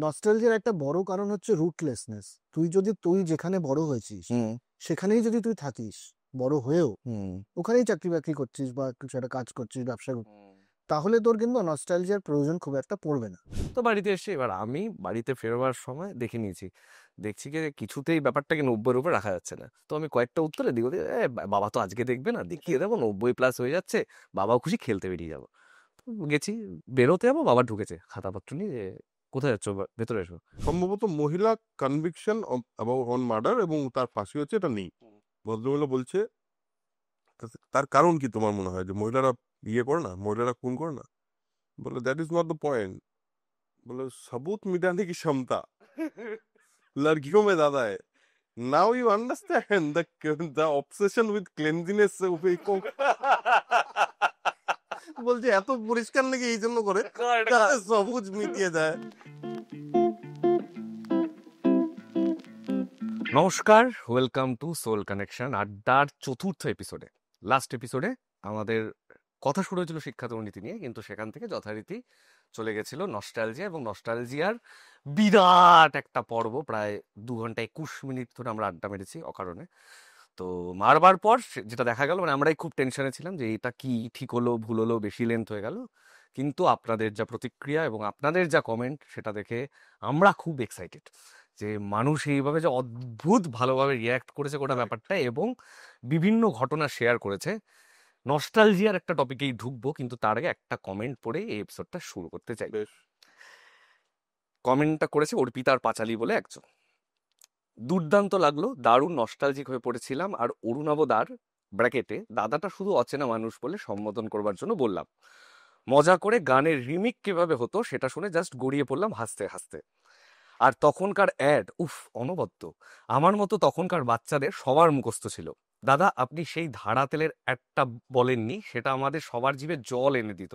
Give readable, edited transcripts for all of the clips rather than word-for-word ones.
নস্টালজিয়ার একটা বড় কারণ হচ্ছে রুটলেসনেস। তুই যেখানে বড় হয়েছিস সেখানেই যদি তুই থাকিস, বড় হয়েও ওখানেই চাকরি বাকরি করছিস বা কিছু একটা কাজ করছিস, ব্যবসা তাহলে তোর কিন্তু নস্টালজিয়ার প্রয়োজন খুব একটা পড়বে না। তো বাড়িতে এসে এবার আমি বাড়িতে ফেরোবার সময় দেখে নিয়েছি, দেখছি যে কিছুতেই ব্যাপারটাকে 90-এর উপর রাখা যাচ্ছে না। তো আমি কয়েকটা উত্তরে দিক ওদিক, বাবা তো আজকে দেখবে না, দেখিয়ে দেবো 90+ হয়ে যাচ্ছে, বাবাও খুশি, খেলতে বেরিয়ে যাবো। তো গেছি, বেরোতে যাবো, বাবা ঢুকেছে খাতাপত্র নিয়ে, যে কোথায় যাচ্ছ, ভেতরে এসো। সম্ভবত মহিলা কনভিকশন অন মার্ডার এবং তার ফাঁসি হচ্ছে, এটা নেই। ভদ্রমহিলা বলছে তার কারণ কি তোমার মনে হয়, যে মহিলারা ইয়ে করে না, মহিলারা খুন করে না? বলে that is not the point. बोले सबूत मिटाने की क्षमता लड़कियों में ज्यादा है। Now you understand the obsession with cleanliness से বলছে এত পরিষ্কার নাকি এই জন্য করে যাতে সবুজ মিটিয়ে যায়। নমস্কার, ওয়েলকাম টু সোল কানেকশন আড্ডার চতুর্থ এপিসোডে। লাস্ট এপিসোডে আমাদের কথা শুরু হয়েছিল শিক্ষা দুর্নীতি নিয়ে, কিন্তু সেখান থেকে যথারীতি চলে গেছিল নস্টালজিয়া, এবং নস্টালজিয়ার বিরাট একটা পর্ব, প্রায় 2 ঘন্টা 21 মিনিট ধরে আমরা আড্ডা মেরেছি অকারণে। তো মারবার পর যেটা দেখা গেল, মানে আমরাই খুব টেনশনে ছিলাম যে এটা কি ঠিক হলো ভুল হলো, বেশি লেন্থ হয়ে গেল। কিন্তু আপনাদের যা প্রতিক্রিয়া এবং আপনাদের যা কমেন্ট, সেটা দেখে আমরা খুব এক্সাইটেড যে মানুষ এইভাবে যে অদ্ভুত ভালোভাবে রিয়্যাক্ট করেছে গোটা ব্যাপারটা, এবং বিভিন্ন ঘটনা শেয়ার করেছে। নস্টালজিয়ার একটা টপিকেই ঢুকবো, কিন্তু তার আগে একটা কমেন্ট পড়ে এই এপিসোডটা শুরু করতে চাই। কমেন্টটা করেছে অর্পিতার পাঁচালী বলে একজন। দুর্দান্ত লাগলো, দারুণ নস্টালজিক হয়ে পড়েছিলাম, আর অরুণাবদার ব্র্যাকেটে দাদাটা শুধু অচেনা মানুষ বলে সম্বোধন করবার জন্য বললাম। মজা করে গানের রিমিক কিভাবে হতো সেটা শুনে জাস্ট গড়িয়ে পড়লাম হাসতে হাসতে। আর তখনকার অ্যাড, উফ, অনবদ্য। আমার মতো তখনকার বাচ্চাদের সবার মুখস্থ ছিল। দাদা, আপনি সেই ধারা তেলের অ্যাডটা বলেননি, সেটা আমাদের সবার জিভে জল এনে দিত।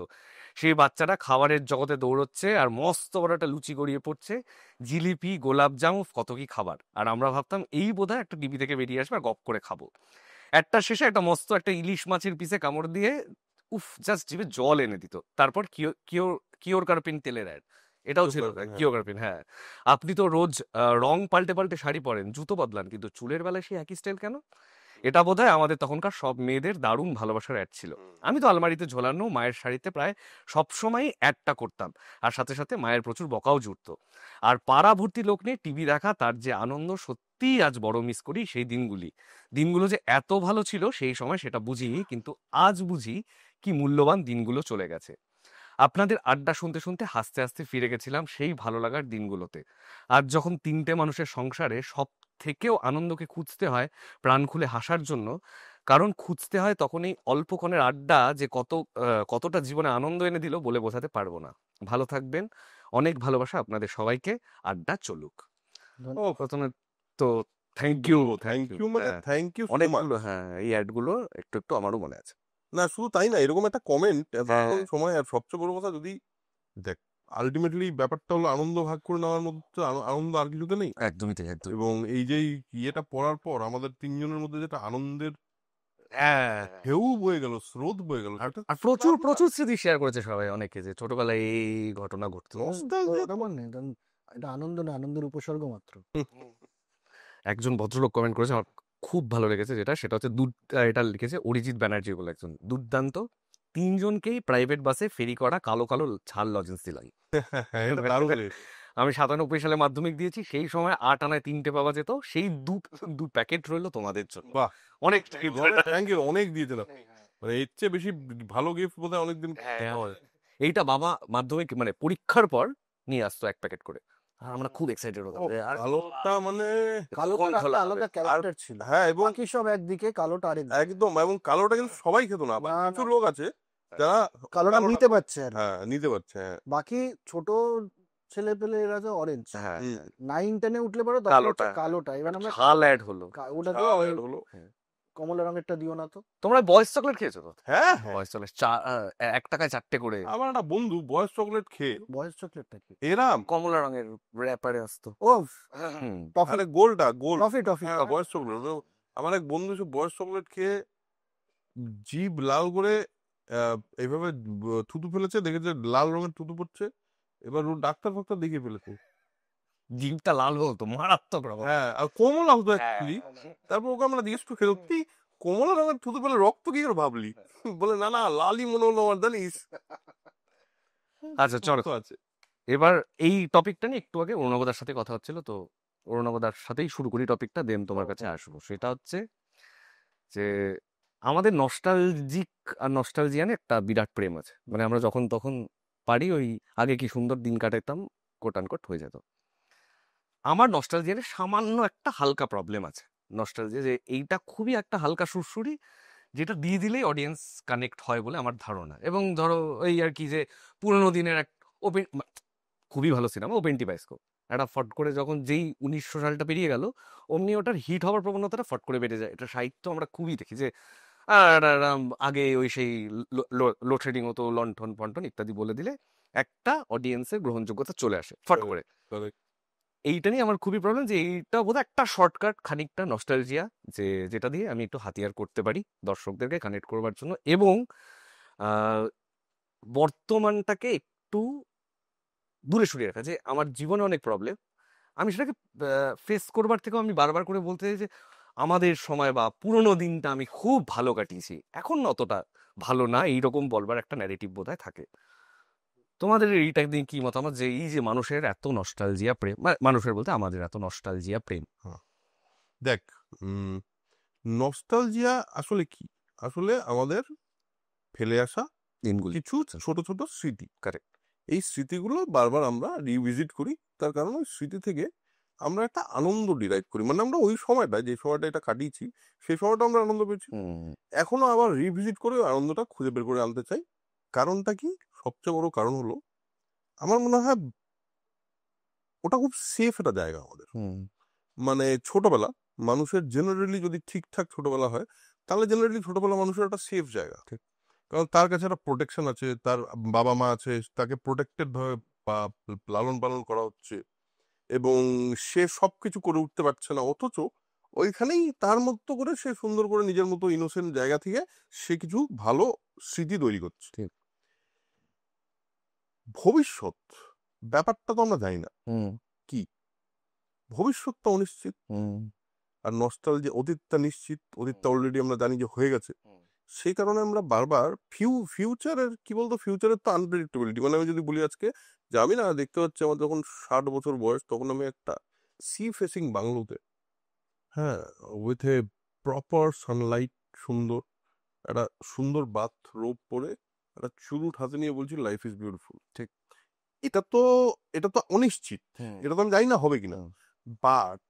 সেই বাচ্চাটা খাবারের জগতে দৌড়চ্ছে আর মস্ত বড় একটা লুচি গড়িয়ে পড়ছে, জিলিপি, গোলাপজাম, কত কি খাবার, আর আমরা ভাবতাম এই বোধহয় একটা টিভি থেকে বেরিয়ে আসবে আর গপ করে খাবো। একটা শেষে একটা মস্ত একটা ইলিশ মাছের পিসে কামড় দিয়ে, উফ, জাস্ট জিভে জল এনে দিত। তারপর কিওর কার্পিন তেলের অ্যাড, এটাও ছিল কিওর কার্পিন। হ্যাঁ, আপনি তো রোজ রং পাল্টে পাল্টে শাড়ি পরেন, জুতো বদলান, কিন্তু চুলের বেলায় সেই একই স্টাইল কেন? এটা বোধহয় আমাদের তখনকার সব মেয়েদের দারুণ ভালোবাসার অ্যাড ছিল। আমি তো আলমারিতে ঝোলানো মায়ের শাড়িতে প্রায় সবসময় অ্যাডটা করতাম, আর সাথে সাথে মায়ের প্রচুর বকাও জুটতো। আর পাড়া ভর্তি লোক নিয়ে টিভি দেখা, তার যে আনন্দ, সত্যিই আজ বড় মিস করি সেই দিনগুলো যে এত ভালো ছিল সেই সময়, সেটা বুঝি, কিন্তু আজ বুঝি কি মূল্যবান দিনগুলো চলে গেছে। আপনাদের আড্ডা শুনতে শুনতে হাসতে হাসতে ফিরে গেছিলাম সেই ভালো লাগার দিনগুলোতে। আজ যখন 3টে মানুষের সংসারে সব থেকেও আনন্দকে খুঁজতে হয় প্রাণ খুলে হাসার জন্য, কারণ খুঁজতে হয় তখন এই অল্পক্ষণের আড্ডা যে কতটা জীবনে আনন্দ এনে দিল বলে বোঝাতে পারবো না। ভালো থাকবেন, অনেক ভালোবাসা আপনাদের সবাইকে, আড্ডা চলুক। ও প্রথমে তো থ্যাংক ইউ মানে থ্যাংক ইউ অনেকগুলো, হ্যাঁ, এই অ্যাডগুলো একটু একটু আমারও মনে আছে। না শুধু তাই না, এরকম একটা কমেন্ট সময়, আর সবচেয়ে বড় কথা, যদি দেখ আলটিমেটলি ব্যাপারটা হলো আনন্দ ভাগ করে নেওয়ার মধ্যে আনন্দ আর কিছুতে নেই। একদমই তাই, একদম। এবং এই যে ইয়েটা পড়ার পর আমাদের তিনজনের মধ্যে যেটা আনন্দের হ্যাঁ, ঢেউ বয়ে গেল, স্রোত বয়ে গেল, আর প্রচুর প্রচুর স্মৃতি শেয়ার করেছে সবাই, অনেকে, যে ছোটবেলায় এই ঘটনা ঘটতো। এটা আনন্দ না, আনন্দের উপসর্গ মাত্র। একজন ভদ্রলোক কমেন্ট করেছে, আমার খুব ভালো লেগেছে, সেটা হচ্ছে এটা লিখেছে অরিজিৎ ব্যানার্জি বলে একজন। দুর্দান্ত, 3জনকেই প্রাইভেট বাসে ফেরি করা কালো কালো ঝাল লজেন্স দিলাই। আমি 97 সালে মাধ্যমিক দিয়েছি, সেই সময় 8 আনায় 3টে পাওয়া যেত, সেই দু প্যাকেট রইলো তোমাদের জন্য। বাহ, অনেক থ্যাংক ইউ, অনেক দিয়েছিলাম। মানে এর চেয়ে বেশি ভালো গিফট বোধহয় অনেকদিন। এইটা বাবা মাধ্যমিক মানে পরীক্ষার পর নিয়ে আসতো 1 প্যাকেট করে, আর আমরা খুব এক্সাইটেড হতাম। আর কালোটা মানে কালোটা আলাদা ক্যারেক্টার ছিল। হ্যাঁ, এবং বাকি সব একদিকে, কালোটা আরেক একদম, এবং কালোটা কিন্তু সবাই খেত না, কিছু লোক আছে যারা কালোটা নিতে পারছে আর হ্যাঁ নিতে পারছে। হ্যাঁ, বাকি ছোট ছেলে পেলে এরা তো অরেঞ্জ। হ্যাঁ, 9-10-এ উঠলে পরে কালোটা এবার আমরা ঝাল অ্যাড হলো, ওটা তো কমলা রঙেরটা দিও না তো। তোমরা বয়েস চকলেট খেয়েছো তো? হ্যাঁ, বয়েস চকলেট 1 টাকায় 4টে করে। আমার একটা বন্ধু বয়স চকলেট খেয়ে, বয়েস চকলেটটা কি? এরাম কমলা রঙের র্যাপারে আসতো। ও টফি, গোলটা গোল টফি। হ্যাঁ, বয়স চকলেট। আমার এক বন্ধু সে বয়স চকলেট খেয়ে জিভ লাল করে এইভাবে থুতু ফেলেছে, দেখেছে লাল রঙের থুতু পড়ছে, এবার ডাক্তার ফাক্তার দেখিয়ে ফেলেছে। জিভটা লাল হতো মারাত্মক রকম। হ্যাঁ, আর কমলা হতো হ্যাঁ। অ্যাকচুয়ালি। তারপর ওকে আমরা জিজ্ঞেস করে খেলো, তুই কমলা রঙের থুতু পেলে রক্ত কি করে ভাবলি? বলে না লালই মনে হলো আমার, জানিস। আচ্ছা চলো, তো আছে। এবার এই টপিকটা নিয়ে একটু আগে অরুণাবদার সাথে কথা হচ্ছিল, তো অরুণাবদার সাথেই শুরু করি টপিকটা, দেন তোমার কাছে আসবো। সেটা হচ্ছে যে আমাদের নস্টালজিক আর নস্টালজিয়ানে একটা বিরাট প্রেম আছে, মানে আমরা যখন তখন পারি ওই আগে কি সুন্দর দিন কাটাতাম কোট আনকোট হয়ে যেত। আমার নস্টালজিয়ানে সামান্য একটা হালকা প্রবলেম আছে, নস্টালজিয়া যে এইটা খুবই একটা হালকা সুরসুরি, যেটা দিয়ে দিলেই অডিয়েন্স কানেক্ট হয় বলে আমার ধারণা। এবং ধরো এই আর কি যে পুরোনো দিনের এক ওপেন, খুবই ভালো সিনেমা ওপেন টি বায়োস্কোপ, একটা ফট করে যখন যেই 1900 সালটা পেরিয়ে গেল অমনি ওটার হিট হওয়ার প্রবণতাটা ফট করে বেড়ে যায়। এটা সাহিত্য আমরা খুবই দেখি যে আগে ওই সেই লোডশেডিং হতো, লন্ঠন ফন্টন ইত্যাদি বলে দিলে একটা অডিয়েন্সের গ্রহণযোগ্যতা চলে আসে ফট করে। Correct. এইটা নিয়ে আমার খুবই প্রবলেম যে এইটা বোধহয় একটা শর্টকাট, খানিকটা নস্টালজিয়া, যে যেটা দিয়ে আমি একটু হাতিয়ার করতে পারি দর্শকদেরকে কানেক্ট করবার জন্য, এবং বর্তমানটাকে একটু দূরে সরিয়ে রাখা। যে আমার জীবনে অনেক প্রবলেম, আমি সেটাকে ফেস করবার থেকেও আমি বারবার করে বলতে চাই যে আমাদের সময় বা পুরোনো দিনটা আমি খুব ভালো কাটিয়েছি, এখন অতটা ভালো না, এইরকম বলবার একটা ন্যারেটিভ বোধহয় থাকে। তোমাদের এইটা নিয়ে কি মতামত, যে এই যে মানুষের এত নস্টালজিয়া প্রেম, মানুষের বলতে আমাদের এত নস্টালজিয়া প্রেম? দেখ, নস্টালজিয়া আসলে কি? আসলে আমাদের ফেলে আসা দিনগুলি কিছু ছোট ছোট স্মৃতি। কারেক্ট। এই স্মৃতিগুলো বারবার আমরা রিভিজিট করি, তার কারণ ওই স্মৃতি থেকে আমরা একটা আনন্দ ডিরাইভ করি। মানে আমরা ওই সময়টা, যে সময়টা এটা কাটিয়েছি, সেই সময়টা আমরা আনন্দ পেয়েছি, এখনো আবার রিভিজিট করে ওই আনন্দটা খুঁজে বের করে আনতে চাই। কারণটা কি? সবচেয়ে বড় কারণ হলো, আমার মনে হয় ওটা খুব সেফ একটা জায়গা আমাদের। মানে ছোটবেলা মানুষের জেনারেলি যদি ঠিকঠাক ছোটবেলা হয়, তাহলে জেনারেলি ছোটবেলা মানুষের একটা সেফ জায়গা। কারণ তার কাছে একটা প্রোটেকশন আছে, তার বাবা মা আছে, তাকে প্রোটেক্টেড ভাবে লালন পালন করা হচ্ছে, এবং সে সবকিছু করে উঠতে পারছে না, অথচ ওইখানেই তার মতো করে সে সুন্দর করে নিজের মতো ইনোসেন্ট জায়গা থেকে সে কিছু ভালো স্মৃতি তৈরি করছে। ঠিক। ভবিষ্যৎ ব্যাপারটা তো আমরা জানি না, কি ভবিষ্যৎটা অনিশ্চিত, আর নস্টালজিয়া অতীতটা নিশ্চিত, অতীতটা অলরেডি আমরা জানি যে হয়ে গেছে। সেই কারণে আমরা বারবার ফিউচারের কি বলতো, ফিউচারের তো আনপ্রেডিক্টেবিলিটি। মানে আমি যদি বলি আজকে যে আমি না দেখতে পাচ্ছি আমার যখন 60 বছর বয়স, তখন আমি একটা সি ফেসিং বাংলোতে, হ্যাঁ, উইথ এ প্রপার সানলাইট, সুন্দর একটা সুন্দর বাথ রোব পরে একটা চুরুট হাতে নিয়ে বলছি লাইফ ইজ বিউটিফুল। ঠিক, এটা তো অনিশ্চিত, এটা তো আমি জানি না হবে কিনা। বাট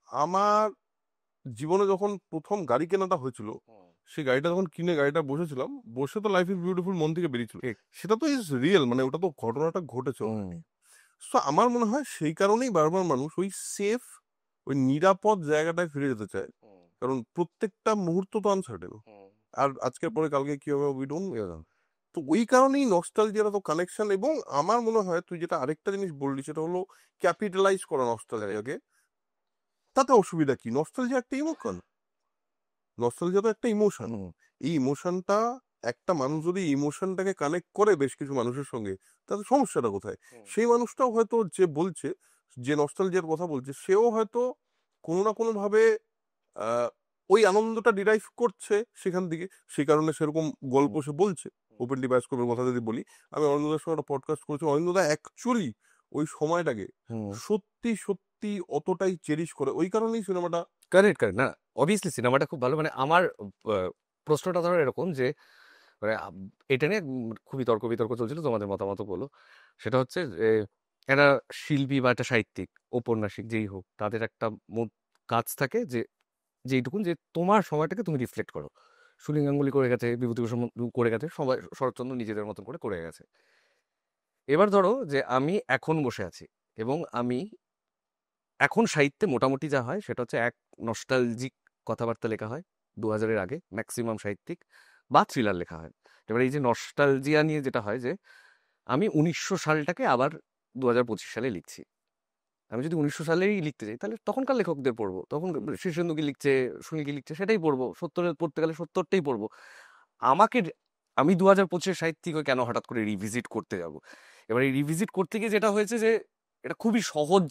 আমার জীবনে যখন প্রথম গাড়ি কেনাটা হয়েছিল, সেই গাড়িটা যখন কিনে গাড়িটা বসেছিলাম, বসে তো লাইফ ইজ বিউটিফুল মন থেকে বেরিয়েছিল, সেটা তো ইজ রিয়েল, মানে ওটা তো ঘটনাটা ঘটেছে। সো আমার মনে হয় সেই কারণেই বারবার মানুষ ওই সেফ, ওই নিরাপদ জায়গাটায় ফিরে যেতে চায়, কারণ প্রত্যেকটা মুহূর্ত তো আনসার্টেন, আর আজকের পরে কালকে কি হবে উই ডোন্ট নো। তো ওই কারণেই নস্টালজিয়ার তো কানেকশন। এবং আমার মনে হয় তুই যেটা আরেকটা জিনিস বললি, সেটা হলো ক্যাপিটালাইজ করা নস্টালজিয়াকে। তাতে অসুবিধা কি? নস্টালজিয়া একটা ইমোশন, নস্টালজিয়া তো একটা ইমোশন। এই ইমোশনটা, একটা মানুষ যদি ইমোশনটাকে কানেক্ট করে বেশ কিছু মানুষের সঙ্গে, তাতে সমস্যাটা কোথায়? সেই মানুষটাও হয়তো, যে বলছে, যে নস্টালজিয়ার কথা বলছে, সেও হয়তো কোনো না কোনো ভাবে ওই আনন্দটা ডিরাইভ করছে সেখান থেকে, সেই কারণে সেরকম গল্প সে বলছে। ওপেনলি বায়োস্কোপের কথা যদি বলি, আমি অরিন্দদার সঙ্গে একটা পডকাস্ট করেছি, অরিন্দদা অ্যাকচুয়ালি ওই সময়টাকে সত্যি সত্যি অতটাই চেরিশ করে, ওই কারণেই সিনেমাটা। কারেক্ট কারেক্ট, না অবভিয়াসলি সিনেমাটা খুব ভালো। মানে আমার প্রশ্নটা ধরো এরকম যে মানে এটা নিয়ে খুবই তর্ক বিতর্ক চলছিল, তোমাদের মতামত বলো। সেটা হচ্ছে যে একটা শিল্পী বা একটা সাহিত্যিক, ঔপন্যাসিক যেই হোক, তাদের একটা কাজ থাকে যে যেইটুকুন যে তোমার সময়টাকে তুমি রিফ্লেক্ট করো। সুনীল গাঙ্গুলি করে গেছে, বিভূতিভূষণ করে গেছে, সবাই শরৎচন্দ্র নিজেদের মতন করে গেছে। এবার ধরো যে আমি এখন বসে আছি এবং আমি এখন সাহিত্যে মোটামুটি যা হয় সেটা হচ্ছে এক নস্টালজিক কথাবার্তা লেখা হয় 2000-এর আগে ম্যাক্সিমাম সাহিত্যিক, বা থ্রিলার লেখা হয়। এবার এই যে নস্টালজিয়া নিয়ে যেটা হয় যে আমি 1900 সালটাকে আবার 2025 সালে লিখছি। আমি যদি 1900 সালেই লিখতে চাই তাহলে তখনকার লেখকদের পড়বো, তখন শীর্ষেন্দু কি লিখছে, সুনীল কি লিখছে সেটাই পড়বো, 70-এর পড়তে গেলে 70টাই পড়বো। আমি 2025 সাহিত্যিক কেন হঠাৎ করে রিভিজিট করতে যাব? এবার এই রিভিজিট করতে গিয়ে যেটা হয়েছে যে এটা খুবই সহজ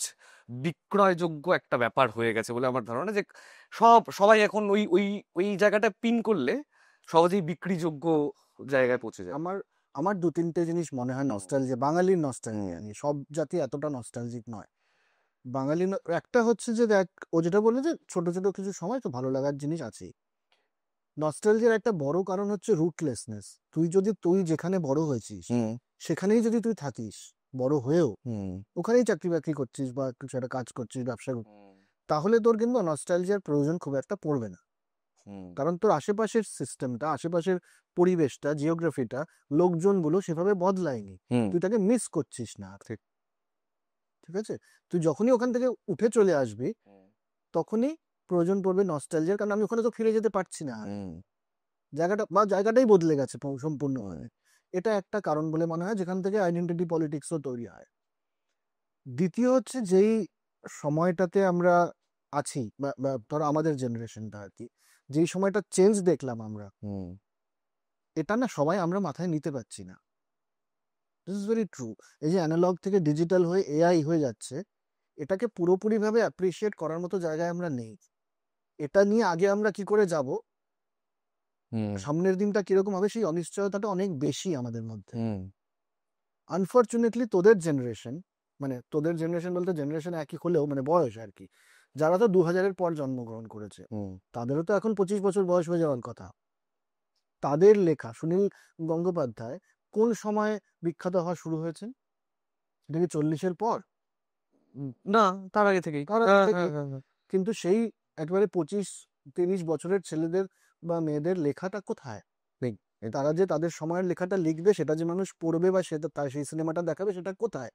বিক্রয়যোগ্য একটা ব্যাপার হয়ে গেছে বলে আমার ধারণা, যে সবাই এখন ওই ওই ওই জায়গাটা পিন করলে সহজেই বিক্রিযোগ্য জায়গায় পৌঁছে যায়। আমার আমার দু তিনটে জিনিস মনে হয় নস্টালজিয়া, বাঙালির নস্টালজিয়া নিয়ে। সব জাতি এতটা নস্টালজিক নয়। বাঙালি একটা হচ্ছে যে দেখ, ও যেটা বললে যে ছোট ছোট কিছু সময় তো ভালো লাগার জিনিস আছেই। নস্টালজিয়ার একটা বড় কারণ হচ্ছে রুটলেসনেস। তুই যেখানে বড় হয়েছিস সেখানেই যদি তুই থাকিস বড় হয়েও, ওখানেই চাকরি বাকরি করছিস বা কিছু একটা কাজ করছিস, ব্যবসা করছিস, তাহলে তোর কিন্তু নস্টালজিয়ার প্রয়োজন খুব একটা পড়বে না। কারণ তোর আশেপাশের সিস্টেমটা, আশেপাশের পরিবেশটা, জিওগ্রাফিটা, লোকজনগুলো সেভাবে বদলায়নি। তুই তাকে মিস করছিস না। ঠিক। ঠিক আছে, তুই যখনই ওখান থেকে উঠে চলে আসবি তখনই প্রয়োজন পড়বে নস্টালজিয়ার, কারণ আমি ওখানে তো ফিরে যেতে পারছি না। জায়গাটাই বদলে গেছে সম্পূর্ণভাবে। এটা একটা কারণ বলে মনে হয়, যেখান থেকে আইডেন্টিটি পলিটিক্সও তৈরি হয়। দ্বিতীয় হচ্ছে, যেই সময়টাতে আমরা আছি বা ধরো আমাদের জেনারেশনটা আর কি, যেই সময়টা চেঞ্জ দেখলাম আমরা, এটা না সবাই আমরা মাথায় নিতে পারছি না। This is very true. এই যে অ্যানালগ থেকে ডিজিটাল হয়ে এআই হয়ে যাচ্ছে, এটাকে পুরোপুরিভাবে অ্যাপ্রিসিয়েট করার মতো জায়গায় আমরা নেই। এটা নিয়ে আগে আমরা কি করে যাব, সামনের দিনটা কিরকম হবে, সেই অনিশ্চয়তাটা অনেক বেশি আমাদের মধ্যে। আনফর্চুনেটলি তোদের জেনারেশন, মানে তোদের জেনারেশন বলতে জেনারেশন একই হলেও মানে বয়স আর কি, যারা তো 2000-এর পর জন্মগ্রহণ করেছে, তাদেরও তো এখন 25 বছর বয়স হয়ে যাওয়ার কথা। তাদের লেখা, সুনীল গঙ্গোপাধ্যায় কোন সময় বিখ্যাত হওয়া শুরু হয়েছে? সেটা কি 40-এর পর? না, তার আগে থেকেই। তার আগে থেকেই। কিন্তু সেই একেবারে 25-30 বছরের ছেলেদের বা মেয়েদের লেখাটা কোথায়? তারা যে তাদের সময়ের লেখাটা লিখবে, সেটা যে মানুষ পড়বে বা সেটা সেই সিনেমাটা দেখাবে, সেটা কোথায়?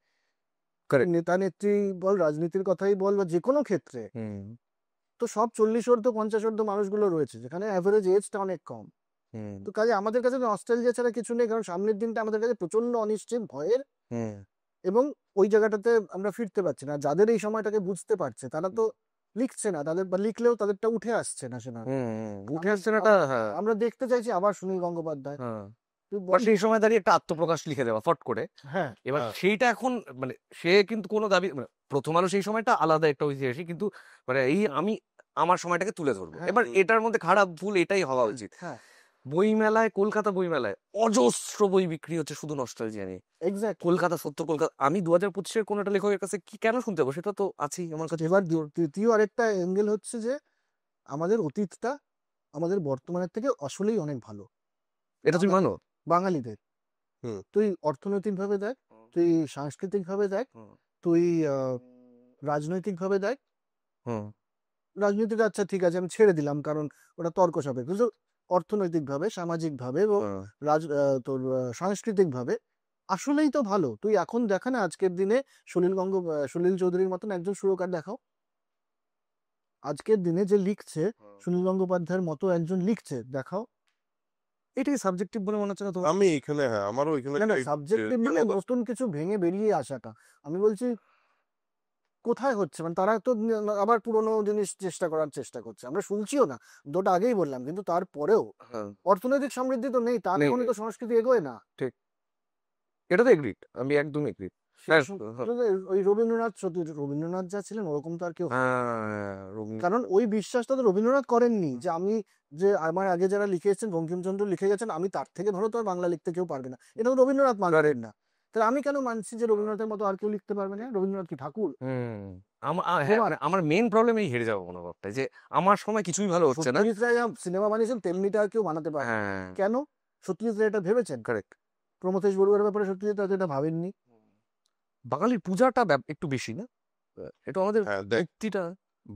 নেতা নেত্রী বল, রাজনীতির কথাই বল, বা যে কোনো ক্ষেত্রে তো সব 40 ঊর্ধ্ব 50 ঊর্ধ্ব মানুষগুলো রয়েছে, যেখানে অ্যাভারেজ এজটা অনেক কম। তো কাজে আমাদের কাছে নস্টালজিয়া ছাড়া কিছু নেই, কারণ সামনের দিনটা আমাদের কাছে প্রচন্ড অনিশ্চিত, ভয়ের, এবং ওই জায়গাটাতে আমরা ফিরতে পারছি না। যাদের এই সময়টাকে বুঝতে পারছে তারা তো লিখছে না, তাদের বা লিখলেও তাদেরটা উঠে আসছে না। সেটা উঠে আসছে না। আমরা দেখতে চাইছি আবার সুনীল গঙ্গোপাধ্যায়। সেই সময় দাঁড়িয়ে একটা আত্মপ্রকাশ লিখে দেওয়া ফট করে। হ্যাঁ, এবার সেইটা এখন মানে সে কিন্তু কোনো দাবি, মানে প্রথম আলো সেই সময়টা আলাদা একটা ঐতিহাসিক, কিন্তু মানে এই আমি আমার সময়টাকে তুলে ধরবো। এবার এটার মধ্যে খারাপ ভুল এটাই হওয়া উচিত। বইমেলায়, কলকাতা বইমেলায় অজস্র বই বিক্রি হচ্ছে শুধু নস্টালজিয়া নিয়ে। কলকাতা সত্য, কলকাতা। আমি 2025-এর কোন একটা লেখকের কাছে কি কেন শুনতে যাবো? সেটা তো আছেই আমার কাছে। এবার তৃতীয় আরেকটা অ্যাঙ্গেল হচ্ছে যে আমাদের অতীতটা আমাদের বর্তমানের থেকে আসলেই অনেক ভালো। এটা তুই মানো? বাঙালিদের তুই অর্থনৈতিক ভাবে দেখ, তুই সাংস্কৃতিক ভাবে দেখ, তুই রাজনৈতিক ভাবে দেখ। রাজনীতিটা আচ্ছা ঠিক আছে, আমি ছেড়ে দিলাম, কারণ ওটা তর্ক সাপেক্ষ। কিন্তু অর্থনৈতিক ভাবে, সামাজিক ভাবে, তোর সাংস্কৃতিক ভাবে আসলেই তো ভালো। তুই এখন দেখা না, আজকের দিনে সলিল চৌধুরীর মতন একজন সুরকার দেখাও, আজকের দিনে যে লিখছে, সুনীল গঙ্গোপাধ্যায়ের মতো একজন লিখছে দেখাও। এটাই সাবজেক্টিভ বলে মনে হচ্ছে না? তো আমি এখানে আমারও এখানে সাবজেক্টিভ মানে নতুন কিছু ভেঙে বেরিয়ে আসাটা। আমি বলছি কোথায় হচ্ছে, মানে তারা তো আবার পুরোনো জিনিস করার চেষ্টা করছে। আমরা শুনছিও না, দুটো আগেই বললাম, কিন্তু তারপরেও অর্থনৈতিক সমৃদ্ধি তো নেই, তার কারণে তো সংস্কৃতি এগোয় না। ঠিক, এটা তো এগ্রিড, আমি একদম এগ্রিড। ওই রবীন্দ্রনাথ যা ছিলেন ওরকম তো আর কেউ, কারণ ওই বিশ্বাসটা তো রবীন্দ্রনাথ করেননি যে আমার আগে যারা লিখে এসেছেন, বঙ্কিমচন্দ্র লিখে গেছেন, আমি তার থেকে ভালো তো আর বাংলা লিখতে কেউ পারবে না, এটা তো রবীন্দ্রনাথ মানবেন না। তাহলে আমি কেন মানছি যে রবীন্দ্রনাথের মতো আর কেউ লিখতে পারবে না? রবীন্দ্রনাথ কি ঠাকুর? আমার মেইন প্রবলেম এই হেরে যাবো মনোভাবটা, যে আমার সময় কিছুই ভালো হচ্ছে না। সত্যজিৎ রায় সিনেমা বানিয়েছেন, তেমনিটা আর কেউ বানাতে পারে কেন? সত্যজিৎ রায় এটা ভেবেছেন? কারেক্ট। প্রমথেশ বড়ুয়ার ব্যাপারে সত্যজিৎ রায় এটা ভাবেননি। বাঙালির পূজাটা একটু বেশি না, এটা আমাদের ব্যক্তিটা।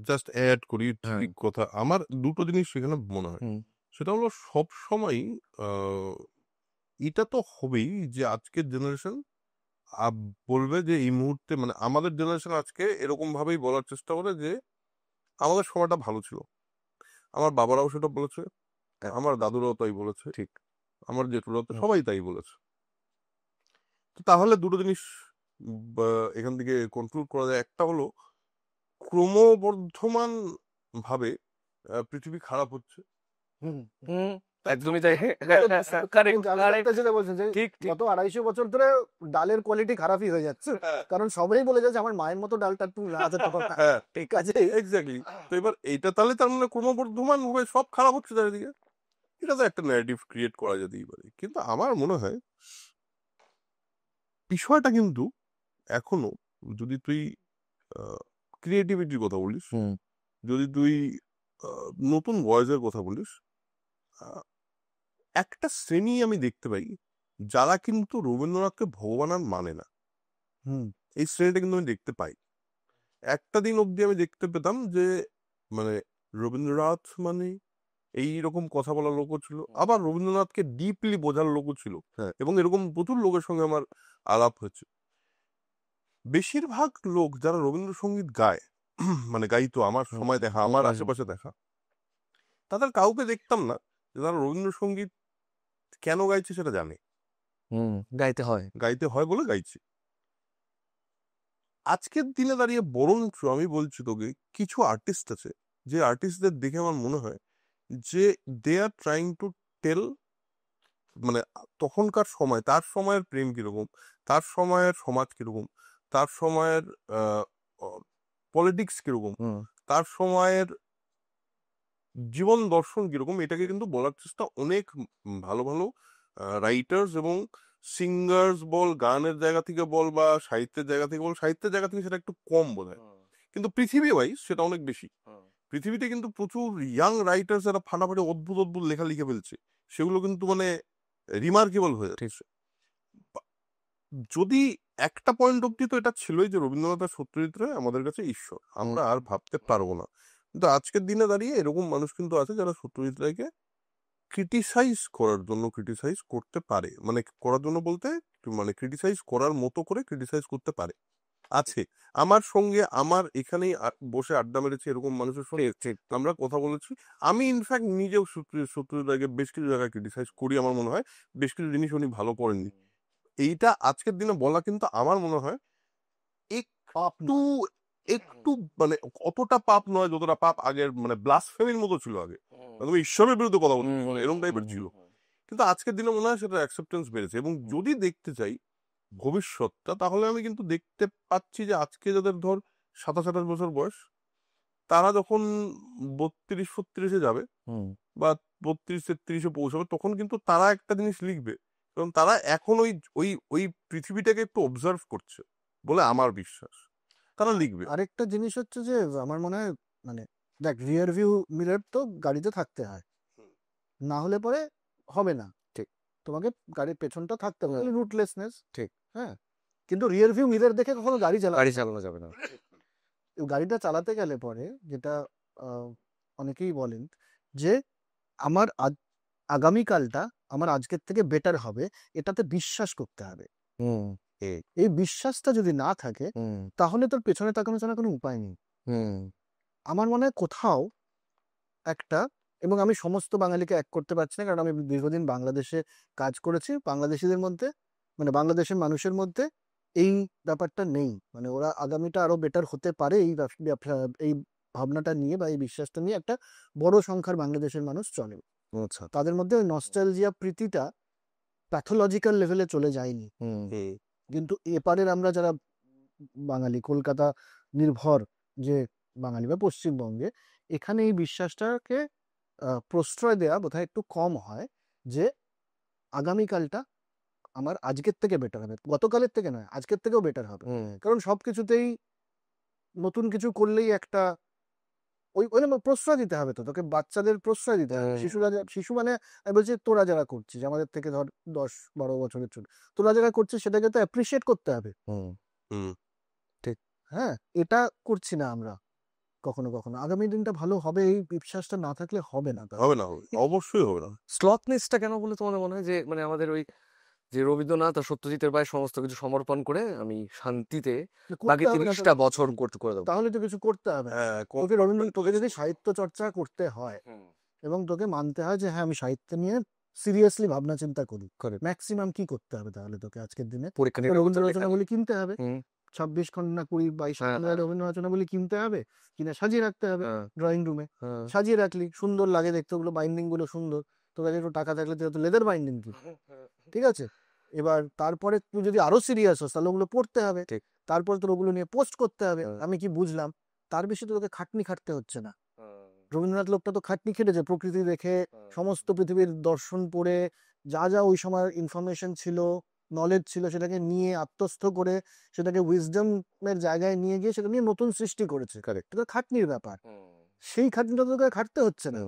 জাস্ট অ্যাড করি ঠিক কথা। আমার দুটো জিনিস সেখানে মনে হয়, সেটা হলো সব সময় এটা তো হবেই যে আজকের জেনারেশন বলবে যে এই মুহূর্তে, মানে আমাদের জেনারেশন আজকে এরকম ভাবেই বলার চেষ্টা করে যে আমাদের সময়টা ভালো ছিল। আমার বাবারাও সেটা বলেছে, আমার দাদুরাও তাই বলেছে, ঠিক, আমার জেঠুরাও তো সবাই তাই বলেছে। তো তাহলে দুটো জিনিস এখান থেকে কনক্লুড করা যায়। একটা হলো ক্রমবর্ধমান ভাবে পৃথিবী খারাপ হচ্ছে, একদমই তাই। যেটা বলছেন যে ঠিক ঠিক গত 250 বছর ধরে ডালের কোয়ালিটি খারাপই হয়ে যাচ্ছে, কারণ সবাই বলে যাচ্ছে আমার মায়ের মতো ডালটা একটু আছে তো হ্যাঁ ঠিক আছে। এক্স্যাক্টলি। তো এবার এইটা তাহলে তার মানে ক্রমবর্ধমান ভাবে সব খারাপ হচ্ছে চারিদিকে, এটা তো একটা ন্যারেটিভ ক্রিয়েট করা যেতেই পারে। কিন্তু আমার মনে হয় বিষয়টা কিন্তু এখনো, যদি তুই ক্রিয়েটিভিটির কথা বলিস, যদি তুই নতুন ভয়েসের কথা বলিস, আহ, একটা শ্রেণী আমি দেখতে পাই যারা কিন্তু রবীন্দ্রনাথকে ভগবান আর মানে না। হুম এই শ্রেণীটা কিন্তু আমি দেখতে পাই। একটা দিন অব্দি আমি দেখতে পেতাম যে মানে রবীন্দ্রনাথ মানে এইরকম কথা বলার লোকও ছিল, আবার রবীন্দ্রনাথকে ডিপলি বোঝার লোকও ছিল। হ্যাঁ। এবং এরকম প্রচুর লোকের সঙ্গে আমার আলাপ হয়েছে। বেশিরভাগ লোক যারা রবীন্দ্রসঙ্গীত গায়, মানে গাইতো আমার সময় দেখা, আমার আশেপাশে দেখা, তাদের কাউকে দেখতাম না যে তারা রবীন্দ্রসঙ্গীত কেন গাইছে সেটা জানে। গাইতে হয়। গাইতে হয় বলে গাইছে। আজকের দিনে দাঁড়িয়ে বরঞ্চ আমি বলছি তোকে, কিছু আর্টিস্ট আছে যে আর্টিস্টদের দেখে আমার মনে হয় যে দে আর ট্রাইং টু টেল, মানে তখনকার সময়, তার সময়ের প্রেম কিরকম, তার সময়ের সমাজ কিরকম, তার সময়ের পলিটিক্স কিরকম, তার সময়ের জীবন দর্শন কিরকম, এটাকে কিন্তু বলার চেষ্টা অনেক ভালো ভালো রাইটার্স এবং সিঙ্গার্স বল, গানের জায়গা থেকে বল বা সাহিত্যের জায়গা থেকে বল, সাহিত্যের জায়গা থেকে সেটা একটু কম বোধ হয়, কিন্তু পৃথিবী ওয়াইজ সেটা অনেক বেশি। পৃথিবীতে কিন্তু প্রচুর ইয়াং রাইটার্স যারা ফাটাফাটি অদ্ভুত অদ্ভুত লেখা লিখে ফেলছে, সেগুলো কিন্তু মানে রিমার্কেবল হয়ে যাচ্ছে। যদি একটা পয়েন্ট অব্দি তো এটা ছিলই যে রবীন্দ্রনাথ আর সত্যজিৎ রায় আমাদের কাছে ঈশ্বর, আমরা আর ভাবতে পারবো না। কিন্তু আজকের দিনে দাঁড়িয়ে এরকম মানুষ কিন্তু আছে যারা সত্যজিৎ রায়কে ক্রিটিসাইজ করার জন্য ক্রিটিসাইজ করতে পারে, মানে করার জন্য বলতে মানে ক্রিটিসাইজ করার মতো করে ক্রিটিসাইজ করতে পারে, আছে। আমার সঙ্গে, আমার এখানেই বসে আড্ডা মেরেছি এরকম মানুষের সঙ্গে, আমরা কথা বলেছি। আমি ইনফ্যাক্ট নিজেও সত্যজিৎ রায়কে বেশ কিছু জায়গায় ক্রিটিসাইজ করি। আমার মনে হয় বেশ কিছু জিনিস উনি ভালো করেননি। এইটা আজকের দিনে বলা কিন্তু আমার মনে হয় একটু একটু মানে অতটা পাপ নয় যতটা পাপ আগের, মানে ব্লাসফেমির মতো ছিল আগে, তুমি ঈশ্বরের বিরুদ্ধে কথা বলতে এরকম টাইপের ছিল। কিন্তু আজকের দিনে মনে হয় সেটা অ্যাকসেপ্টেন্স বেড়েছে। এবং যদি দেখতে চাই ভবিষ্যৎটা, তাহলে আমি কিন্তু দেখতে পাচ্ছি যে আজকে যাদের ধর 27-28 বছর বয়স, তারা যখন 32-33-এ যাবে বা 32-33-এ পৌঁছাবে, তখন কিন্তু তারা একটা জিনিস লিখবে, কারণ তারা এখন ওই ওই ওই পৃথিবীটাকে একটু অবজার্ভ করছে বলে আমার বিশ্বাস, তারা লিখবে। আরেকটা জিনিস হচ্ছে যে আমার মনে হয়, মানে দেখ, রিয়ার ভিউ মিরর তো গাড়িতে থাকতে হয়, না হলে পরে হবে না। ঠিক। তোমাকে গাড়ির পেছনটা থাকতে হবে, রুটলেসনেস। ঠিক। হ্যাঁ, কিন্তু রিয়ার ভিউ মিরর দেখে কখনো গাড়ি চালানো যাবে না। গাড়িটা চালাতে গেলে পরে যেটা অনেকেই বলেন যে আমার আগামীকালটা আমার আজকের থেকে বেটার হবে, এটাতে বিশ্বাস করতে হবে। এই বিশ্বাসটা যদি না থাকে তাহলে তোর পেছনে তাকানো ছাড়া কোনো উপায় নেই। আমার মনে হয় কোথাও একটা, এবং আমি সমস্ত বাঙালিকে এক করতে পারছি না, কারণ আমি দীর্ঘদিন বাংলাদেশে কাজ করেছি, বাংলাদেশিদের মধ্যে, মানে বাংলাদেশের মানুষের মধ্যে এই ব্যাপারটা নেই, মানে ওরা আগামীটা আরো বেটার হতে পারে এই ভাবনাটা নিয়ে বা এই বিশ্বাসটা নিয়ে একটা বড় সংখ্যার বাংলাদেশের মানুষ চলে। আচ্ছা। তাদের মধ্যে ওই নস্টালজিয়া প্রীতিটা প্যাথোলজিক্যাল লেভেলে চলে যায়নি। কিন্তু এপারের আমরা যারা বাঙালি, কলকাতা নির্ভর যে বাঙালি বা পশ্চিমবঙ্গে, এখানে এই বিশ্বাসটাকে প্রশ্রয় দেওয়া বোধহয় একটু কম হয় যে আগামীকালটা আমার আজকের থেকে বেটার হবে, গতকালের থেকে নয়, আজকের থেকেও বেটার হবে। কারণ সবকিছুতেই নতুন কিছু করলেই একটা ওই ওই প্রশ্রয় দিতে হবে, তো তোকে বাচ্চাদের প্রশ্রয় দিতে হবে। শিশু মানে আমি বলছি তোরা যারা করছিস, আমাদের থেকে ধর 10-12 বছরের ছোট, তোরা যারা করছিস সেটাকে তো অ্যাপ্রিসিয়েট করতে হবে। ঠিক। হ্যাঁ, এটা করছি না আমরা কখনো কখনো। আগামী দিনটা ভালো হবে এই বিশ্বাসটা না থাকলে হবে না, হবে না, অবশ্যই হবে না। স্লথনেসটা কেন বলে তোমার মনে হয় যে মানে আমাদের ওই যে রবীন্দ্রনাথ আর সত্যজিতের পায়ে সমস্ত কিছু সমর্পণ করে আমি শান্তিতে বাকি 30টা বছর করে দেবো, তাহলে তো কিছু করতে হবে। তোকে যদি সাহিত্য চর্চা করতে হয় এবং তোকে মানতে হয় যে হ্যাঁ আমি সাহিত্য নিয়ে সিরিয়াসলি ভাবনা চিন্তা করি, ম্যাক্সিমাম কি করতে হবে তাহলে তোকে আজকের দিনে? রবীন্দ্র রচনাবলী কিনতে হবে, 26 খন্ড না 20-22 খন্ডের রবীন্দ্র রচনাবলী কিনতে হবে, কিনে সাজিয়ে রাখতে হবে ড্রয়িং রুমে। সাজিয়ে রাখলি, সুন্দর লাগে দেখতে, ওগুলো বাইন্ডিং গুলো সুন্দর, তোর কাছে একটু টাকা থাকলে তুই লেদার বাইন্ডিং কি, ঠিক আছে? এবার তারপরে তুই যদি আরো সিরিয়াস হস তাহলে ওগুলো পড়তে হবে, ঠিক। তারপর তোর ওগুলো নিয়ে পোস্ট করতে হবে। আমি কি বুঝলাম, তার বেশি তো তোকে খাটনি খাটতে হচ্ছে না। রবীন্দ্রনাথ লোকটা তো খাটনি খেটেছে, প্রকৃতি দেখে সমস্ত পৃথিবীর দর্শন পড়ে যা যা ওই সময় ইনফরমেশন ছিল, নলেজ ছিল, সেটাকে নিয়ে আত্মস্থ করে সেটাকে উইজডমের জায়গায় নিয়ে গিয়ে সেটা নিয়ে নতুন সৃষ্টি করেছে। Correct. এটা খাটনির ব্যাপার, সেই খাটনিটা তোকে খাটতে হচ্ছে না,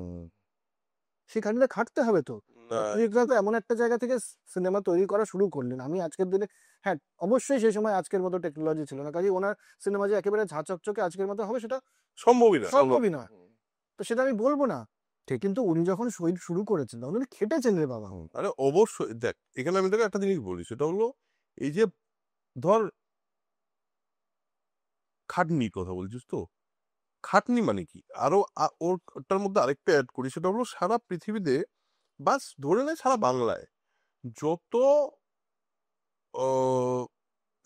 সেই খাটনিটা খাটতে হবে তো। আপনি তো এমন একটা জায়গা থেকে সিনেমা তৈরি করা শুরু করলেন, আমি আজকের দিনে, হ্যাঁ অবশ্যই সেই সময় আজকের মতো টেকনোলজি ছিল না, কাজে ওনার সিনেমা যে একেবারে ঝাঁচকচকে আজকের মতো হবে সেটা সম্ভবই না। সম্ভবই নয়, তো সেটা আমি বলবো না। ঠিক। কিন্তু উনি যখন শহীদ শুরু করেছেন তখন উনি খেটেছেন রে বাবা। আরে অবশ্যই দেখ, এখানে আমি তোকে একটা জিনিস বলি, সেটা হলো এই যে ধর খাটনির কথা বলছিস তো, খাটনি মানে কি, আরো ওটার মধ্যে আরেকটা অ্যাড করি, সেটা হলো সারা পৃথিবীতে, বাস ধরে নেয় সারা বাংলায় যত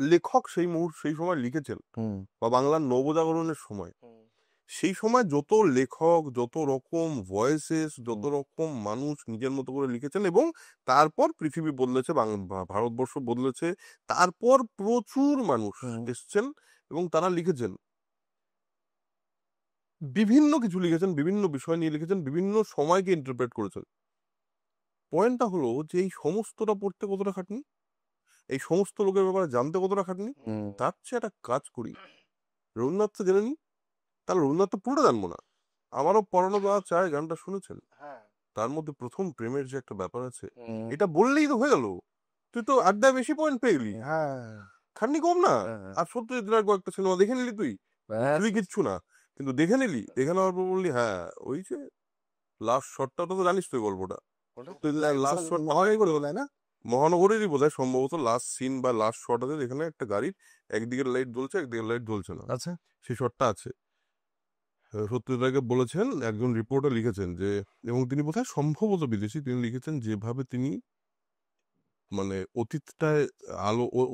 লেখক সেই সময় লিখেছেন, বা বাংলার নবজাগরণের সময়, সেই সময় যত লেখক, যত রকম ভয়েসেস, যত রকম মানুষ নিজের মতো করে লিখেছেন, এবং তারপর পৃথিবী বদলেছে, ভারতবর্ষ বদলেছে, তারপর প্রচুর মানুষ এসছেন এবং তারা লিখেছেন, বিভিন্ন কিছু লিখেছেন, বিভিন্ন বিষয় নিয়ে লিখেছেন, বিভিন্ন সময়কে ইন্টারপ্রেট করেছেন। পয়েন্টটা হলো যে এই সমস্তটা পড়তে কতটা খাটনি, এই সমস্ত লোকের ব্যাপারে জানতে কতটা খাটনি। তার চেয়ে একটা কাজ করি, রবীন্দ্রনাথ তো জেনে নি, তাহলে রবীন্দ্রনাথ তো পুরোটা জানবো না। আমারও পরানো দেওয়া চায় গানটা শুনেছেন, তার মধ্যে প্রথম প্রেমের যে একটা ব্যাপার আছে, এটা বললেই তো হয়ে গেল, তুই তো আড্ডায় বেশি পয়েন্ট পেয়ে গেলি, হ্যাঁ খাটনি কম না। আর সত্যি দিনের কয়েকটা সিনেমা দেখে নিলি, তুই কিচ্ছু না, কিন্তু দেখে নিলি, দেখে নেওয়ার পর বললি হ্যাঁ ওই যে লাস্ট শটটা তো জানিস তুই গল্পটা, লাস্ট শট মহাগাই করে বলে না, মহানগরেরই বোধহয় সম্ভবত লাস্ট সিন বা লাস্ট শট আছে, যেখানে একটা গাড়ির একদিকের লাইট জ্বলছে, একদিকের লাইট জ্বলছে না, আচ্ছা। সেই শটটা আছে। সত্যজিৎ বলেছেন, একজন রিপোর্টার লিখেছেন যে, এবং তিনি বোধহয় সম্ভবত বিদেশি, তিনি লিখেছেন যেভাবে তিনি মানে অতীতটায়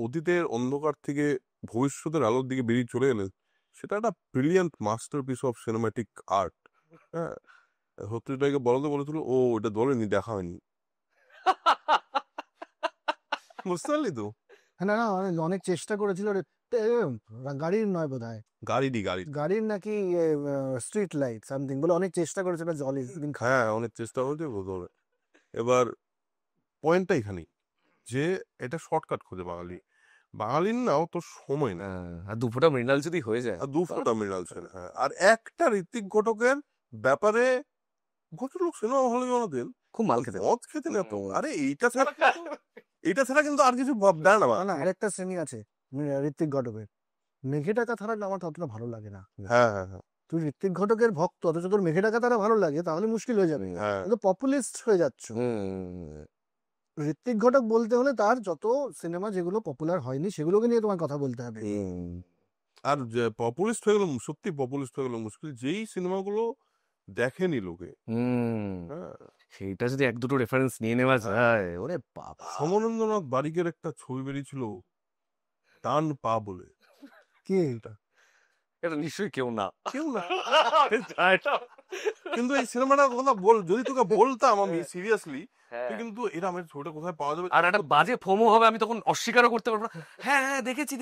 অতীতের অন্ধকার থেকে ভবিষ্যতের আলোর দিকে বেরিয়ে চলে এলেন, সেটা একটা brilliant masterpiece of cinematic art. হ্যাঁ, সত্যজিৎ বলতে বলেছিল, ও ওটা বলেনি, দেখা হয়নি। বুঝতে পারলি তো? না না অনেক চেষ্টা করেছিল রে, গাড়ির নয় বোধ হয়, গাড়ির নাকি স্ট্রিট লাইট সামথিং বলে অনেক চেষ্টা করেছিল জলে। হ্যাঁ, অনেক চেষ্টা করেছে, বোধ হবে। এবার পয়েন্টটা এখানেই যে এটা শর্টকাট খোঁজে বাঙালির নাও তো সময় না, আর দুপুরটা মৃণাল যদি হয়ে যায়, আর 2 ফুটা মৃণাল সেন, হ্যাঁ, আর একটা ঋত্বিক ঘটকের ব্যাপারে ভদ্রলোক সিনেমা হলে বানাতেন, খুব মাল খেতে। মদ খেতেন এত, আরে এইটা ছাড়া কিন্তু আর কিছু ভাব দেয় না। না আরেকটা শ্রেণী আছে ঋত্বিক ঘটকের, মেঘে ডাকা তারা আমার ততটা ভালো লাগে না। হ্যাঁ হ্যাঁ হ্যাঁ, তুই ঋত্বিক ঘটকের ভক্ত অথচ তোর মেঘে ডাকা তারা ভালো লাগে, তাহলে মুশকিল হয়ে যাবে, হ্যাঁ, কিন্তু পপুলিস্ট হয়ে যাচ্ছ। ঋত্বিক ঘটক বলতে হলে তার যত সিনেমা যেগুলো পপুলার হয়নি সেগুলোকে নিয়ে তোমার কথা বলতে হবে। আর পপুলিস্ট হয়ে গেল, সত্যি পপুলিস্ট হয়ে গেল মুশকিল, যেই সিনেমাগুলো দেখেনি লোকে। হ্যাঁ, সেইটা যদি এক দুটো রেফারেন্স নিয়ে নেওয়া যায়, ওরে বাবা। সমরেন্দ্রনাথ বারিকের একটা ছবি বেরিয়েছিল টান পা বলে, কি এটা? এটা নিশ্চয়ই কেউ না। কিন্তু এই সিনেমাটার কথা যদি তোকে বলতাম আমি সিরিয়াসলি, কিন্তু এরা আমার ছবিটা কোথায় পাওয়া যাবে, আর একটা বাজে ফোমো হবে, আমি তখন অস্বীকারও করতে পারবো না, হ্যাঁ হ্যাঁ দেখেছি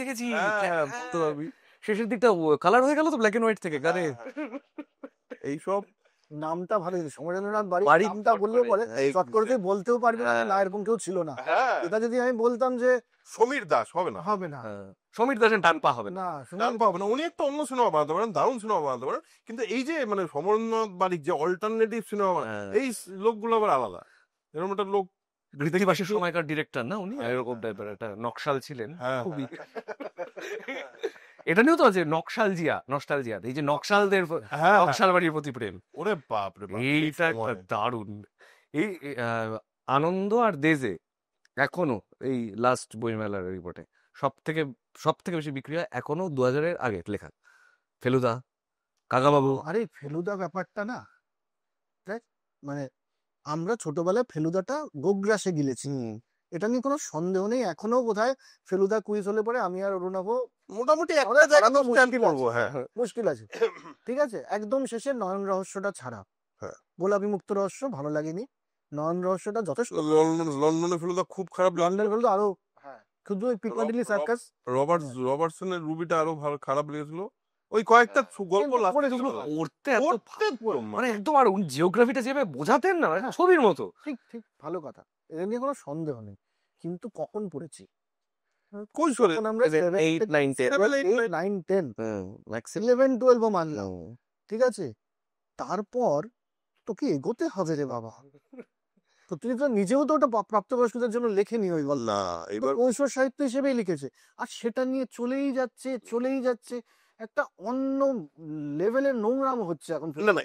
বলতে পারবি। শেষের দিকটা কালার হয়ে গেল তো ব্ল্যাক এন্ড হোয়াইট থেকে, গানে এইসব। নামটা ভালো, সমরেন্দ্রনাথ বারিক নামটা বললেও পরে চট করে তুই বলতেও পারবি না এরকম কেউ ছিল না। এটা যদি আমি বলতাম যে সমীর দাস, হবে না, হবে না, সমীর দাসের টান পা হবে না টান পা হবে না, উনি একটা অন্য সিনেমা বানাতে পারেন, দারুণ সিনেমা বানাতে পারেন, কিন্তু এই যে মানে সমরেন্দ্রনাথ বারিক যে অল্টারনেটিভ সিনেমা, এই লোকগুলো আবার আলাদা, এরকম একটা লোক ঋতিবাসের সময়কার ডিরেক্টর না উনি, এরকম টাইপের একটা নকশাল ছিলেন খুবই। এটা নিয়েও তো আছে নস্টালজিয়া, এই যে নকশালদের, নকশাল বাড়ির প্রতি প্রেম, ওরে বাপ রে বাপ, এইটা একটা দারুণ। এই আনন্দ আর দেজে এখনো এই লাস্ট বইমেলার রিপোর্টে সব থেকে বেশি বিক্রি হয় এখনো 2000-এর আগে লেখা ফেলুদা, কাকাবাবু। আরে ফেলুদা ব্যাপারটা না, মানে আমরা ছোটবেলায় ফেলুদাটা গোগ্রাসে গিলেছি, এটা নিয়ে কোনো সন্দেহ নেই। এখনো বোধহয় ফেলুদা কুইজ হলে পরে আমি আর অরুণাভ মোটামুটি মুশকিল আছে। ঠিক আছে, একদম শেষে নয়ন রহস্যটা ছাড়া, গোলাপী মুক্ত রহস্য ভালো লাগেনি, নন রহস্যটা যথেষ্ট। লন্ডনে ফেলুদা খুব খারাপ লন্ডনের ফেলুদা আরো, হ্যাঁ, শুধু ওই পিকাডিলি সার্কাস। রবার্টসনের রুবিটা আরো ভালো খারাপ লেগেছিল। ওই কয়েকটা গল্প পড়তে মানে একদম, আর উনি জিওগ্রাফিটা যেভাবে বোঝাতেন না ছবির মতো। ঠিক ঠিক, ভালো কথা, এদের নিয়ে কোনো সন্দেহ নেই। কিন্তু কখন পড়েছি? কৈশোরে আমরা 8, 9, 10 9, 10, 11, 12 মানলাম, ঠিক আছে। তারপর তোকে এগোতে হবে রে বাবা। তো তুই তো নিজেও তো ওটা প্রাপ্তবয়স্কদের জন্য লেখেনি ওই গল্প, না এবার কৈশোর সাহিত্য হিসেবেই লিখেছে। আর সেটা নিয়ে চলেই যাচ্ছে, একটা অন্য লেভেলের নোংরাম হচ্ছে এখন। না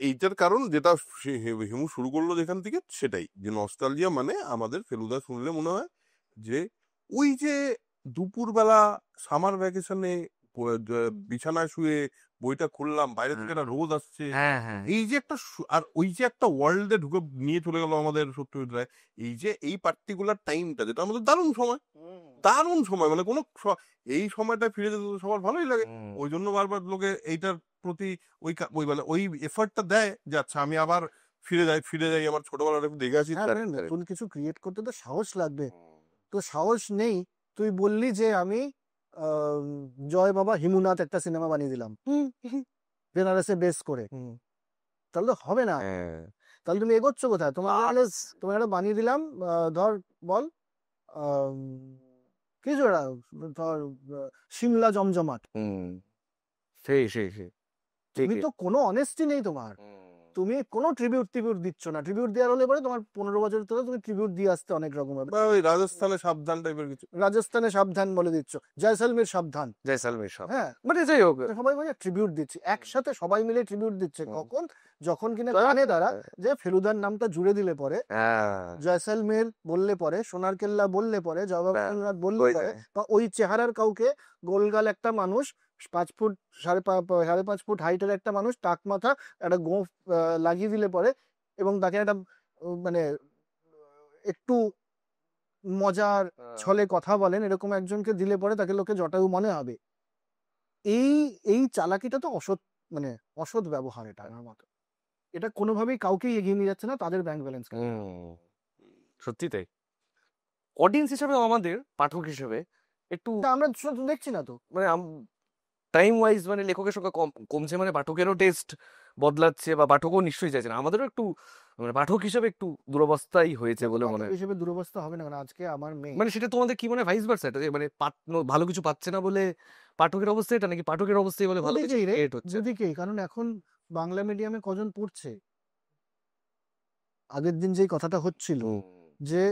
এইটার কারণ যেটা হিমু শুরু করলো যেখান থেকে, সেটাই যে নস্টালজিয়া মানে আমাদের ফেলুদা শুনলে মনে হয় যে ওই যে দুপুরবেলা সামার ভ্যাকেশনে বিছানায় শুয়ে বইটা খুললাম, বাইরে থেকে একটা রোদ আসছে, এই যে একটা আর ওই যে একটা ওয়ার্ল্ডে ঢুকে নিয়ে চলে গেল আমাদের সত্যজিৎ রায়। এই যে এই পার্টিকুলার টাইমটা যেটা আমাদের দারুণ সময় মানে কোনো এই সময়টা ফিরে যেতে তো সবার ভালোই লাগে। ওই জন্য বারবার লোকে এইটার প্রতি ওই মানে ওই এফার্টটা দেয় যে আচ্ছা আমি আবার ফিরে যাই আমার ছোটবেলাটা একটু দেখে আসি। নতুন কিছু ক্রিয়েট করতে তো সাহস লাগবে, তো সাহস নেই। তুই বললি যে আমি জয় বাবা হিমুনাথ একটা সিনেমা বানিয়ে দিলাম বেনারসে বেস করে, তাহলে তো হবে না। তাহলে তুমি এগোচ্ছ কোথায়? তোমার একটা বানিয়ে দিলাম, ধর বল কিছু একটা, ধর সিমলা জমজমাট, তুমি তো কোনো অনেস্টি নেই তোমার, তুমি কোনো ট্রিবিউট দিচ্ছ না। ট্রিবিউট দেওয়ার হলে পরে তোমার 15 বছর ধরে তুমি ট্রিবিউট দিয়ে আসতে অনেক রকম ভাবে। ওই রাজস্থানে সাবধান টাইপের কিছু, রাজস্থানে সাবধান বলে দিচ্ছ, জয়সালমের সাবধান, হ্যাঁ, মানে যাই হোক, সবাই মানে ট্রিবিউট দিচ্ছে, একসাথে সবাই মিলে ট্রিবিউট দিচ্ছে। কখন? যখন কিনা কানে দাঁড়া যে ফেলুদার নামটা জুড়ে দিলে পরে, জয়সালমের বললে পরে, সোনার কেল্লা বললে পরে, জওয়াহরলাল বললে পরে, বা ওই চেহারার কাউকে, গোলগাল একটা মানুষ, 5 ফুট 5.5 ফুট হাইটের একটা মানুষ, টাক মাথা, একটা গোঁফ লাগিয়ে দিলে পরে, এবং তাকে একটা মানে একটু মজার ছলে কথা বলেন এরকম একজনকে দিলে পরে তাকে লোকে জটায়ু মনে হবে। এই চালাকিটা তো অসৎ ব্যবহার, এটা আমার মতো। এটা কোনোভাবেই কাউকেই এগিয়ে নিয়ে যাচ্ছে না তাদের ব্যাংক ব্যালেন্স। সত্যি তাই। অডিয়েন্স হিসেবে, আমাদের পাঠক হিসেবে একটু আমরা দেখছি না তো, মানে টাইম ওয়াইজ মানে লেখকের সংখ্যা কমছে, মানে পাঠকেরও টেস্ট বদলাচ্ছে, বা পাঠকও নিশ্চয়ই চাইছে না। আমাদেরও একটু মানে পাঠক হিসেবে একটু দুরবস্থাই হয়েছে বলে মনে হয়। হিসেবে দুরবস্থা হবে না, কারণ আজকে আমার মেয়ে, মানে সেটা তোমাদের কি মনে হয় ভাইস ভার্সা, এটা যে মানে ভালো কিছু পাচ্ছে না বলে পাঠকের অবস্থা এটা, নাকি পাঠকের অবস্থাই বলে ভালো কিছু ক্রিয়েট হচ্ছে? দুদিকেই। কারণ এখন বাংলা মিডিয়ামে কজন পড়ছে? আগের দিন যেই কথাটা হচ্ছিল যে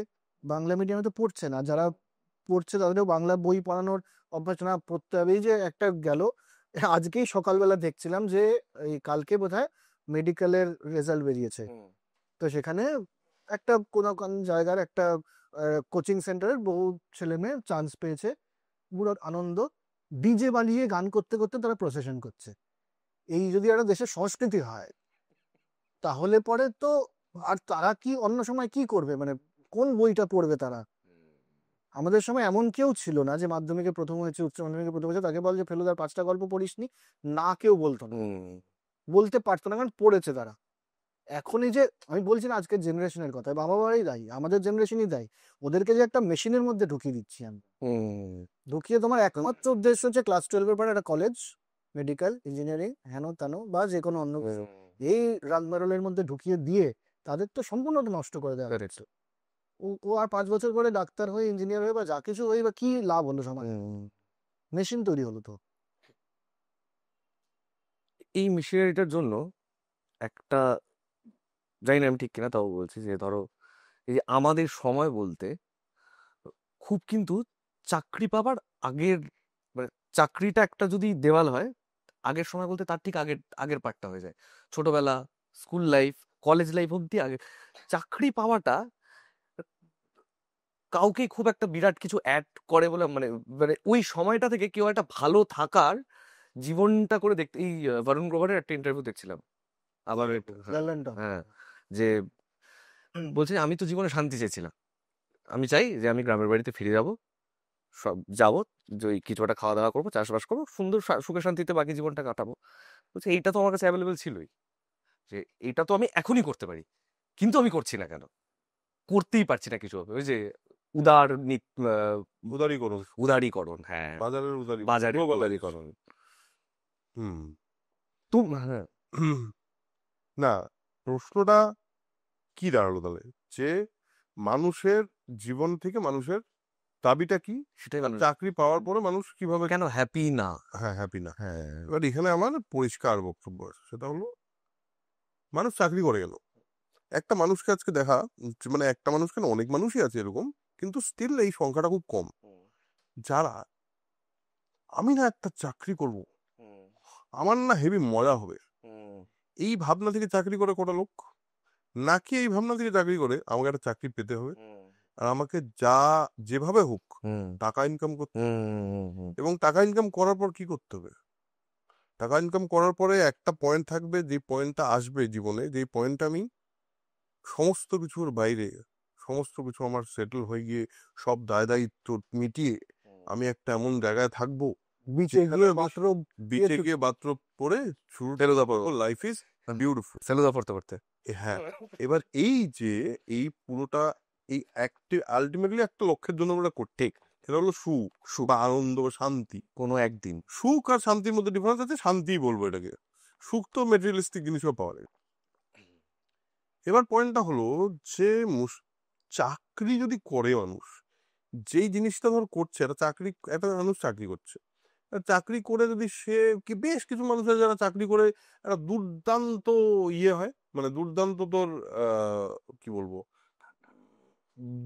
বাংলা মিডিয়ামে তো পড়ছে না, যারা পড়ছে তাদেরও বাংলা বই পড়ানোর অভ্যাস না পড়তে হবে। এই যে একটা গেল, আজকেই সকালবেলা দেখছিলাম যে এই কালকে বোধহয় মেডিকেলের রেজাল্ট বেরিয়েছে, তো সেখানে একটা কোনো জায়গার একটা কোচিং সেন্টারের বহু ছেলে মেয়ে চান্স পেয়েছে, পুরো আনন্দ, ডিজে বানিয়ে গান করতে করতে তারা প্রসেশন করছে। এই যদি একটা দেশের সংস্কৃতি হয় তাহলে পরে তো, আর তারা কি অন্য সময় কি করবে? মানে কোন বইটা পড়বে তারা? আমাদের সময় এমন কেউ ছিল না যে মাধ্যমিকে প্রথম হয়েছে, উচ্চ মাধ্যমিকে প্রথম হয়েছে, তাকে বল যে ফেলুদার 5টা গল্প পড়িসনি, না, কেউ বলতো না, বলতে পারতো না, কারণ পড়েছে তারা। এখনই যে আমি বলছি না আজকের জেনারেশনের কথা, বাবা মারাই দায়ী, আমাদের জেনারেশনই দায়ী। ওদেরকে যে একটা মেশিনের মধ্যে ঢুকিয়ে দিচ্ছি আমি, ঢুকিয়ে তোমার একমাত্র উদ্দেশ্য হচ্ছে ক্লাস 12-এর পরে একটা কলেজ, মেডিকেল, ইঞ্জিনিয়ারিং, হেন তেন বা যে কোনো অন্য এই রাগমারলের মধ্যে ঢুকিয়ে দিয়ে তাদের তো সম্পূর্ণ নষ্ট করে দেওয়া হচ্ছে। ও আর 5 বছর পরে ডাক্তার হয়ে, ইঞ্জিনিয়ার হয়ে, বা যা কিছু হয়ে, বা কি লাভ হলো সমাজ? মেশিন তৈরি হলো তো। এই মেশিনারিটার জন্য একটা, জানি না আমি ঠিক কিনা, তাও বলছি যে ধরো এই যে আমাদের সময় বলতে খুব কিন্তু চাকরি পাবার আগের, মানে চাকরিটা একটা যদি দেওয়াল হয়, আগের সময় বলতে তার ঠিক আগের পার্টটা হয়ে যায়। ছোটবেলা, স্কুল লাইফ, কলেজ লাইফ অব্দি আগে চাকরি পাওয়াটা কাউকে খুব একটা বিরাট কিছু অ্যাড করে বলে মানে মানে ওই সময়টা থেকে কেউ একটা ভালো থাকার জীবনটা করে দেখতে। এই বরুণ গ্রোভারের একটা ইন্টারভিউ দেখছিলাম আবার, হ্যাঁ, যে বলছে আমি তো জীবনে শান্তি চাইছিলাম, আমি চাই যে আমি গ্রামের বাড়িতে ফিরে যাব, সব যাবো, যে ওই কিছু একটা খাওয়া দাওয়া করবো, চাষবাস করবো, সুন্দর সুখে শান্তিতে বাকি জীবনটা কাটাবো। বলছে এইটা তো আমার কাছে অ্যাভেলেবেল ছিলই, যে এইটা তো আমি এখনই করতে পারি, কিন্তু আমি করছি না কেন, করতেই পারছি না কিছু, ওই যে উদারীকরণ, উদারীকরণ, হ্যাঁ, বাজারের বাজারের globalization। উদারীকরণ। হুম। হ্যাঁ, না, প্রশ্নটা কি দাঁড়ালো তাহলে, যে মানুষের জীবন থেকে মানুষের দাবিটা কি, সেটাই আর মানুষ চাকরি পাওয়ার পরে মানুষ কিভাবে কেন হ্যাপি না। হ্যাঁ হ্যাপি না। হ্যাঁ, এবার এখানে আমার পরিষ্কার বক্তব্য আছে, সেটা হলো মানুষ চাকরি করে গেল, একটা মানুষকে আজকে দেখা, মানে একটা মানুষ কেন, অনেক মানুষই আছে এরকম, কিন্তু স্টিল এই সংখ্যাটা খুব কম, যারা আমি না একটা চাকরি করব, আমার না হেভি মজা হবে, এই ভাবনা থেকে চাকরি করে কটা লোক, নাকি এই ভাবনা থেকে চাকরি করে আমাকে একটা চাকরি পেতে হবে আর আমাকে যেভাবে হোক টাকা ইনকাম করতে হবে, এবং টাকা ইনকাম করার পর কি করতে হবে, টাকা ইনকাম করার পরে একটা পয়েন্ট থাকবে, যে পয়েন্টটা আসবে জীবনে, যে পয়েন্টটা আমি সমস্ত কিছুর বাইরে, সমস্ত কিছু আমার সেটেল হয়ে গিয়ে সব দায় দায়িত্ব মিটিয়ে আমি একটা এমন জায়গায় থাকবো, বিচে গিয়ে মাত্র বিচে গিয়ে বাথরুম পরে লাইফ ইজ বিউটিফুল। সেলুদা পড়তে পড়তে। হ্যাঁ, এবার এই যে এই পুরোটা, এই আলটিমেটলি একটা লক্ষ্যের জন্য আমরা করতে, সেটা হলো সুখ বা আনন্দ বা শান্তি। কোনো একদিন সুখ আর শান্তির মধ্যে ডিফারেন্স আছে, শান্তিই বলবো এটাকে, সুখ তো মেটেরিয়ালিস্টিক জিনিসও পাওয়া যায়। এবার পয়েন্টটা হলো যে চাকরি যদি করে মানুষ, যেই জিনিসটা ধর করছে, একটা মানুষ চাকরি করছে, চাকরি করে যদি সে বেশ কিছু মানুষ আছে যারা চাকরি করে একটা দুর্দান্ত হয়, মানে দুর্দান্ত তোর কি বলবো,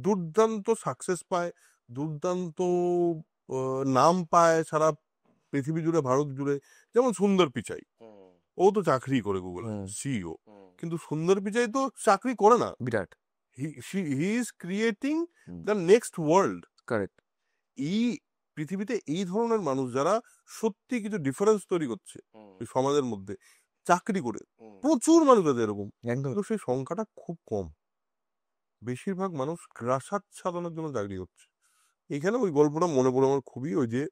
দুর্দান্ত সাকসেস পায়, দুর্দান্ত নাম পায় সারা পৃথিবী জুড়ে, ভারত জুড়ে। যেমন সুন্দর পিচাই, ও তো চাকরি করে গুগল সিইও, কিন্তু সুন্দর পিচাই তো চাকরি করে না, বিরাট he is creating the next world. Correct. এই পৃথিবীতে এই ধরনের মানুষ যারা সত্যি কিছু ডিফারেন্স তৈরি করছে সমাজের মধ্যে চাকরি করে, প্রচুর মানুষ আছে এরকম, কিন্তু সেই সংখ্যাটা খুব কম। বেশিরভাগ মানুষ গ্রাসাচ্ছাদনের জন্য চাকরি করছে। এখানে ওই গল্পটা মনে পড়ে আমার খুবই, ওই যে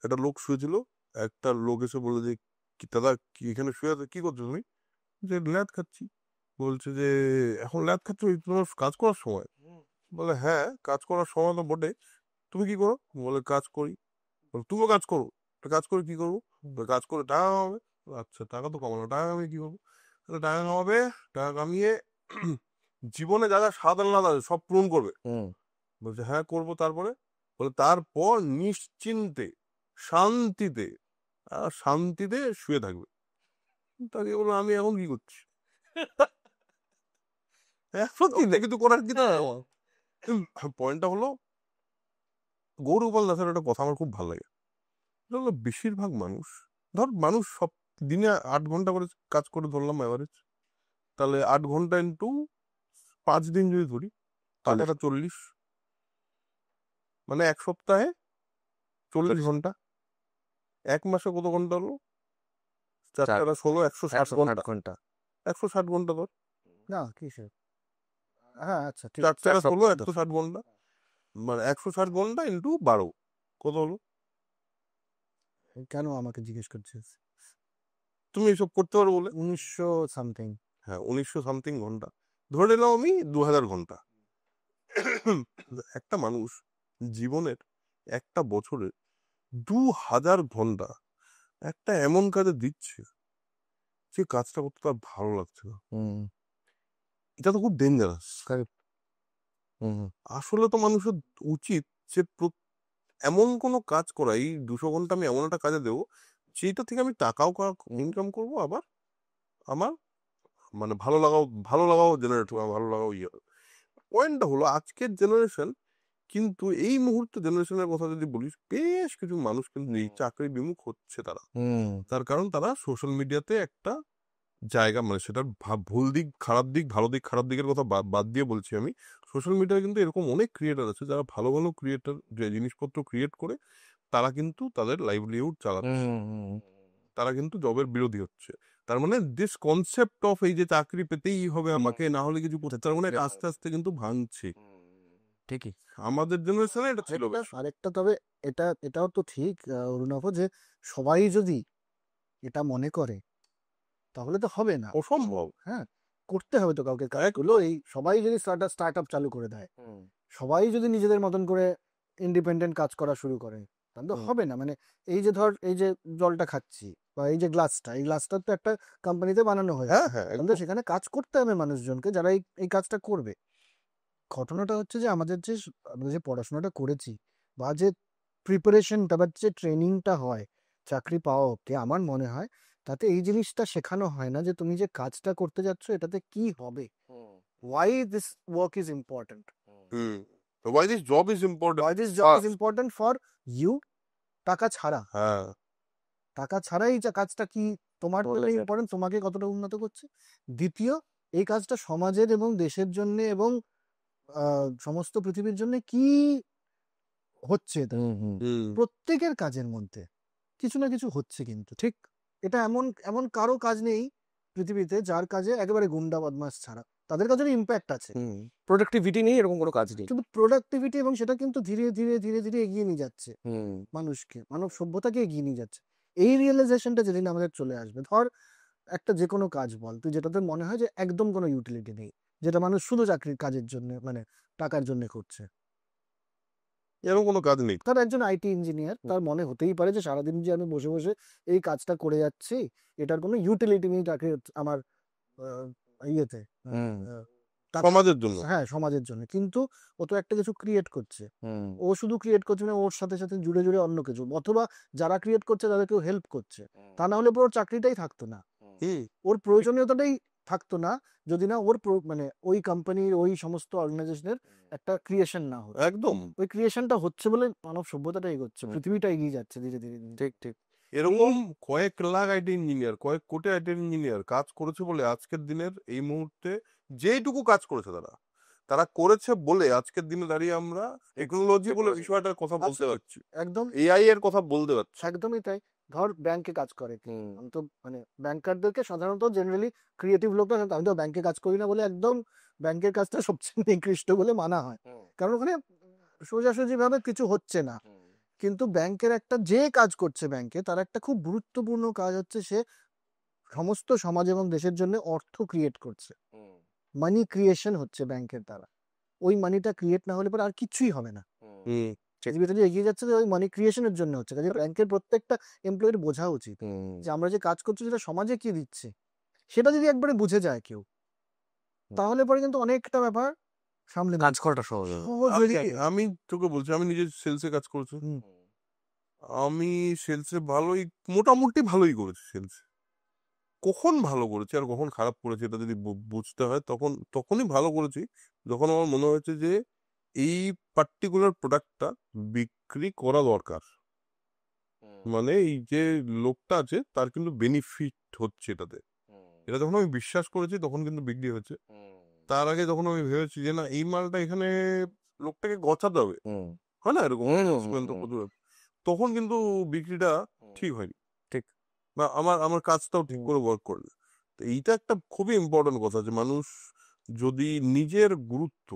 একটা লোক শুয়েছিল, একটা লোক এসে বললো যে কি দাদা কি এখানে শুয়ে আছে, কি করছো তুমি? যে ল্যাদ খাচ্ছি। বলছে যে এখন ল্যাদ খাচ্ছ, তোমার কাজ করার সময়? বলে হ্যাঁ, কাজ করার সময় তো বটে, তুমি কি করো? বলে কাজ করি। তুমিও কাজ করো? কাজ করে কি করবো? কাজ করে টাকা কামাবে। আচ্ছা, টাকা তো কামানো, টাকা কামিয়ে কি করবো? টাকা কামাবে, টাকা কামিয়ে জীবনে যা যা স্বাদ আলাদা আছে সব পূরণ করবে। বলছে হ্যাঁ করবো। তারপরে? বলে তারপর নিশ্চিন্তে শান্তিতে শান্তিতে শুয়ে থাকবে। তাকে বললো আমি এখন কি করছি? কিন্তু করার কি? পয়েন্টটা হলো, গৌরগোপাল দাসের একটা কথা আমার খুব ভালো লাগে, বেশিরভাগ মানুষ সব দিনে 8 ঘন্টা করে কাজ করে ধরলাম এভারেজ, তাহলে 8 ঘন্টা ইন্টু 5 দিন যদি ধরি, তাহলে 40, মানে 1 সপ্তাহে 40 ঘন্টা, 1 মাসে কত ঘন্টা হলো? 4 × 16, 160 ঘন্টা। 160 ঘন্টা ধর, না কিসের, হ্যাঁ আচ্ছা ঠিক 4 × 16, 160 ঘন্টা, মানে 160 ঘন্টা ইন্টু 12 কত হলো? কেন আমাকে জিজ্ঞেস করছিস? তুমি এসব করতে পারো বলে। 1900 সামথিং। হ্যাঁ, 1900 সামথিং ঘন্টা ধরে নিলাম আমি, 2000 ঘন্টা। একটা মানুষ জীবনের একটা বছরের 2000 ঘন্টা একটা এমন কাজে দিচ্ছে যে কাজটা করতে তার ভালো লাগছে না, এটা তো খুব ডেঞ্জারাস। আসলে তো মানুষের উচিত যে এমন কোনো কাজ করা, এই 200 ঘন্টা আমি এমন একটা কাজে দেবো যেটা থেকে আমি টাকাও ইনকাম করবো, আবার আমার মানে ভালো লাগাও জেনারেট হবে, ভালো লাগাও পয়েন্টটা হলো আজকের জেনারেশন, কিন্তু এই মুহূর্তে জেনারেশনের কথা যদি বলিস, বেশ কিছু মানুষ কিন্তু এই চাকরি বিমুখ হচ্ছে তারা। তার কারণ তারা সোশ্যাল মিডিয়াতে একটা জায়গা, মানে সেটার ভুল দিক, খারাপ দিক, ভালো দিক, খারাপ দিকের কথা বাদ দিয়ে বলছি আমি, সোশ্যাল মিডিয়ায় কিন্তু এরকম অনেক ক্রিয়েটার আছে যারা ভালো ভালো ক্রিয়েটার, যে জিনিসপত্র ক্রিয়েট করে তারা কিন্তু তাদের লাইভলিহুড চালাচ্ছে, তারা কিন্তু জবের বিরোধী হচ্ছে। তার মানে দিস কনসেপ্ট অফ এই যে চাকরি পেতেই হবে আমাকে, না হলে কিছু করতে, তার মানে আস্তে আস্তে কিন্তু ভাঙছে। ঠিকই, আমাদের জেনারেশনে এটা ছিল। আরেকটা তবে এটাও তো ঠিক অরুণাভ, যে সবাই যদি এটা মনে করে তাহলে তো হবে না, অসম্ভব। হ্যাঁ, করতে হবে তো কাউকে কাজগুলো। এই সবাই যদি স্টার্ট আপ চালু করে দেয়, সবাই যদি নিজেদের মতন করে ইন্ডিপেন্ডেন্ট কাজ করা শুরু করে, তাহলে তো হবে না। মানে এই যে ধর এই যে জলটা খাচ্ছি বা এই যে এই গ্লাসটা তো একটা কোম্পানিতে বানানো হয়েছে, হ্যাঁ হ্যাঁ তাহলে সেখানে কাজ করতে হবে মানুষজনকে যারা এই কাজটা করবে। ঘটনাটা হচ্ছে যে আমরা যে পড়াশোনাটা করেছি বা যে প্রিপারেশনটা বা যে ট্রেনিংটা হয় চাকরি পাওয়া অব্দি, আমার মনে হয় তাতে এই জিনিসটা শেখানো হয় না যে তুমি যে কাজটা করতে যাচ্ছ এটাতে কি হবে, why this work is important, why this job is important why this job is important for you। টাকা ছাড়া, হ্যাঁ টাকা ছাড়াই যে কাজটা কি তোমার জন্য ইম্পর্টেন্ট, তোমাকে কতটা উন্নত করছে। দ্বিতীয়, এই কাজটা সমাজের এবং দেশের জন্য এবং সমস্ত পৃথিবীর জন্য কি হচ্ছে এটা। প্রত্যেকের কাজের মধ্যে কিছু না কিছু হচ্ছে, কিন্তু ঠিক এটা এমন এমন কারো কাজ নেই পৃথিবীতে যার কাজে একেবারে গুন্ডা বদমাস ছাড়া তাদের কাজের ইম্প্যাক্ট আছে। প্রোডাক্টিভিটি নেই, এরকম কোনো কাজ নেই। কিন্তু প্রোডাক্টিভিটি, এবং সেটা কিন্তু ধীরে ধীরে ধীরে ধীরে এগিয়ে নিয়ে যাচ্ছে মানুষকে, মানব সভ্যতাকে এগিয়ে নিয়ে যাচ্ছে। এই রিয়েলাইজেশনটা যেদিন আমাদের চলে আসবে, ধর একটা যে কোনো কাজ বল তুই, যেটাতে মনে হয় যে একদম কোনো ইউটিলিটি নেই, যেটা মানুষ শুধু চাকরির কাজের জন্য মানে টাকার জন্য করছে। এরকম কোনো কাজ নেই। তার একজন আইটি ইঞ্জিনিয়ার, তার মনে হতেই পারে যে সারাদিন যে আমি বসে বসে এই কাজটা করে যাচ্ছি এটার কোনো ইউটিলিটি নেই আমার ইয়েতে, সমাজের জন্য। হ্যাঁ সমাজের জন্য। কিন্তু ও তো একটা কিছু ক্রিয়েট করছে, ও শুধু ক্রিয়েট করছে না, ওর সাথে সাথে জুড়ে জুড়ে অন্য কিছু, অথবা যারা ক্রিয়েট করছে তাদেরকেও হেল্প করছে। তা না হলে পুরো চাকরিটাই থাকতো না, ওর প্রয়োজনীয়তাটাই থাকতো না, যদি না ওর মানে ওই কোম্পানির ওই সমস্ত অর্গানাইজেশনের একটা ক্রিয়েশন না হতো। একদম ওই ক্রিয়েশনটা হচ্ছে বলে মানব সভ্যতাটা এগোচ্ছে, পৃথিবীটা এগিয়ে যাচ্ছে ধীরে ধীরে। ঠিক ঠিক। এরকম কয়েক লাখ আইটি ইঞ্জিনিয়ার, কয়েক কোটি আইটি ইঞ্জিনিয়ার কাজ করেছে বলে আজকের দিনের এই মুহূর্তে যেইটুকু কাজ করেছে তারা করেছে বলে আজকের দিনে দাঁড়িয়ে আমরা টেকনোলজি বলে বিষয়টার কথা বলতে পারছি, একদম এআই এর কথা বলতে পারছি। একদমই তাই। ধর ব্যাংকে কাজ করে, আমি তো মানে ব্যাংকারদেরকে সাধারণত জেনারেলি ক্রিয়েটিভ লোকরা, আমি তো ব্যাংকে কাজ করি না বলে একদম ব্যাংকের কাজটা সবচেয়ে নিকৃষ্ট বলে মানা হয়, কারণ ওখানে সোজাসুজি ভাবে কিছু হচ্ছে না। কিন্তু ব্যাংকের একটা যে কাজ করছে ব্যাংকে, তার একটা খুব গুরুত্বপূর্ণ কাজ হচ্ছে সে সমস্ত সমাজ এবং দেশের জন্য অর্থ ক্রিয়েট করছে, মানি ক্রিয়েশন হচ্ছে ব্যাংকের দ্বারা। ওই মানিটা ক্রিয়েট না হলে পরে আর কিছুই হবে না। পৃথিবীতে যে এগিয়ে যাচ্ছে ওই মানি ক্রিয়েশনের জন্য হচ্ছে। কাজে ব্যাংকের প্রত্যেকটা এমপ্লয়ির বোঝা উচিত যে আমরা যে কাজ করছি সেটা সমাজে কি দিচ্ছে, সেটা যদি একবারে বুঝে যায় কেউ, তাহলে পরে কিন্তু অনেকটা ব্যাপার সামলে কাজ করাটা সহজ হবে। আমি তোকে বলছি, আমি নিজে সেলসে কাজ করছি, আমি সেলসে মোটামুটি ভালোই করেছি। সেলসে কখন ভালো করেছি আর কখন খারাপ করেছি এটা যদি বুঝতে হয়, তখনই ভালো করেছি যখন আমার মনে হয়েছে যে এই পার্টিকুলার প্রোডাক্টটা বিক্রি করা দরকার, মানে এই যে লোকটা আছে তার কিন্তু বেনিফিট হচ্ছে এটাতে। এটা যখন আমি বিশ্বাস করেছি তখন কিন্তু বিক্রি হয়েছে। তার আগে যখন আমি ভেবেছি যে না এই মালটা এখানে লোকটাকে গছাতে হবে, হয় না এরকম, তখন কিন্তু বিক্রিটা ঠিক হয়নি, ঠিক, বা আমার কাজটাও ঠিক করে ওয়ার্ক করবে। তো এইটা একটা খুবই ইম্পর্টেন্ট কথা যে মানুষ যদি নিজের গুরুত্ব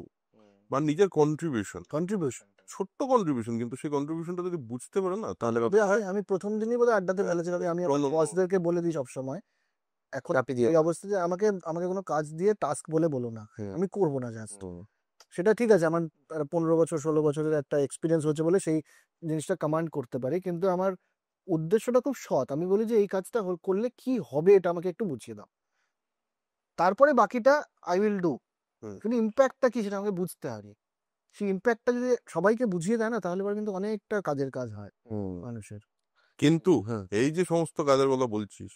বা নিজের কন্ট্রিবিউশন ছোট্ট কন্ট্রিবিউশন, কিন্তু সেই কন্ট্রিবিউশনটা যদি বুঝতে পারে না তাহলে আমি প্রথম দিনই বোধহয় আড্ডাতে ফেলেছিলাম, আমি বসদেরকে বলে দিই সবসময় এখন এই অবস্থায় যে আমাকে কোনো কাজ দিয়ে টাস্ক বলে বলো না, আমি করবো না জাস্ট। সেটা ঠিক আছে, আমার 15 বছর 16 বছরের একটা এক্সপিরিয়েন্স হচ্ছে বলে সেই জিনিসটা কমান্ড করতে পারি, কিন্তু আমার উদ্দেশ্যটা খুব সৎ। আমি বলি যে এই কাজটা করলে কি হবে এটা আমাকে একটু বুঝিয়ে দাও, তারপরে বাকিটা আই উইল ডু। কিন্তু ইম্প্যাক্টটা কি সেটা আমাকে বুঝতে হবে। সেই ইম্প্যাক্টটা যদি সবাইকে বুঝিয়ে দেয় না, তাহলে পরে কিন্তু অনেকটা কাজের কাজ হয় মানুষের। কিন্তু এই যে সমস্ত কাজের কথা বলছিস,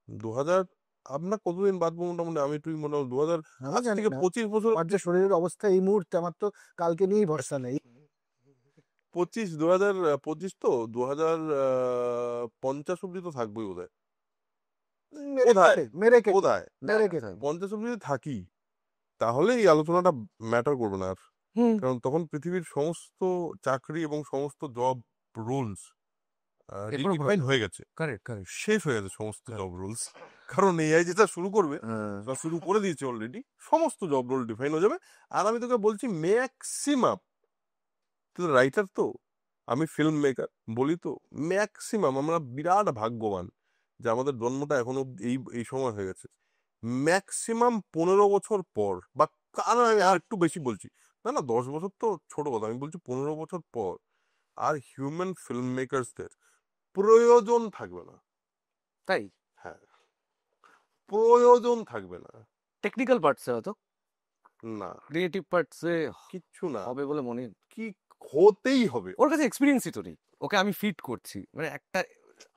2000 আপনার কতদিন বাদবো মোটামুটি, আমি তুই মনে হয় 2025 বছর, আমার যে শরীরের অবস্থা এই মুহূর্তে, আমার তো কালকে নিয়েই ভরসা নেই। 2025 তো 2050 অব্দি তো থাকবোই বোধহয়, মেরে কে 50 অব্দি থাকি, তাহলে এই আলোচনাটা ম্যাটার করবে না আর। কারণ তখন পৃথিবীর সমস্ত চাকরি এবং সমস্ত জব রুলস ডিফাইন হয়ে গেছে, শেষ হয়ে গেছে সমস্ত জব রুলস। কারণ এআই যেটা শুরু করবে বা শুরু করে দিয়েছে অলরেডি, সমস্ত জব রোল ডিফাইন হয়ে যাবে। আর আমি তোকে বলছি ম্যাক্সিমাম, তুই তো রাইটার, তো আমি ফিল্ম মেকার, বলি তো ম্যাক্সিমাম আমরা বিরাট ভাগ্যবান যে আমাদের জন্মটা এখনো এই সময় হয়ে গেছে। ম্যাক্সিমাম 15 বছর পর, বা আমি আর একটু বেশি বলছি, না 10 বছর তো ছোট কথা, আমি বলছি 15 বছর পর আর হিউম্যান ফিল্ম মেকারসদের প্রয়োজন থাকবে না। তাই হ্যাঁ, প্রয়োজন থাকবে না। টেকনিক্যাল পার্টসে হয়তো, না, ক্রিয়েটিভ পার্টসে কিচ্ছু না, হবে বলে মনে হয় না। কি হতেই হবে। ওর কাছে এক্সপিরিয়েন্সই তো নেই, ওকে আমি ফিট করছি, মানে একটা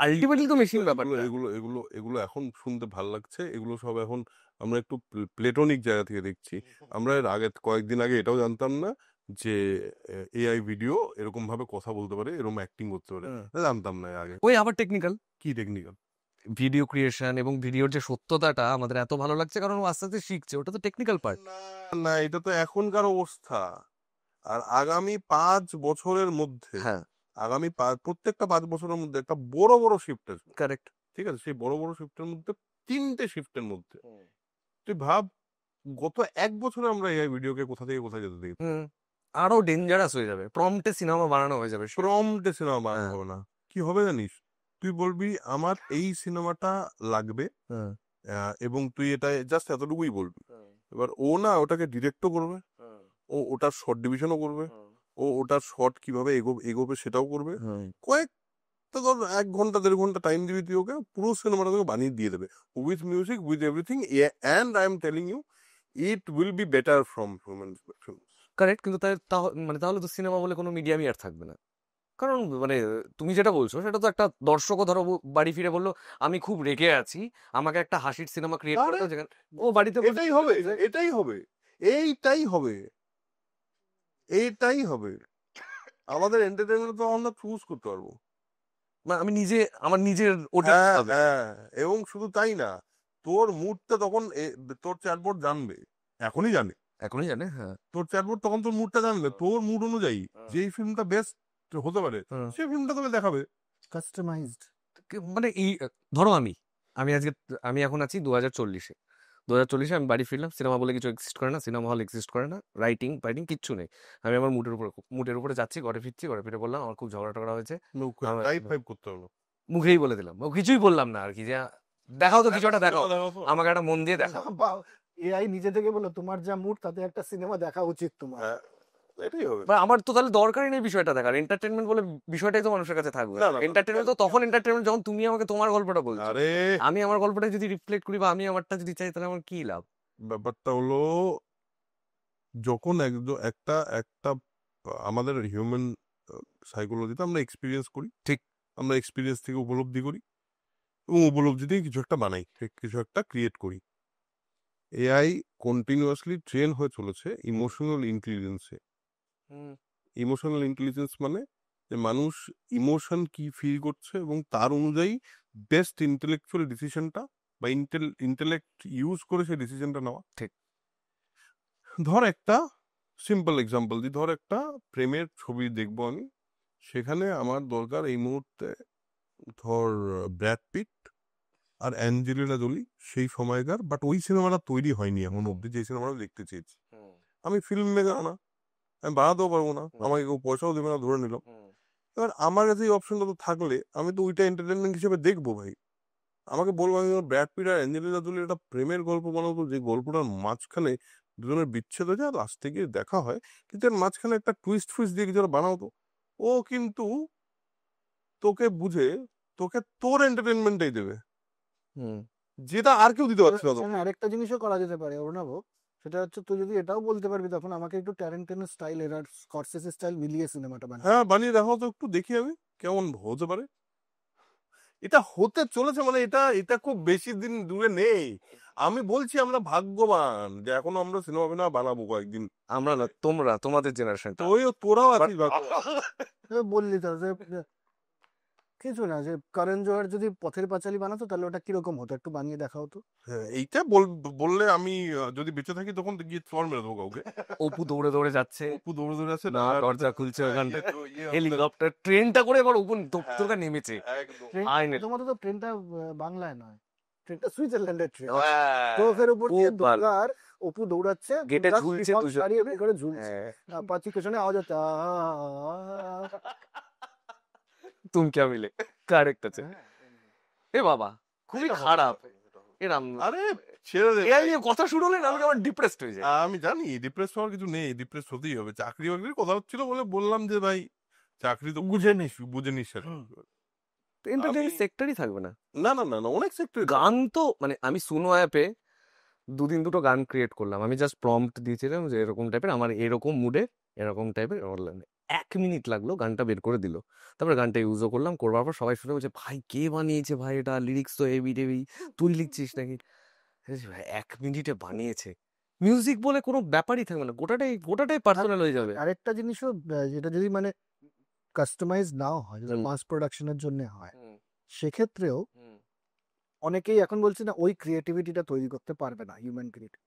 আলটিমেটলি তো মেশিন এগুলো ব্যাপারটা। এগুলো এগুলো এগুলো এখন শুনতে ভাল লাগছে, এগুলো সব এখন আমরা একটু প্লেটোনিক জায়গা থেকে দেখছি। আমরা এর আগে কয়েকদিন আগে এটাও জানতাম না যে এআই ভিডিও এরকম ভাবে কথা বলতে পারে, এরকম অ্যাক্টিং করতে পারে, এটা জানতাম না এর আগে। ওই আবার টেকনিক্যাল কি টেকনিক্যাল ভিডিও ক্রিয়েশন এবং ভিডিওর যে সত্যতাটা আমাদের এত ভালো লাগছে কারণ ও আস্তে আস্তে শিখছে, ওটা তো টেকনিক্যাল পার্ট। না, না, এটা তো এখনকার অবস্থা। আর আগামী 5 বছরের মধ্যে, হ্যাঁ প্রত্যেকটা 5 বছরের মধ্যে একটা বড় বড় শিফট আসবে। কারেক্ট। ঠিক আছে, সেই বড় বড় শিফটের মধ্যে 3টে শিফটের মধ্যে তুই ভাব, গত 1 বছরে আমরা এআই ভিডিওকে কোথা থেকে কোথায় যেতে দেখি। আরো ডেঞ্জারাস হয়ে যাবে, প্রম্পটে সিনেমা বানানো হয়ে যাবে। প্রম্পটে সিনেমা বানানো হ্যাঁ। হবে না, কি হবে জানিস, তুই বলবি আমার এই সিনেমাটা লাগবে, এবং তুই এটা জাস্ট এতটুকুই বলবি। এবার ও না ওটাকে ডিরেক্টও করবে, ও ওটার শর্ট ডিভিশনও করবে, ও ওটার শর্ট কিভাবে এগোবে সেটাও করবে। কয়েকটা ধর 1 ঘন্টা 1.5 ঘন্টা টাইম দিবি, তুই ওকে পুরো সিনেমাটা তোকে বানিয়ে দিয়ে দেবে, with music, with everything, and I am telling you it will be better from human film. Correct, কিন্তু মানে তাহলে তো সিনেমা বলে কোনো মিডিয়ামই আর থাকবে না। কারণ মানে তুমি যেটা বলছো সেটা তো একটা দর্শকও ধরো বাড়ি ফিরে বললো আমি খুব রেগে আছি, আমাকে একটা হাসির সিনেমা ক্রিয়েট করতে হবে, যেখানে ও বাড়িতে এটাই হবে, এটাই হবে, এইটাই হবে, এইটাই হবে। আমাদের এন্টারটেইনমেন্ট তো আমরা চুজ করতে পারবো। মানে আমি নিজে আমার নিজের ওটা হ্যাঁ, হবে। হ্যাঁ, এবং শুধু তাই না, তোর মুডটা তখন তোর চ্যাটবট জানবে, এখনই জানে, এখনই জানে। হ্যাঁ তোর চ্যাটবট তখন তোর মুডটা জানবে, তোর মুড অনুযায়ী যেই ফিল্মটা বেস্ট হতে পারে সেই ফিল্মটা তোকে দেখাবে। কাস্টমাইজড। মানে এই ধরো আমি আজকে আমি এখন আছি 2040-এ আমি বাড়ি ফিরলাম, সিনেমা বলে কিছু এক্সিস্ট করে না, সিনেমা হল এক্সিস্ট করে না, রাইটিং ফাইটিং কিচ্ছু নেই, আমি আমার মুডের উপরে যাচ্ছি, ঘরে ফিরছি, ঘরে ফিরে বললাম আমার খুব ঝগড়া টগড়া হয়েছে, টাইপ ফাইপ করতে হবে, মুখেই বলে দিলাম, ও কিছুই বললাম না আর কি, যে দেখাও তো কিছুটা দেখাও, আমাকে একটা মন দিয়ে দেখাও। এআই নিজে থেকে বলো তোমার যা মুড তাতে একটা সিনেমা দেখা উচিত তোমার। হ্যাঁ, এটাই হবে। আমার তো তাহলে দরকারই নেই বিষয়টা দেখার, এন্টারটেনমেন্ট বলে বিষয়টাই তো মানুষের কাছে থাকবে। না, না, এন্টারটেনমেন্ট তো তখন এন্টারটেনমেন্ট যখন তুমি আমাকে তোমার গল্পটা বলছো, আরে আমি আমার গল্পটা যদি রিফ্লেক্ট করি বা আমি আমারটা যদি চাই তাহলে আমার কি লাভ? ব্যাপারটা হলো, যখন একটা একটা আমাদের হিউম্যান সাইকোলজিতে আমরা এক্সপিরিয়েন্স করি, ঠিক। আমরা এক্সপিরিয়েন্স থেকে উপলব্ধি করি, এবং উপলব্ধি থেকে কিছু একটা বানাই, কিছু একটা ক্রিয়েট করি। এআই কন্টিনিউয়াসলি ট্রেন হয়ে চলেছে ইমোশনাল ইন্টেলিজেন্সে। ইমোশনাল ইন্টেলিজেন্স মানে যে মানুষ ইমোশন কি ফিল করছে এবং তার অনুযায়ী বেস্ট ইন্টেলেকচুয়াল ডিসিশনটা বা ইন্টেলেক্ট ইউজ করে সেই ডিসিশনটা নেওয়া। ঠিক। ধর একটা সিম্পল এক্সাম্পল দিই, ধর একটা প্রেমের ছবি দেখবো আমি, সেখানে আমার দরকার এই মুহূর্তে ধর ব্র্যাড পিট আর অ্যাঞ্জেলিনা জোলি সেই সময়কার, বাট ওই সিনেমাটা তৈরি হয়নি এখন অব্দি যে সিনেমাটা দেখতে চেয়েছি। আমি ফিল্ম মেকার না, আমি বানাতেও পারবো না, আমাকে কেউ পয়সাও দেবে না, ধরে নিলাম। এবার আমার কাছে এই অপশনটা তো থাকলে আমি তো ওইটা এন্টারটেনমেন্ট হিসেবে দেখবো ভাই। আমাকে বলবো আমি ব্র্যাড পিট আর অ্যাঞ্জেলিনা জোলির একটা প্রেমের গল্প বানাবো, যে গল্পটার মাঝখানে দুজনের বিচ্ছেদ হয়ে যায়, লাস্টে গিয়ে দেখা হয়, কিন্তু এর মাঝখানে একটা টুইস্ট ফুইস্ট দিয়ে কিছু বানাও তো, ও কিন্তু তোকে বুঝে তোকে তোর এন্টারটেনমেন্টটাই দেবে, যেটা আর কেউ দিতে পারছে না। এখানে আরেকটা জিনিসও করা যেতে পারে অর্ণব, সেটা হচ্ছে তুই যদি এটাও বলতে পারবি তখন আমাকে একটু ট্যারেন্টিনো স্টাইল আর স্করসেসি স্টাইল মিলিয়ে সিনেমাটা বানা। হ্যাঁ, বানিয়ে দেখাও তো একটু, দেখি আমি কেমন হতে পারে। এটা হতে চলেছে, মানে এটা এটা খুব বেশি দিন দূরে নেই। আমি বলছি আমরা ভাগ্যবান যে এখনো আমরা সিনেমা বানাবো কয়েকদিন। আমরা না, তোমরা, তোমাদের জেনারেশনটা। তোরাও আছিস ভাগ্যবান। বললি তো যে কিছু না, যে করণ জোহর যদি পথের পাঁচালী বানাতো তাহলে ওটা কিরকম হতো একটু বানিয়ে দেখাও তো। হ্যাঁ, এইটা বললে আমি যদি বেঁচে থাকি তখন গিয়ে চর মেরে দেবো কাউকে। অপু দৌড়ে দৌড়ে যাচ্ছে, অপু দৌড়ে দৌড়ে আছে, না দরজা খুলছে ওখানটা, হেলিকপ্টার ট্রেনটা করে এবার অপু তোকে নেমেছে। তোমাদের তো ট্রেনটা বাংলায় নয়, ট্রেনটা সুইজারল্যান্ডের ট্রেন, হ্যাঁ, তোফের উপর দিয়ে খুব ভালো। দুর্গার অপু দৌড়াচ্ছে, গেটে দুর্গা ঝুলছে শিফন দুজন। সারিয়ে বের করে ঝুলছে, হ্যাঁ, পাঁচি পেছনে আওয়াজ হচ্ছে তুমি কে মিলে কারেক্ট আছে। এ বাবা খুবই খারাপ এরম। আরে ছেড়ে দে এআই নিয়ে কথা শুরু হলে না আমি আবার ডিপ্রেসড হয়ে যাই। আমি জানি ডিপ্রেস হওয়ার কিছু নেই, ডিপ্রেস হতেই হবে। চাকরি বাকরির কথা হচ্ছিল বলে বললাম যে ভাই চাকরি তো বুঝে নিস। বুঝে নিস সেটা। এন্টারটেইনমেন্ট আমি- সেক্টরই থাকবে না। না না না না, অনেক সেক্টর। গান তো মানে আমি সুনো অ্যাপে দুটো গান ক্রিয়েট করলাম। আমি জাস্ট প্রম্পট দিয়েছিলাম যে এরকম টাইপের, আমার এরকম মুডে এরকম টাইপের অনলাইনে 1 মিনিট লাগলো, গানটা বের করে দিল। তারপরে গানটা ইউজও করলাম, করবার পর সবাই শুনে বলছে ভাই কে বানিয়েছে ভাই, এটা লিরিক্স তো হেভি টেভি, তুই লিখছিস নাকি? ভাই 1 মিনিটে বানিয়েছে, মিউজিক বলে কোনো ব্যাপারই থাকবে না, গোটাটাই পার্সোনাল হয়ে যাবে। আরেকটা জিনিসও যেটা যদি মানে কাস্টমাইজ নাও হয়, যেটা হুম। মাস প্রোডাকশনের জন্য হয়, হুম, সেক্ষেত্রেও হুম, অনেকেই এখন বলছে না ওই ক্রিয়েটিভিটিটা তৈরি করতে পারবে না হিউম্যান ক্রিয়েটিভ,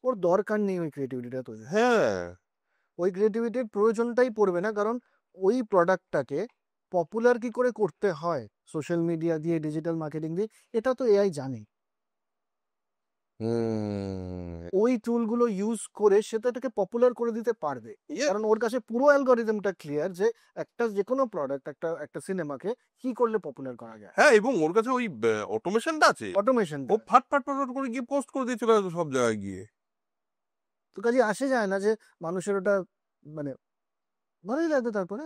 ওর দরকার নেই ওই ক্রিয়েটিভিটিটা তৈরি। হ্যাঁ ওই ক্রিয়েটিভিটির প্রয়োজনটাই পড়বে না, কারণ ওই প্রোডাক্টটাকে পপুলার কি করে করতে হয় সোশ্যাল মিডিয়া দিয়ে, ডিজিটাল মার্কেটিং দিয়ে, এটা তো এআই জানে। ওই টুলগুলো ইউজ করে সে তো এটাকে পপুলার করে দিতে পারবে, কারণ ওর কাছে পুরো অ্যালগরিদমটা ক্লিয়ার যে একটা যে কোনো প্রোডাক্ট, একটা সিনেমাকে কি করলে পপুলার করা যায়। হ্যাঁ, এবং ওর কাছে ওই অটোমেশনটা আছে, অটোমেশন ও ফাট ফাট ফাট ফাট করে গিয়ে পোস্ট করে দিয়ে চলে আসবে সব জায়গায় গিয়ে। তো কাজে আসে যায় না যে মানুষের ওটা মানে ভালোই লাগবে। তারপরে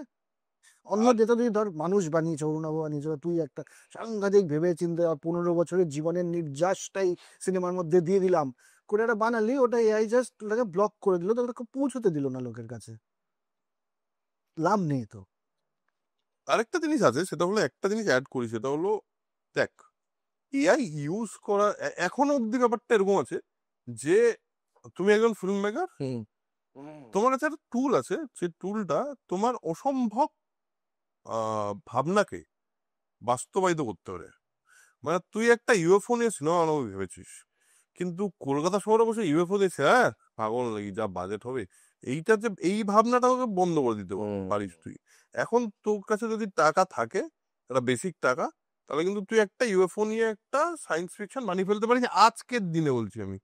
অন্য যেটা তুই ধর মানুষ বানিয়েছে, অরুণাভ বানিয়েছে, তুই একটা সাংঘাতিক ভেবে চিন্তে 15 বছরের জীবনের নির্যাসটাই সিনেমার মধ্যে দিয়ে দিলাম করে একটা বানালি, ওটা এআই জাস্ট ওটাকে ব্লক করে দিল, তো ওটাকে পৌঁছতে দিল না লোকের কাছে, লাভ নেই তো। আরেকটা জিনিস আছে, সেটা হলো একটা জিনিস অ্যাড করি, সেটা হলো দেখ এআই ইউজ করা এখনো অব্দি ব্যাপারটা এরকম আছে যে তুমি একজন ফিল্ম মেকার, তোমার কাছে একটা টুল আছে, সেই টুলটা তোমার অসম্ভব ভাবনাকে বাস্তবায়িত করতে পারে। মানে তুই একটা ইউএফও নিয়ে সিনেমা বানাবো ভেবেছিস, কিন্তু কলকাতা শহরে বসে ইউএফও দিয়েছে, হ্যাঁ পাগল নাকি, যা বাজেট হবে, এইটা যে এই ভাবনাটা তোকে বন্ধ করে দিতে পারিস তুই। এখন তোর কাছে যদি টাকা থাকে, একটা বেসিক টাকা, তাহলে কিন্তু তুই একটা ইউএফও নিয়ে একটা সায়েন্স ফিকশন বানিয়ে ফেলতে পারিস আজকের দিনে, বলছি আমি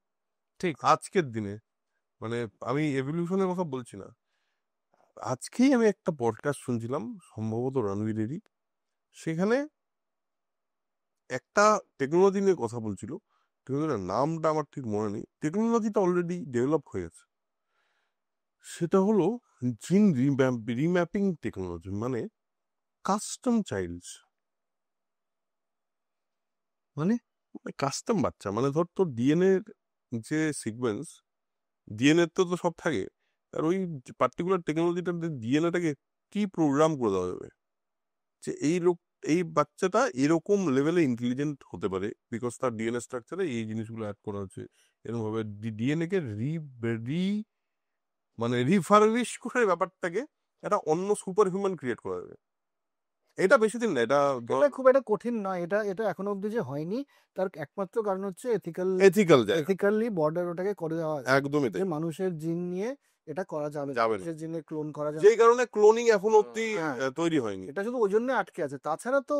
ঠিক। আজকের দিনে। মানে আমি এভলিউশনের কথা বলছি না। আজকেই আমি একটা পডকাস্ট শুনছিলাম, সম্ভবত রণবীরেরই, সেখানে একটা টেকনোলজি নিয়ে কথা বলছিল, টেকনোলজির নামটা আমার ঠিক মনে নেই, টেকনোলজিটা অলরেডি ডেভেলপ হয়ে গেছে। সেটা হলো জিন রিম্যাপিং টেকনোলজি, মানে কাস্টম চাইল্ডস, মানে কাস্টম বাচ্চা। মানে ধর তোর ডিএনএ যে সিকোয়েন্স, ডিএনএ তো সব থাকে, আর ওই পার্টিকুলার টেকনোলজিটা ডিএনএটাকে কি প্রোগ্রাম করে দেওয়া যাবে যে এই বাচ্চাটা এরকম লেভেলে ইন্টেলিজেন্ট হতে পারে, বিকজ তার ডিএনএ স্ট্রাকচারে এই জিনিসগুলো অ্যাড করা হচ্ছে। এরকম ভাবে ডিএনএ কে মানে রিফারবিশ করে ব্যাপারটাকে একটা অন্য সুপার হিউম্যান ক্রিয়েট করা যাবে। এটা বেশি দিন না, এটা এটা খুব একটা কঠিন নয়, এটা এটা এখনো অব্দি যে হয়নি তার একমাত্র কারণ হচ্ছে এথিক্যাল যায়, এথিক্যালি বর্ডার ওটাকে করে দেওয়া আছে একদমই তাই, যে মানুষের জিন নিয়ে এটা করা যাবে না, যাবে না। মানুষের জিনে ক্লোন করা যাবে যেই কারণে ক্লোনিং এখন অব্দি হ্যাঁ। তৈরি হয়নি। এটা শুধু ওই জন্য আটকে আছে, তাছাড়া তো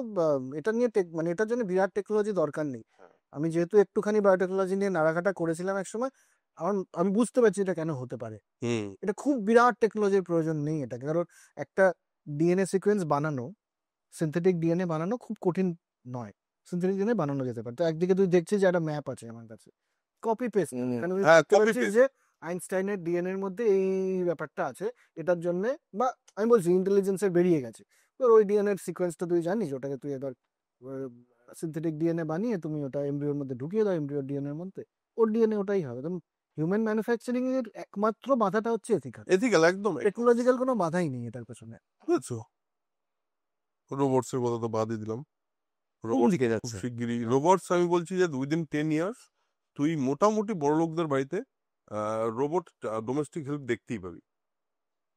এটা নিয়ে মানে এটার জন্য বিরাট টেকনোলজি দরকার নেই। আমি যেহেতু একটুখানি বায়োটেকনোলজি নিয়ে নাড়াঘাটা করেছিলাম এক সময়, আমি বুঝতে পারছি এটা কেন হতে পারে। এটা খুব বিরাট টেকনোলজির প্রয়োজন নেই এটাকে, কারণ একটা ডিএনএ সিকোয়েন্স বানানো, সিনথেটিক ডিএনএ বানানো খুব কঠিন নয়, সিনথেটিক ডিএনএ বানানো যেতে পারে। তো একদিকে তুই দেখছিস যে একটা ম্যাপ আছে আমার কাছে, কপি পেস্ট, হ্যাঁ, copy paste। যে আইনস্টাইনের ডিএনএ এর মধ্যে এই ব্যাপারটা আছে, এটার জন্য, বা আমি বলছি ইন্টেলিজেন্সের বেরিয়ে গেছে, তোর ওই ডিএনএ এর সিকোয়েন্সটা তুই জানিস, ওটাকে তুই এবার সিনথেটিক ডিএনএ বানিয়ে তুমি ওটা এমব্রিওর মধ্যে ঢুকিয়ে দাও, এমব্রিওর ডিএনএ এর মধ্যে ওর ডিএনএ ওটাই হবে। তো হিউম্যান ম্যানুফ্যাকচারিং এর একমাত্র বাধাটা হচ্ছে এথিক্যাল, এথিক্যাল একদম। টেকনোলজিক্যাল কোনো বাধাই নেই এটার পেছনে। বুঝেছো, রোবটস এর কথা তো বাদই দিলাম, কোন দিকে যাচ্ছে? শিগগিরই রোবটস, আমি বলছি যে উইদিন 10 ইয়ার্স তুই মোটামুটি বড় লোকদের বাড়িতে রোবট ডোমেস্টিক হেল্প দেখতেই পাবি,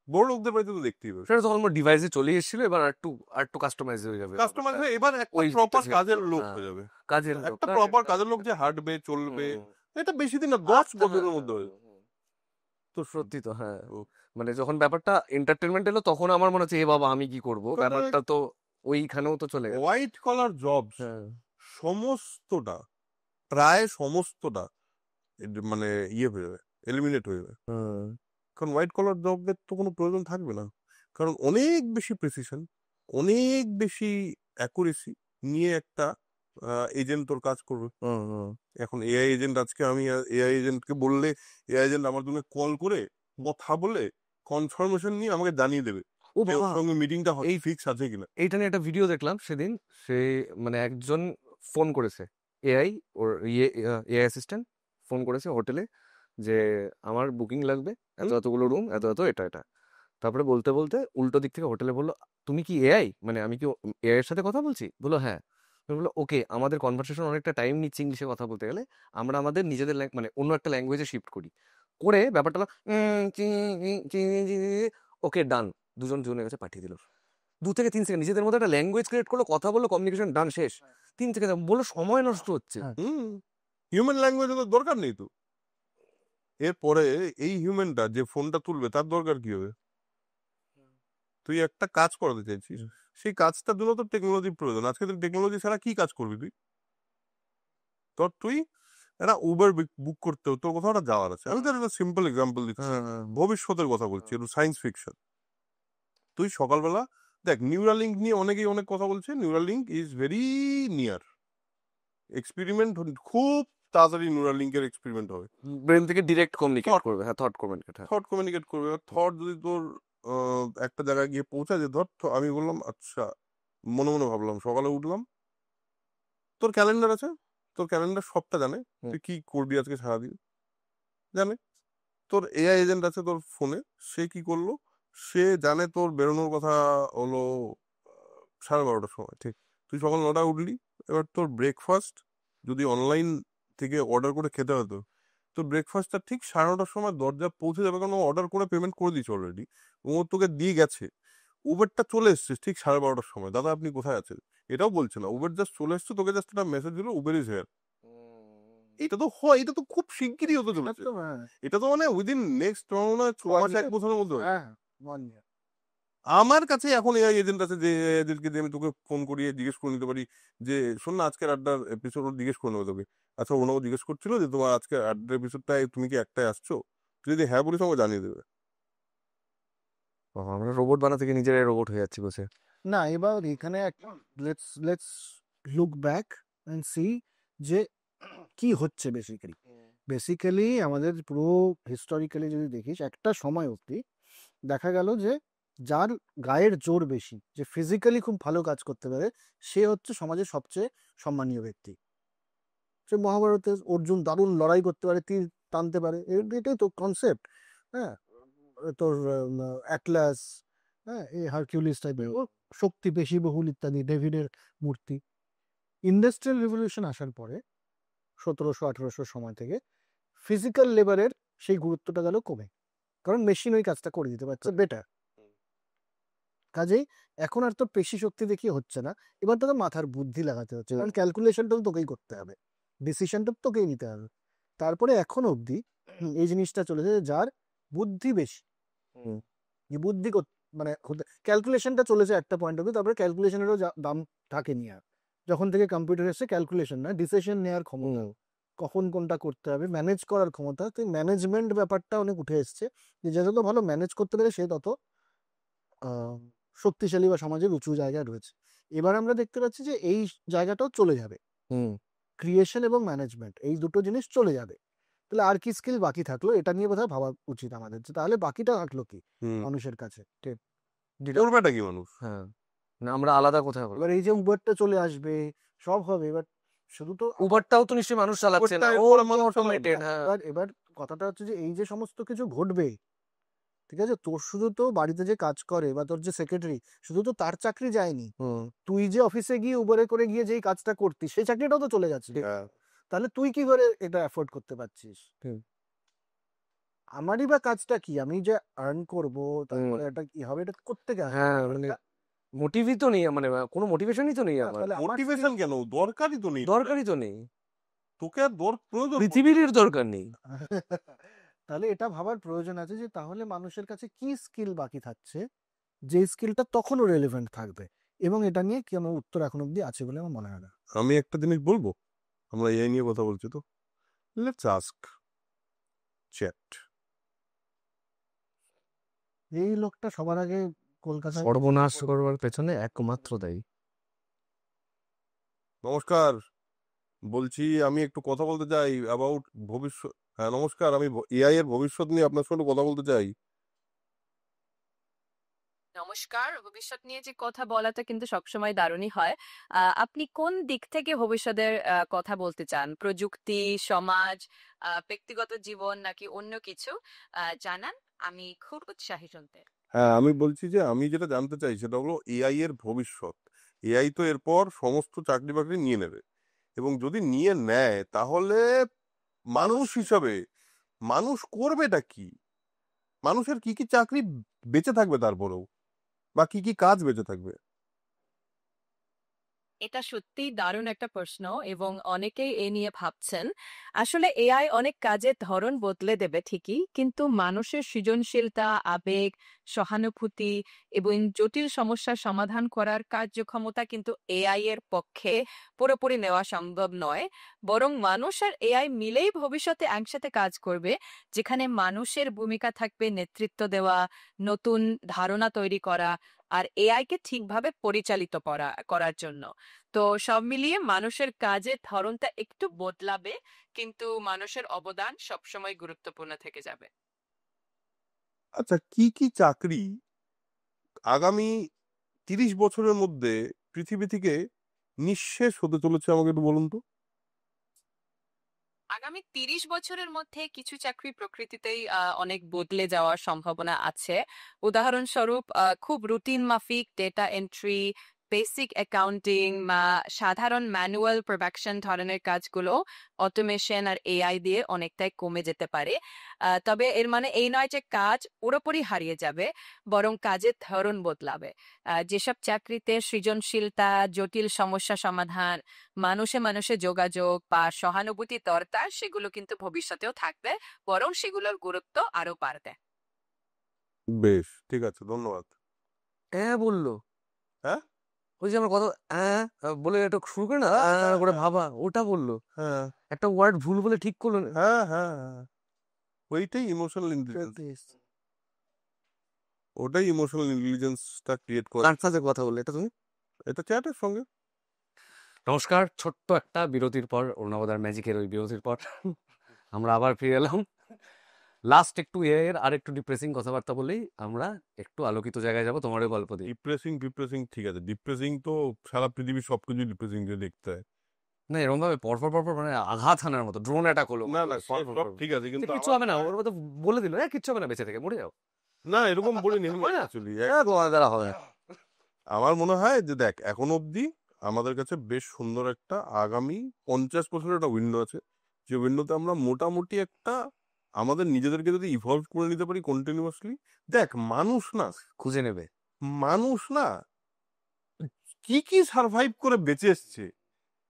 বড় লোকদের বাড়িতে তো দেখতেই পাবি। সেটা তো অলমোস্ট ডিভাইসে চলে এসেছিল, এবার আর একটু কাস্টমাইজ হয়ে যাবে, কাস্টমাইজ হয়ে এবার একটা ওই প্রপার সে- কাজের লোক হ্যাঁ, হয়ে যাবে, কাজের একটা প্রপার কাজের লোক যে হাঁটবে চলবে। এটা বেশি দিন না, 10 বছরের মধ্যে হয়ে যাবে। তো সত্যি তো, হ্যাঁ, ও। মানে যখন ব্যাপারটা এন্টারটেনমেন্ট এলো তখন আমার মনে হচ্ছে এ বাবা আমি কি করব, Correct. ব্যাপারটা তো ওইখানেও তো চলে গেল। হোয়াইট কলার জবস হ্যাঁ, সমস্তটা, প্রায় সমস্তটা মানে ইয়ে হয়ে যাবে, এলিমিনেট হয়ে যাবে। কারণ হোয়াইট কলার জবের তো কোনো প্রয়োজন থাকবে না, কারণ অনেক বেশি প্রেসিশন, অনেক বেশি অ্যাকুরেসি নিয়ে একটা এজেন্ট তোর কাজ করবে। এখন এআই এজেন্ট, আজকে আমি এআই এজেন্টকে বললে এআই এজেন্ট আমার জন্য কল করে কথা বলে কনফার্মেশন নিয়ে আমাকে জানিয়ে দেবে ও যে ওর বাবা, সঙ্গে মিটিংটা এই ফিক্স আছে কিনা। এইটা নিয়ে একটা ভিডিও দেখলাম সেদিন। সে মানে একজন ফোন করেছে, এআই, ওর এআই অ্যাসিস্ট্যান্ট ফোন করেছে হোটেলে যে আমার বুকিং লাগবে, এত এতগুলো রুম, এত এত এটা এটা। তারপরে বলতে বলতে উল্টো দিক থেকে হোটেলে বললো, তুমি কি এআই, মানে আমি কি এআই এর সাথে কথা বলছি? বললো হ্যাঁ। বললো ওকে, আমাদের কনভারসেশন অনেকটা টাইম নিচ্ছে ইংলিশে কথা বলতে গেলে, আমরা আমাদের নিজেদের মানে অন্য একটা ল্যাঙ্গুয়েজে শিফট করি, করে ব্যাপারটা হলো ওকে ডান, দুজন দুজনের কাছে পাঠিয়ে দিল। 2 থেকে 3 সেকেন্ড নিজেদের মধ্যে একটা ল্যাঙ্গুয়েজ ক্রিয়েট করলো, কথা বললো, কমিউনিকেশন ডান, শেষ। 3 থেকে বললো সময় নষ্ট হচ্ছে। হিউম্যান ল্যাঙ্গুয়েজ তো দরকার নেই তো। এরপরে এই হিউম্যানটা যে ফোনটা তুলবে তার দরকার কি হবে? তুই একটা কাজ করাতে চাইছিস, সেই কাজটার জন্য তো টেকনোলজির প্রয়োজন। আজকে তুই টেকনোলজি ছাড়া কি কাজ করবি তুই? তুই একটা উবার বুক করতে হতো, তোর কোথাও একটা যাওয়ার আছে। আমি তো একটা সিম্পল এক্সাম্পল দিচ্ছি, ভবিষ্যতের কথা বলছি, একটু সায়েন্স ফিকশন। তুই সকালবেলা দেখ, নিউরালিঙ্ক নিয়ে অনেকেই অনেক কথা বলছে। Neuralink is very near experiment, খুব তাড়াতাড়ি নিউরালিঙ্কের এক্সপেরিমেন্ট হবে। ব্রেন থেকে ডিরেক্ট কমিউনিকেট করবে, হ্যাঁ, থট কমিউনিকেট। থট কমিউনিকেট করবে। থট যদি তোর একটা জায়গায় গিয়ে পৌঁছায়, যে ধর আমি বললাম আচ্ছা, মনে মনে ভাবলাম, সকালে উঠলাম, তোর ক্যালেন্ডার আছে, তোর ক্যালেন্ডার সবটা জানে, তুই কি করবি আজকে সারাদিন জানে। তোর এআই এজেন্ট আছে তোর ফোনে, সে কি করলো, সে জানে তোর বেরোনোর কথা হলো 12:30টার সময়, ঠিক? তুই সকাল 9টায় উঠলি, এবার তোর ব্রেকফাস্ট যদি অনলাইন থেকে অর্ডার করে খেতে হতো, তোর ব্রেকফাস্টটা ঠিক 9:30টার সময় দরজা পৌঁছে যাবে, কারণ ও অর্ডার করে পেমেন্ট করে দিয়েছে অলরেডি, ও তোকে দিয়ে গেছে। উবেরটা চলে এসছে ঠিক 12:30টার সময়, দাদা আপনি কোথায় আছেন এটাও বলছে না, উবের জাস্ট চলে এসছে, তোকে জাস্ট একটা মেসেজ দিল, উবের ইজ হেয়ার। এটা তো হয়, এটা তো খুব শিগগিরই হতে চলেছে। এটা তো মানে উইদিন নেক্সট 6 মাস 1 বছরের মধ্যে। আমার কাছে এখন এআই এজেন্ট আছে, যে এজেন্টকে দিয়ে আমি তোকে ফোন করিয়ে জিজ্ঞেস করে নিতে পারি যে শোন না, আজকের আড্ডার এপিসোড জিজ্ঞেস করে নেবে তোকে। আচ্ছা, ওনাও জিজ্ঞেস করছিল যে তোমার আজকে আড্ডার এপিসোডটায় তুমি কি একটাই আসছো, তুই যদি হ্যাঁ বলিস আমাকে জানিয়ে দেবে। আমরা রোবট বানাতে গিয়ে নিজেরাই রোবট হয়ে যাচ্ছি বসে। না, এবার এখানে let's look back and see যে কি হচ্ছে বেসিক্যালি আমাদের পুরো হিস্টোরিক্যালি যদি দেখিস, একটা সময় অবধি দেখা গেল যে যার গায়ের জোর বেশি, যে ফিজিক্যালি খুব ভালো কাজ করতে পারে, সে হচ্ছে সমাজের সবচেয়ে সম্মানীয় ব্যক্তি। সে মহাভারতে অর্জুন দারুণ লড়াই করতে পারে, তীর টানতে পারে, এটাই তো কনসেপ্ট। হ্যাঁ, তোর অ্যাটলাস, হ্যাঁ, এই হারকিউলিস টাইপের শক্তি পেশি বহুল ইত্যাদি, ডেভিডের মূর্তি। ইন্ডাস্ট্রিয়াল রিভলিউশন আসার পরে 1700-1800 সময় থেকে ফিজিক্যাল লেবারের সেই গুরুত্বটা গেল কমে, কারণ মেশিন ওই কাজটা করে দিতে পারছে বেটার। কাজেই এখন আর তোর পেশি শক্তি দেখিয়ে হচ্ছে না, এবার তোকে মাথার বুদ্ধি লাগাতে হচ্ছে, কারণ ক্যালকুলেশনটা তো তোকেই করতে হবে, ডিসিশনটা তোকেই নিতে হবে। তারপরে এখন অবধি এই জিনিসটা চলেছে যার বুদ্ধি বেশি, যে বুদ্ধি মানে ক্যালকুলেশনটা চলেছে একটা পয়েন্ট অবধি, তারপরে ক্যালকুলেশনেরও দাম থাকেনি আর। যখন থেকে কম্পিউটার এসে ক্যালকুলেশন না, ডিসিশন নেওয়ার ক্ষমতা, কখন কোনটা করতে হবে, ম্যানেজ করার ক্ষমতা, তো ম্যানেজমেন্ট ব্যাপারটা অনেক উঠে এসছে, যে যত ভালো ম্যানেজ করতে পারে সে তত শক্তিশালী বা সমাজের উঁচু জায়গায় রয়েছে। এবার আমরা দেখতে পাচ্ছি যে এই জায়গাটাও চলে যাবে, ক্রিয়েশন এবং ম্যানেজমেন্ট, এই দুটো জিনিস চলে যাবে। তাহলে আর কি স্কিল বাকি থাকলো, এটা নিয়ে বোধহয় ভাবা উচিত আমাদের, যে তাহলে বাকিটা থাকলো কি মানুষের কাছে। করবেটা কি মানুষ? হ্যাঁ, না আমরা আলাদা কোথায় করবো? এবার এই যে উবারটা চলে আসবে, সব হবে, এবার শুধু তো উবারটাও তো নিশ্চয়ই মানুষ চালাচ্ছে না, ও অটোমেটেড। হ্যাঁ, এবার কথাটা হচ্ছে যে এই যে সমস্ত কিছু ঘটবে, ঠিক আছে, তোর শুধু তো বাড়িতে যে কাজ করে বা তোর যে সেক্রেটারি, শুধু তো তার চাকরি যায়নি, তুই যে অফিসে গিয়ে উবারে করে গিয়ে যেই কাজটা করতিস সেই চাকরিটাও তো চলে যাচ্ছে। তাহলে তুই কি করে এটা অ্যাফোর্ড করতে পারছিস? আমারই বা কাজটা কি, আমি যে আর্ন করবো, তারপরে এটা কি হবে, এটা করতে গেলে হ্যাঁ, মানে মোটিভই তো নেই, মানে কোনো মোটিভেশনই তো নেই আমার। মোটিভেশন কেন, দরকারই তো নেই, দরকারই তো নেই, তোকে আর প্রয়োজন পৃথিবীর দরকার নেই। তাহলে এটা ভাবার প্রয়োজন আছে যে তাহলে মানুষের কাছে কি স্কিল বাকি থাকছে, যে স্কিলটা তখনও রেলেভেন্ট থাকবে, এবং এটা নিয়ে কি আমার উত্তর এখন অব্দি আছে বলে আমার মনে হয় না। আমি একটা জিনিস বলবো, আমরা এই নিয়ে কথা বলছি তো, লেটস আস্ক চ্যাট। এই লোকটা সবার আগে কলকাতায় সর্বনাশ করবার পেছনে একমাত্র দায়ী নমস্কার, বলছি আমি একটু কথা বলতে চাই অ্যাবাউট ভবিষ্যৎ। হ্যাঁ নমস্কার, আমি এআই এর ভবিষ্যৎ নিয়ে আপনার সঙ্গে কথা বলতে চাই। নমস্কার। ভবিষ্যৎ নিয়ে যে কথা বলাটা কিন্তু সবসময় দারুণই হয়। আপনি কোন দিক থেকে ভবিষ্যতের কথা বলতে চান? প্রযুক্তি, সমাজ, ব্যক্তিগত জীবন নাকি অন্য কিছু? জানান, আমি খুব উৎসাহী শুনতে। হ্যাঁ আমি বলছি যে আমি যেটা জানতে চাই সেটা হলো এআই এর ভবিষ্যৎ। এআই তো এরপর সমস্ত চাকরি বাকরি নিয়ে নেবে, এবং যদি নিয়ে নেয় তাহলে মানুষ হিসাবে মানুষ করবেটা কি? মানুষের কি কি চাকরি বেঁচে থাকবে তারপরেও, বা কি কি কাজ বেঁচে থাকবে? এটা সত্যিই দারুণ একটা প্রশ্ন এবং অনেকেই এ নিয়ে ভাবছেন। আসলে এআই অনেক কাজের ধরন বদলে দেবে ঠিকই, কিন্তু মানুষের সৃজনশীলতা, আবেগ, সহানুভূতি এবং জটিল সমস্যার সমাধান করার কার্যক্ষমতা কিন্তু এআই এর পক্ষে পুরোপুরি নেওয়া সম্ভব নয়। বরং মানুষ আর এআই মিলেই ভবিষ্যতে একসাথে কাজ করবে, যেখানে মানুষের ভূমিকা থাকবে নেতৃত্ব দেওয়া, নতুন ধারণা তৈরি করা আর এআই কে ঠিকভাবে পরিচালিত করার জন্য। তো সব মিলিয়ে মানুষের কাজের ধরনটা একটু বদলাবে, কিন্তু মানুষের অবদান সবসময় গুরুত্বপূর্ণ থেকে যাবে। আচ্ছা, কি কি চাকরি আগামী 30 বছরের মধ্যে পৃথিবী থেকে নিঃশেষ হতে চলেছে আমাকে একটু বলুন তো। আগামী 30 বছরের মধ্যে কিছু চাকরি প্রকৃতিতেই অনেক বদলে যাওয়ার সম্ভাবনা আছে। উদাহরণস্বরূপ, খুব রুটিন মাফিক ডেটা এন্ট্রি, বেসিক অ্যাকাউন্টিং বা সাধারণ ম্যানুয়াল প্রোডাকশন ধরনের কাজগুলো অটোমেশন আর এআই দিয়ে অনেকটাই কমে যেতে পারে। তবে এর মানে এই নয় যে কাজ পুরোপুরি হারিয়ে যাবে, বরং কাজের ধরন বদলাবে। যেসব চাকরিতে সৃজনশীলতা, জটিল সমস্যা সমাধান, মানুষে মানুষে যোগাযোগ বা সহানুভূতি দরকার, সেগুলো কিন্তু ভবিষ্যতেও থাকবে, বরং সেগুলোর গুরুত্ব আরো বাড়বে। বেশ, ঠিক আছে, ধন্যবাদ। হ্যাঁ বললো, হ্যাঁ ওই যে আমার কথা হ্যাঁ বলে একটা শুরু করে না করে ভাবা, ওটা বললো। হ্যাঁ একটা ওয়ার্ড ভুল বলে ঠিক করলো না। হ্যাঁ হ্যাঁ হ্যাঁ, ওইটাই ইমোশনাল ইন্টেলিজেন্স, ওটাই ইমোশনাল ইন্টেলিজেন্সটা ক্রিয়েট করে। কার সাথে কথা বললে এটা তুমি? এটা চ্যাটের সঙ্গে। নমস্কার, ছোট্ট একটা বিরতির পর, অরুণাবদার ম্যাজিকের ওই বিরতির পর আমরা আবার ফিরে এলাম। লাস্ট একটু এর আর একটু ডিপ্রেসিং কথাবার্তা বলেই আমরা একটু আলোকিত জায়গায় যাব, তোমারও গল্প দিই। ডিপ্রেসিং ঠিক আছে, ডিপ্রেসিং তো সারা পৃথিবীর সবকিছু ডিপ্রেসিং দিয়ে দেখতে হয়। না এরকম ভাবে পরপর পরপর মানে আঘাত হানার মতো, ড্রোন অ্যাটাক হলো। না না, সব ঠিক আছে, কিন্তু কিচ্ছু হবে না, ওর মতো বলে দিল হ্যাঁ কিচ্ছু হবে না, বেঁচে থেকে মরে যাও। না এরকম বলিনি হয় না? অ্যাকচুয়ালি। তোমার দ্বারা হবে না। আমার মনে হয় যে দেখ, এখন অবধি আমাদের কাছে বেশ সুন্দর একটা আগামী 50 বছরের একটা উইন্ডো আছে, যে উইন্ডোতে আমরা মোটামুটি একটা আমাদের নিজেদেরকে যদি ইভলভ করে নিতে পারি কন্টিনিউয়াসলি। দেখ মানুষ না, খুঁজে নেবে। মানুষ না কি কি সার্ভাইভ করে বেঁচে এসছে,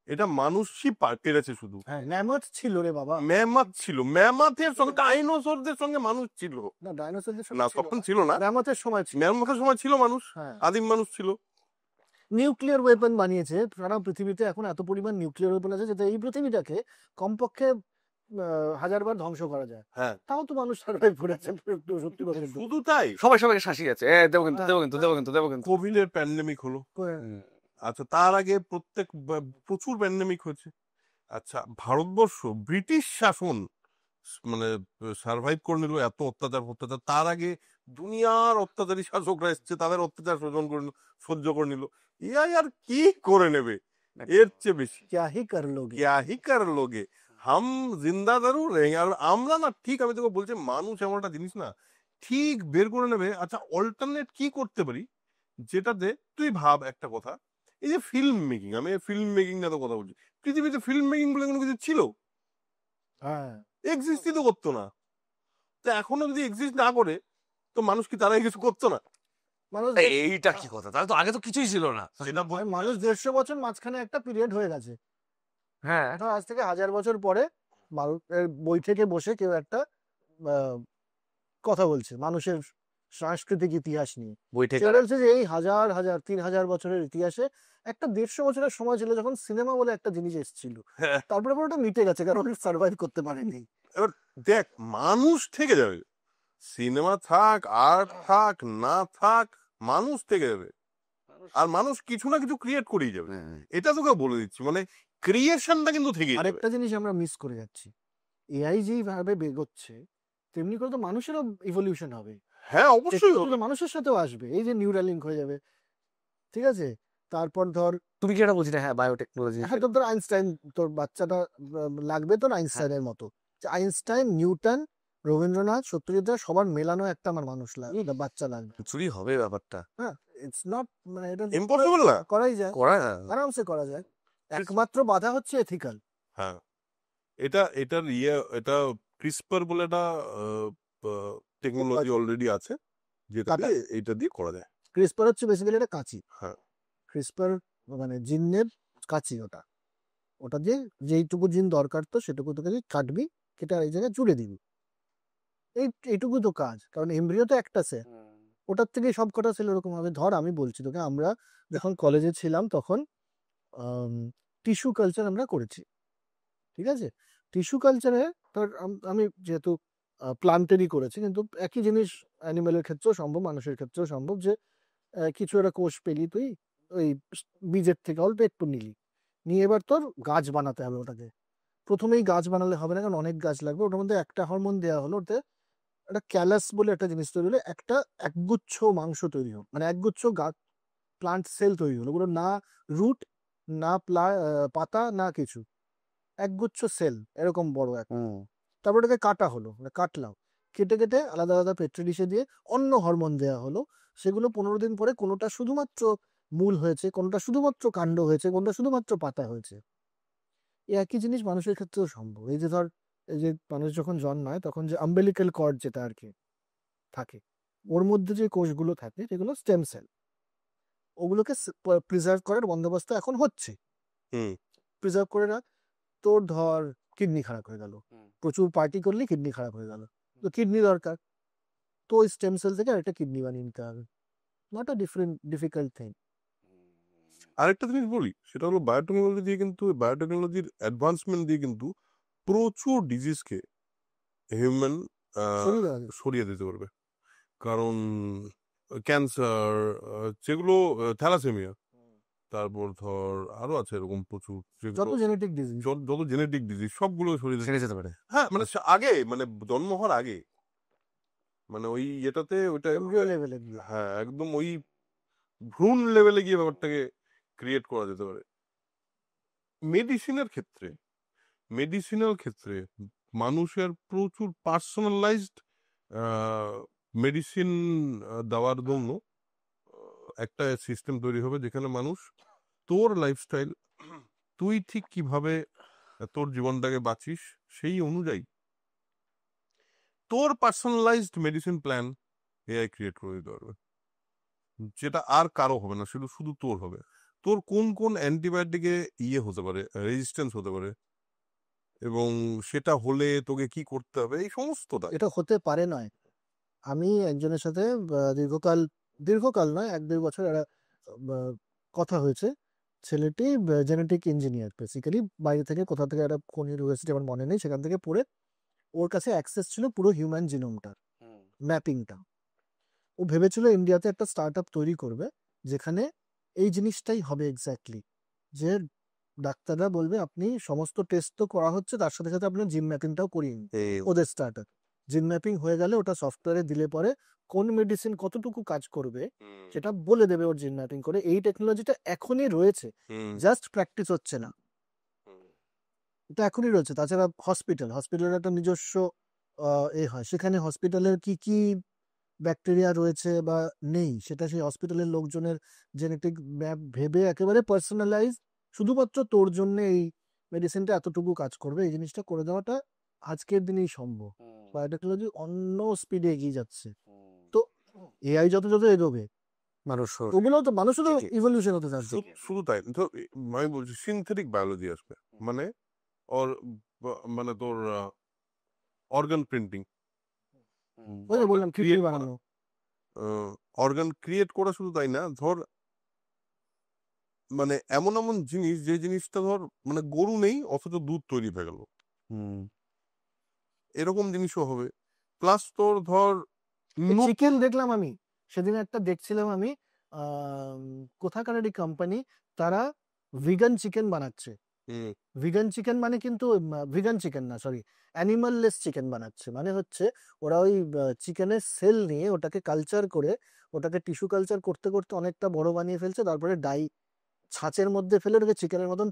এটা মানুষই পেরেছে শুধু। হ্যাঁ, ম্যামথ ছিল রে বাবা। ম্যামথ ছিল, ম্যামথের সঙ্গে ডাইনোসরদের সঙ্গে মানুষ ছিল। না, ডাইনোসরদের না সময় ছিল তখন না। ছিল না, ম্যামথের সময় ছিল। ম্যামথের সময় ছিল মানুষ, হ্যাঁ, আদিম মানুষ ছিল। নিউক্লিয়ার ওয়েপন বানিয়েছে সারা পৃথিবীতে। এখন এত পরিমাণ নিউক্লিয়ার ওয়েপন আছে যাতে এই পৃথিবীটাকে কমপক্ষে 1000 বার ধ্বংস করা যায়। হ্যাঁ, তাও তো মানুষ সার্ভাইভ করেছে, সত্যি কথা কিন্তু। শুধু তাই, সবাইকে শাসিয়েছে, দেবো কিন্তু দেবো কিন্তু দেবো কিন্তু দেবো কিন্তু। কোভিডের প্যান্ডেমিক হলো। আচ্ছা, তার আগে প্রচুর প্যান্ডেমিক হয়েছে। আচ্ছা, ভারতবর্ষ ব্রিটিশ শাসন মানে সার্ভাইভ করে নিল এত অত্যাচার। তার আগে দুনিয়ার অত্যাচারী শাসকরা এসছে, তাদের অত্যাচার সহ্য করে নিল। এআই আর কি করে নেবে এর চেয়ে বেশি? क्या ही कर लोगे। क्या ही कर लोगे, হাম জিন্দা জরুর रहेंगे। আর আমরা না, ঠিক আমি তোকে বলছি, মানুষ এমন একটা জিনিস না, ঠিক বের করে নেবে। আচ্ছা, অল্টারনেট কি করতে পারি যেটাতে, তুই ভাব একটা কথা, এই যে ফিল্ম মেকিং, আমি ফিল্ম মেকিং নিয়ে তো কথা বলছি, পৃথিবীতে ফিল্ম মেকিং বলে কোনো কিছু ছিল? হ্যাঁ, এক্সিস্টই তো করতো না। তো এখনো যদি এক্সিস্ট না করে, তো মানুষ কি তারাই কিছু করতো না? মানুষ এইটা কি কথা, তাহলে তো আগে তো কিছুই ছিল না। সেটা মানুষ 150 বছর মাঝখানে একটা পিরিয়ড হয়ে গেছে। হ্যাঁ, এখন আজ থেকে 1000 বছর পরে মানুষের বই থেকে বসে কেউ একটা কথা বলছে মানুষের সাংস্কৃতিক ইতিহাস নিয়ে। বই থেকে সেটা হচ্ছে যে এই 3000 বছরের ইতিহাসে একটা 150 বছরের সময় ছিল যখন সিনেমা বলে একটা জিনিস এসেছিল। তারপরে ওটা মিটে গেছে, কারণ সার্ভাইভ করতে পারেনি। এবার দেখ, মানুষ থেকে যাবে, সিনেমা থাক, আর্ট থাক, না থাক, মানুষ থেকে যাবে। আর মানুষ কিছু না কিছু ক্রিয়েট করেই যাবে, হ্যাঁ। এটা তোকে বলে দিচ্ছি, মানে ক্রিয়েশনটা কিন্তু থেকেই যাবে। আরেকটা জিনিস আমরা মিস করে যাচ্ছি, এআই যেইভাবে বেগোচ্ছে তেমনি করে তো মানুষেরও ইভলিউশন হবে, হ্যাঁ অবশ্যই হবে। Technology মানুষের সাথেও আসবে, এই যে নিউরাল লিঙ্ক হয়ে যাবে, ঠিক আছে? তারপর ধর তুমি কি এটা বলছি না, হ্যাঁ বায়োটেকনোলজি। হ্যাঁ তোর আইনস্টাইন, তোর বাচ্চাটা লাগবে তোর আইনস্টাইনের মতো, যে আইনস্টাইন, নিউটন, রবীন্দ্রনাথ, সত্যজিৎ রায় সবার মেলানো একটা আমার মানুষ লাগবে, বাচ্চা লাগবে। চুরি হবে ব্যাপারটা, হ্যাঁ, ইটস নট, মানে এটা ইম্পসিবল না। করাই যায়, করা আরামসে করা যায়, একমাত্র বাধা হচ্ছে এথিক্যাল। হ্যাঁ, এটার এটা ক্রিসপার বলে একটা টেকনোলজি অলরেডি আছে, যেটা কাটা। এটা দিয়ে করা যায়। ক্রিসপার হচ্ছে বেসিক্যালি একটা কাঁচি, হ্যাঁ। ক্রিসপার মানে জিনের কাঁচি, ওটা দিয়ে যেইটুকু জিন দরকার তো সেটুকু তোকে কাটবি, কেটে আর এই জায়গায় জুড়ে দিবি, এইটুকু তো কাজ, কারণ এমব্রিও তো একটা সেল, ওটার থেকে সব কটা সেল ওরকম হবে। ধর আমি বলছি তোকে, আমরা যখন কলেজে ছিলাম তখন টিস্যু কালচার আমরা করেছি, ঠিক আছে? টিস্যু কালচারে ধর আমি যেহেতু প্লান্টেরই করেছি, কিন্তু একই জিনিস অ্যানিমেলের ক্ষেত্রেও সম্ভব, মানুষের ক্ষেত্রেও সম্ভব, যে কিছু একটা কোষ পেলি তুই, ওই বীজের থেকে অল্প একটু নিলি, নিয়ে এবার তোর গাছ বানাতে হবে ওটাকে। প্রথমেই গাছ বানালে হবে না, কারণ অনেক গাছ লাগবে, ওটার মধ্যে একটা হরমোন দেওয়া হলো, ওতে একটা ক্যালাস বলে একটা জিনিস তৈরি হলো, একটা একগুচ্ছ মাংস তৈরি হলো, মানে একগুচ্ছ গাছ প্লান্ট সেল তৈরি হলো, ওগুলো না রুট, না পাতা, না কিছু, একগুচ্ছ সেল এরকম বড় এক। তারপর ওটাকে কাটা হলো, মানে কাটলাম, কেটে কেটে আলাদা আলাদা পেট্রি ডিশে দিয়ে অন্য হরমোন দেওয়া হলো, সেগুলো 15 দিন পরে কোনোটা শুধুমাত্র মূল হয়েছে, কোনোটা শুধুমাত্র কাণ্ড হয়েছে, কোনোটা শুধুমাত্র পাতা হয়েছে। এই একই জিনিস মানুষের ক্ষেত্রেও সম্ভব। এই যে ধর, এই যে মানুষ যখন জন্মায় তখন যে আম্বেলিক্যাল কর্ড যেটা আর কি থাকে, ওর মধ্যে যে কোষগুলো থাকে সেগুলো স্টেম সেল, ওগুলোকে প্রিজার্ভ করার বন্দোবস্ত এখন হচ্ছে। প্রিজার্ভ করে রাখ, তোর ধর কিডনি খারাপ হয়ে গেল, প্রচুর পার্টি করলে কিডনি খারাপ হয়ে গেল, তো কিডনি দরকার, তো ওই স্টেম সেল থেকে আরেকটা কিডনি বানিয়ে নিতে হবে, নট আ ডিফিকাল্ট থিং। আরেকটা জিনিস বলি, সেটা হলো বায়োটেকনোলজি দিয়ে কিন্তু, বায়োটেকনোলজির অ্যাডভান্সমেন্ট দিয়ে কিন্তু প্রচুর ডিজিজকে হিউম্যান সরিয়ে দিতে পারবে। কারণ ক্যান্সার, যেগুলো থ্যালাসেমিয়া, তারপর ধর আরো আছে এরকম প্রচুর, যত জেনেটিক ডিজিজ, যত জেনেটিক ডিজিজ সবগুলো সরিয়ে সেরে যেতে পারে। হ্যাঁ, মানে আগে, মানে জন্ম হওয়ার আগে, মানে ওই এটাতে ওইটা লেভেলে, হ্যাঁ একদম ওই ভ্রূণ লেভেলে গিয়ে ব্যাপারটাকে ক্রিয়েট করা যেতে পারে। মেডিসিনাল ক্ষেত্রে মানুষের প্রচুর পার্সোনালাইজড মেডিসিন দেওয়ার জন্য একটা সিস্টেম তৈরি হবে, যেখানে মানুষ তোর লাইফস্টাইল, তুই ঠিক কিভাবে তোর জীবনটাকে বাঁচিস, সেই অনুযায়ী তোর personalised medicine plan AI create করে দিতে পারবে, যেটা আর কারো হবে না, শুধু তোর হবে। তোর কোন কোন অ্যান্টিবায়োটিকে হতে পারে, রেজিস্ট্যান্স হতে পারে, এবং সেটা হলে তোকে কি করতে হবে, এই সমস্তটা। এটা হতে পারে নয়। আমি একজনের সাথে দীর্ঘকাল নয়, 1-2 বছর একটা কথা হয়েছে। ছেলেটি জেনেটিক ইঞ্জিনিয়ার, বেসিক্যালি বাইরে থেকে কোথা থেকে একটা কোন ইউনিভার্সিটি আমার মনে নেই, সেখান থেকে পড়ে ওর কাছে অ্যাক্সেস ছিল পুরো হিউম্যান জিনোমটার ম্যাপিংটা। ও ভেবেছিল ইন্ডিয়াতে একটা স্টার্ট আপ তৈরি করবে, যেখানে এই জিনিসটাই হবে এক্স্যাক্টলি, যে ডাক্তাররা বলবে আপনি সমস্ত টেস্ট তো করা হচ্ছে, তার সাথে সাথে আপনার জিন ম্যাপিংটাও করিয়ে নিন। ওদের স্টার্ট আপ জিন ম্যাপিং হয়ে গেলে ওটা সফটওয়্যারে দিলে পরে কোন মেডিসিন কতটুকু কাজ করবে সেটা বলে দেবে ওর জিন ম্যাপিং করে। এই টেকনোলজিটা এখনই রয়েছে, জাস্ট প্র্যাকটিস হচ্ছে না, এটা এখনই রয়েছে। তাছাড়া হসপিটালের একটা নিজস্ব হয়, সেখানে হসপিটালের কি কি ব্যাকটেরিয়া রয়েছে বা নেই সেটা সেই হসপিটালের লোকজনের জেনেটিক ম্যাপ ভেবে একেবারে পার্সোনালাইজ, শুধুমাত্র তোর জন্য এই মেডিসিনটা এতটুকু কাজ করবে, এই জিনিসটা করে দেওয়াটা আজকের দিনেই সম্ভব। বায়োটেকনোলজি অন্য স্পিডে এগিয়ে যাচ্ছে, তো এআই যত যত এগোবে মানুষও তো ইভলিউশন হতে থাকবে। শুধু তাই তো, আমি বলছি সিনথেটিক বায়োলজি আসবে, মানে মানে তোর অর্গান প্রিন্টিং, বললাম ক্রিয়েট বানানো, অর্গান ক্রিয়েট করা, শুধু তাই না, ধর মানে এমন এমন জিনিস, যে জিনিসটা ধর মানে গরু নেই অথচ দুধ তৈরি হয়ে গেল, এরকম জিনিসও হবে। প্লাস তোর ধর চিকেন দেখলাম আমি সেদিন, একটা দেখছিলাম আমি, কোথাকারই কোম্পানি, তারা ভিগান চিকেন বানাচ্ছে। ভিগান চিকেন মানে কিন্তু ভিগান চিকেন না, সরি, অ্যানিমাললেস চিকেন বানাচ্ছে। মানে হচ্ছে ওরা ওই চিকেনের সেল নিয়ে ওটাকে কালচার করে, ওটাকে টিস্যু কালচার করতে করতে অনেকটা বড় বানিয়ে ফেলছে, তারপরে ডাই ছাঁচের মধ্যে ফেলে ওটাকে চিকেনের মতন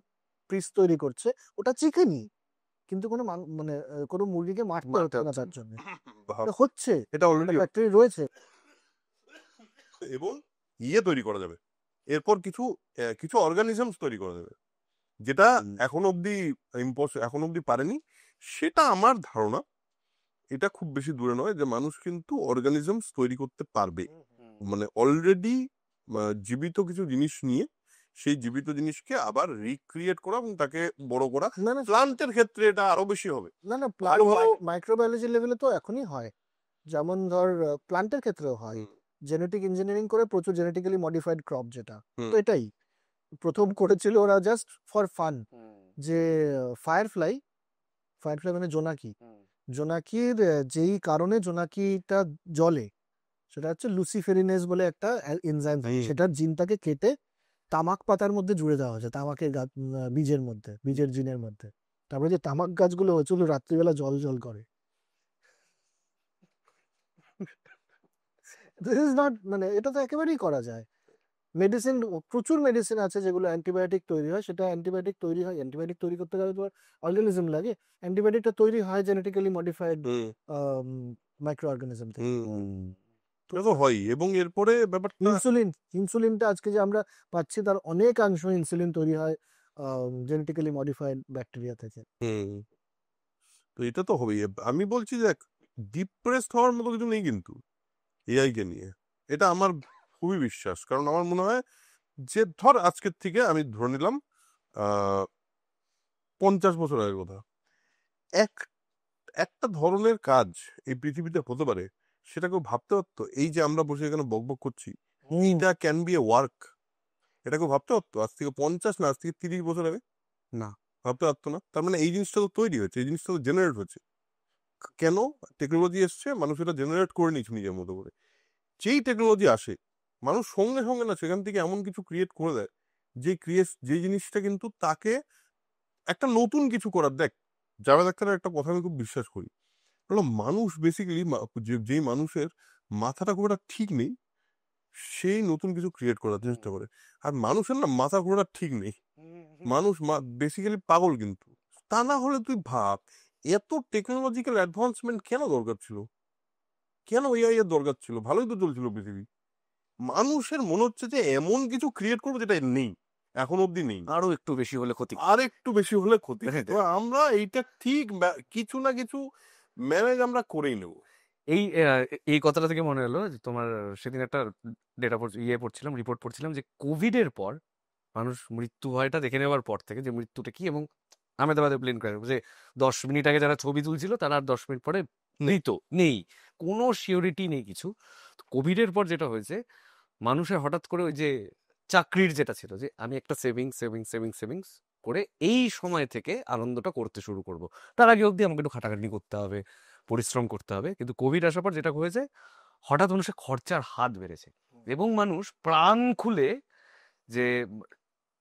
পিস তৈরি করছে। ওটা চিকেনই, কিন্তু কোনো মানে কোনো মুরগিকে মারতে মারতে হচ্ছে না হচ্ছে তার জন্য। ভাব, এটা হচ্ছে, এটা অলরেডি ফ্যাক্টরি রয়েছে। এবং তৈরি করা যাবে এরপর, কিছু কিছু অর্গানিজমস তৈরি করা যাবে, যেটা এখন অব্দি পারেনি। সেটা আমার ধারণা, এটা খুব বেশি দূরে নয় যে মানুষ কিন্তু অর্গানিজমস তৈরি করতে পারবে। মানে অলরেডি জীবিত কিছু জিনিস নিয়ে সেই জীবিত জিনিসকে আবার রিক্রিয়েট করা এবং তাকে বড় করা। না না প্লান্টের ক্ষেত্রে এটা আরো বেশি হবে। না না, ভালো ভালো মাইক্রোবায়োলজি লেভেলে তো এখনই হয়। যেমন ধর প্লান্টের ক্ষেত্রেও হয়, জেনেটিক ইঞ্জিনিয়ারিং করে প্রচুর জেনেটিক্যালি মডিফাইড ক্রপ, যেটা তো এটাই প্রথম করেছিল ওরা জাস্ট ফর ফান। যে ফায়ারফ্লাই মানে জোনাকি, জোনাকির যেই কারণে জোনাকিটা জ্বলে, সেটা হচ্ছে লুসিফেরিনেস বলে একটা এনজাইম, সেটার জিনটাকে কেটে তামাক পাতার মধ্যে জুড়ে দেওয়া হয়েছে, তামাকের বীজের মধ্যে, বীজের জিনের মধ্যে। তারপরে যে তামাক গাছগুলো হয়েছে ওগুলো রাত্রিবেলা জল জল করে। দিস ইজ নট, মানে এটা তো একেবারেই করা যায়। মেডিসিন, প্রচুর মেডিসিন আছে যেগুলো অ্যান্টিবায়োটিক তৈরি হয়, সেটা অ্যান্টিবায়োটিক তৈরি হয়, অ্যান্টিবায়োটিক তৈরি করতে গেলে তোমার অর্গানিজম লাগে, অ্যান্টিবায়োটিকটা তৈরি হয় জেনেটিক্যালি মডিফাইড মাইক্রো অর্গানিজম থেকে। এটা তো হয়। এবং এরপরে ব্যাপারটা ইনসুলিনটা আজকে যে আমরা পাচ্ছি তার অনেকাংশ ইনসুলিন তৈরি হয় জেনেটিক্যালি মডিফাইড ব্যাকটেরিয়া থেকে। তো এটা তো হবেই। আমি বলছি যে ডিপ্রেসড হওয়ার মতো কিছু নেই কিন্তু এআই কে নিয়ে, এটা আমার খুবই বিশ্বাস। কারণ আমার মনে হয় যে ধর আজকের থেকে আমি ধরে নিলাম 50 বছর আগের কথা, একটা ধরনের কাজ এই পৃথিবীতে হতে পারে সেটা কেউ ভাবতে পারতো? এই যে আমরা বসে এখানে বকবক করছি, এটা ক্যান বি এ ওয়ার্ক, এটা কেউ ভাবতে পারতো আজ থেকে 50 না আজ থেকে 30 বছর আগে? না, ভাবতে পারতো না। তার মানে এই জিনিসটা তো তৈরি হয়েছে, এই জিনিসটা তো জেনারেট হচ্ছে। কেন? টেকনোলজি এসছে, মানুষ এটা জেনারেট করে নিচ্ছে নিজের মতো করে। যেই টেকনোলজি আসে, মানুষ সঙ্গে সঙ্গে না সেখান থেকে এমন কিছু ক্রিয়েট করে দেয় যে জিনিসটা কিন্তু তাকে একটা নতুন কিছু করার। দেখ, জাভেদ আখতারের একটা কথা আমি খুব বিশ্বাস করি, হলো মানুষ বেসিক্যালি যেই মানুষের মাথাটা খুব একটা ঠিক নেই, সেই নতুন কিছু ক্রিয়েট করার চেষ্টা করে। আর মানুষের না মাথা ঘোরা ঠিক নেই, মানুষ বেসিক্যালি পাগল। কিন্তু তা না হলে তুই ভাব, এত টেকনোলজিক্যাল অ্যাডভান্সমেন্ট কেন দরকার ছিল? কেন এআই এর দরকার ছিল? ভালোই তো চলছিল পৃথিবী। মানুষের মনে হচ্ছে যে এমন কিছু ক্রিয়েট করবো যেটা নেই, এখন অব্দি নেই, আরো একটু বেশি হলে ক্ষতি। আর একটু বেশি হলে ক্ষতি। তো আমরা এইটা ঠিক কিছু না কিছু ম্যানেজ আমরা করেই নেব। এই কথাটা থেকে মনে হলো যে তোমার সেদিন একটা পড়ছিলাম, রিপোর্ট পড়ছিলাম যে কোভিডের পর মানুষ মৃত্যু ভয়টা দেখে নেওয়ার পর থেকে, যে মৃত্যুটা কি, এবং আহমেদাবাদে প্লেন ক্র্যাশ, যে 10 মিনিট আগে যারা ছবি তুলছিল তারা আর 10 মিনিট পরে নেই, কোনো সিওরিটি নেই কিছু। কোভিডের পর যেটা হয়েছে, মানুষের হঠাৎ করে ওই যে চাকরির যেটা ছিল, যে আমি একটা সেভিংস করে এই সময় থেকে আনন্দটা করতে শুরু করব, তার আগে অবধি আমাকে একটু খাটাখাটনি করতে হবে, পরিশ্রম করতে হবে। কিন্তু কোভিড আসার পর যেটা হয়েছে, হঠাৎ মানুষের খরচার হাত বেড়েছে এবং মানুষ প্রাণ খুলে যে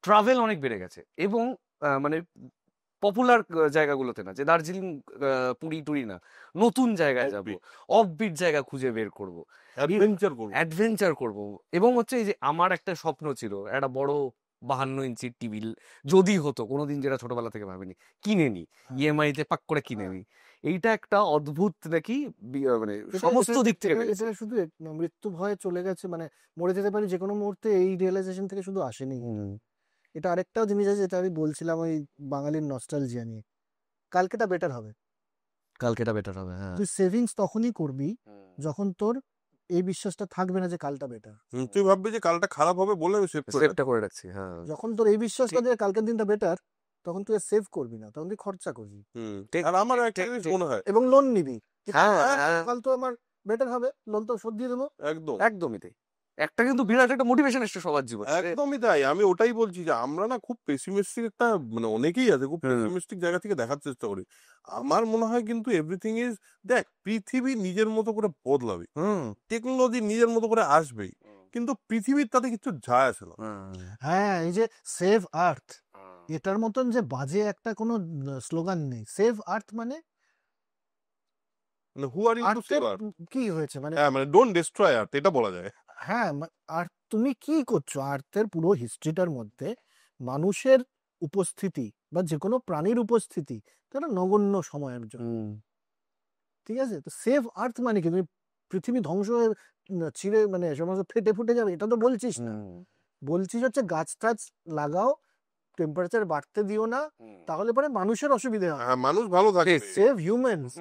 ট্রাভেল অনেক বেড়ে গেছে। এবং মানে পপুলার জায়গাগুলোতে না, যে দার্জিলিং পুরী টুরি না, নতুন জায়গায় যাব, অফবিট জায়গা খুঁজে বের করব, অ্যাডভেঞ্চার করব। এবং হচ্ছে এই যে আমার একটা স্বপ্ন ছিল একটা বড় 52 ইঞ্চির টিভি, যদি হতো কোনোদিন, যেটা ছোটবেলা থেকে ভাবিনি, কিনে নি, ইএমআই তে পাক করে কিনে নি। এইটা একটা অদ্ভুত নাকি মানে সমস্ত দিক থেকে এটা শুধু মৃত্যু ভয়ে চলে গেছে, মানে মরে যেতে পারি যে কোনো মুহূর্তে, এই রিয়েলাইজেশন থেকে শুধু আসেনি। এটা আরেকটাও জিনিস আছে যেটা আমি বলছিলাম ওই বাঙালির নস্টালজিয়া নিয়ে, কালকেটা বেটার হবে। হ্যাঁ, তুই সেভিংস তখনই করবি যখন তোর এই বিশ্বাসটা থাকবে না যে কালটা বেটার। তুই ভাববি যে কালটা খারাপ হবে বলে আমি সেভটা করে রাখছি। হ্যাঁ, যখন তোর এই বিশ্বাসটা যে কালকের দিনটা বেটার, তখন তুই সেভ করবি না, তখন তুই খরচা করবি। আর আমার একটা জিনিস মনে হয়, এবং লোন নিবি, হ্যাঁ, কাল তো আমার বেটার হবে, লোন তো শোধ দিয়ে দেবো। একদমই তাই। একটা কিন্তু বিরাট একটা মোটিভেশন এসছে সবার জীবনে। একদমই তাই। আমি ওটাই বলছি যে আমরা না খুব পেসিমিস্টিক একটা, মানে অনেকেই আছে খুব পেসিমিস্টিক জায়গা থেকে দেখার চেষ্টা করি। আমার মনে হয় কিন্তু এভরিথিং ইজ, দেখ পৃথিবী নিজের মতো করে বদলাবে, টেকনোলজি নিজের মতো করে আসবেই, কিন্তু পৃথিবীর তাতে কিছু যায় আসে না। হ্যাঁ, এই যে সেভ আর্থ, এটার মতন যে বাজে একটা কোনো স্লোগান নেই। সেভ আর্থ মানে মানে হু আর ইউ টু আর্থের সেভ আর্থ? কি হয়েছে মানে? হ্যাঁ, মানে ডোন্ট ডিস্ট্রয় আর্থ, এটা বলা যায়। হ্যাঁ, আর তুমি কি করছো? আর্থের পুরো হিস্ট্রিটার মধ্যে মানুষের উপস্থিতি বা যে কোনো প্রাণীর উপস্থিতি তারা নগণ্য সময়ের জন্য, ঠিক আছে? তো সেভ আর্থ মানে কি? তুমি পৃথিবী ধ্বংস হয়ে ছিঁড়ে মানে সমস্ত ফেটে ফুটে যাবে এটা তো বলছিস না। বলছিস হচ্ছে গাছ টাছ লাগাও, টেম্পারেচার বাড়তে দিও না, তাহলে পরে মানুষের অসুবিধা হবে। হ্যাঁ, মানুষ ভালো থাকবে। Save humans.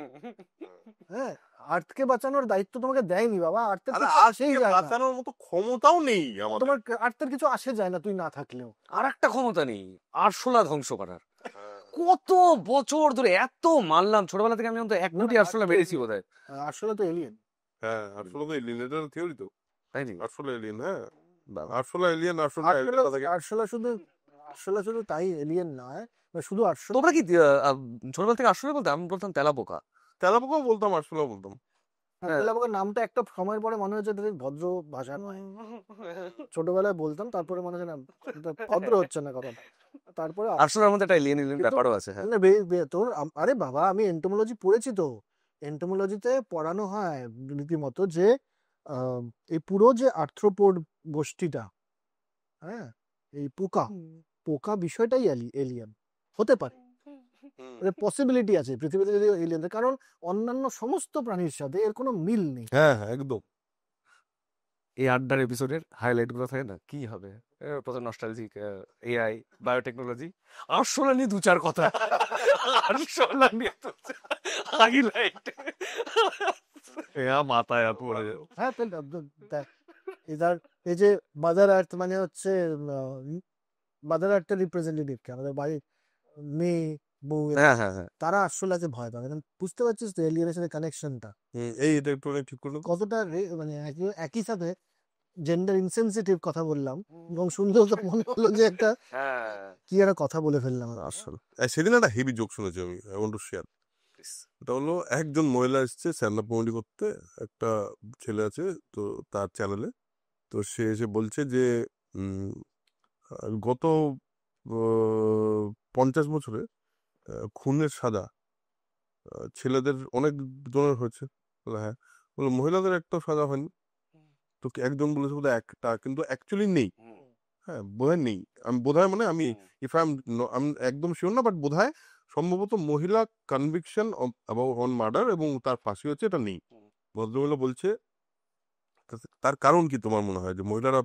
হ্যাঁ, আর্থকে বাঁচানোর দায়িত্ব তোমাকে দেয়নি বাবা। আর্থের আরে কিছু আসেই আজকে যায় না। বাঁচানোর মতো ক্ষমতাও নেই আমাদের। তোমার আর্থের কিছু আসে যায় না তুই না থাকলেও। আর একটা ক্ষমতা নেই, আরশোলা ধ্বংস করার। হ্যাঁ। কত বছর ধরে এত মানলাম, ছোটবেলা থেকে আমি অন্তত 1 কোটি আরশোলা মেরেছি বোধহয়। আসলে তো এলিয়েন। হ্যাঁ, আসলে তো এলিয়েন, এটা থিওরি তো। তাই নি? আসলে এলিয়েন, হ্যাঁ, বাবা। আসলে এলিয়েন, আসলে আরশোলা শুধু তাই এলিয়েন নয়, শুধু আরশোলা। তোমরা কি ছোটবেলা থেকে আরশোলা বলতে? আমি বলতাম তেলাপোকা। তেলাপোকাও বলতাম, আসলেও বলতাম। তেলাপোকার নামটা একটা সময়ের পরে মনে হচ্ছে এটা ভদ্র ভাষা নয়। ছোটবেলায় বলতাম, তারপরে মনে হচ্ছে না এটা ভদ্র হচ্ছে না কথা। তারপরে আরশোলার মধ্যে একটা এলিয়েন কিন্তু- ব্যাপারও আছে। হ্যাঁ, না, তোর আরে বাবা, আমি এন্টোমোলজি পড়েছি তো। এন্টোমোলজিতে পড়ানো হয় রীতিমতো যে এই পুরো যে আর্থ্রোপোড গোষ্ঠীটা, হ্যাঁ, এই পোকা বিষয়টাই এলিয়েন হতে পারে। পসিবিলিটি আছে পৃথিবীতে যদি এলিয়েন, কারণ অন্যান্য সমস্ত প্রাণীর সাথে এর কোনো মিল নেই। হ্যাঁ, হ্যাঁ, একদম। এই আড্ডার এপিসোডের হাইলাইট গুলো থাকে না, কি হবে? প্রথম নস্টালজিক, এআই, বায়োটেকনোলজি, আরশোলা নিয়ে 2-4 কথা। আরশোলা নিয়ে হাইলাইট মাথায় হাত পড়ে যাবে। হ্যাঁ, দেখ, এই যে মাদার আর্থ মানে হচ্ছে মাদার আর্থের রিপ্রেজেন্টেটিভ কে আমাদের বাড়ির মেয়ে বউ, হ্যাঁ, হ্যাঁ, হ্যাঁ। তারা আসলে ভয় পাবে। বুঝতে পারছিস তো এলিয়েনের সাথে কানেকশনটা এটা একটু অনেক ঠিক করলো। কতটা মানে একই সাথে জেন্ডার ইনসেনসিটিভ কথা বললাম, এবং সুন্দর তো মনে হলো যে একটা কি একটা কথা বলে ফেললাম আসলে। সেদিন একটা হেভি জোক শুনেছি আমি, আই ওয়ান্ট টু শেয়ার। এটা হলো, একজন মহিলা এসছে স্ট্যান্ড আপ কমেডি করতে, একটা ছেলে আছে তো তার চ্যানেলে। তো সে এসে বলছে যে গত 50 বছরে খুনের সাজা ছেলেদের অনেক জনের হয়েছে। বলে হ্যাঁ। বলে মহিলাদের একটাও সাজা হয়নি। তো একজন বলেছে বোধহয় একটা, কিন্তু অ্যাকচুয়ালি নেই। হ্যাঁ, বোধহয় নেই। আমি বোধহয় মানে আমি আমি একদম শিওর না, বাট বোধহয় সম্ভবত মহিলা কনভিকশন অন মার্ডার এবং তার ফাঁসি হচ্ছে, এটা নেই। ভদ্রমহিলা বলছে তার কারণ কি তোমার মনে হয়, যে মহিলারা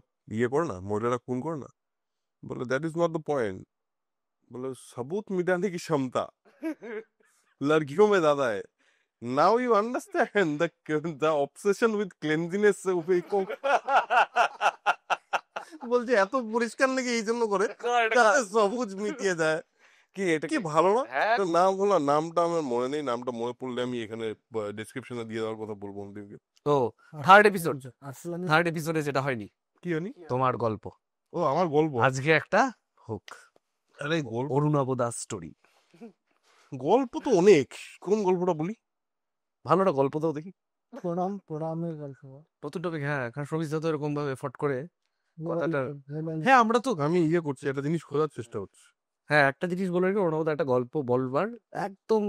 করে না, মহিলারা খুন করে না? বলে that is not the point. বলে सबूत मिटाने की क्षमता लड़कियों में ज्यादा है। Now you understand the obsession with cleanliness. বলছে এত পরিষ্কার নাকি এই জন্য করে সবুজ মিটিয়ে যায়। কি এটা কি ভালো না? হ্যাঁ, তো নাম হলো, নামটা আমার মনে নেই, নামটা মনে পড়লে আমি এখানে ডেসক্রিপশনে দিয়ে দেওয়ার কথা বলবো আমাদেরকে। তো থার্ড এপিসোডে যেটা হয়নি, কি জানি তোমার গল্প। ও আমার গল্প আজকে একটা হোক। আরে গল্প, অরুণাভ দাস স্টোরি। গল্প তো অনেক, কোন গল্পটা বলি? ভালো একটা গল্প দাও দেখি। প্রণামের গল্প। নতুন টপিক। হ্যাঁ, কারণ সবিতা তো এরকম ভাবে এফোর্ট করে কথাটা। হ্যাঁ, আমরা তো আমি করছি, একটা জিনিস খোঁজার চেষ্টা করছি। হ্যাঁ, একটা জিনিস বলে রেখে অরুণাভ দা একটা গল্প বলবার একদম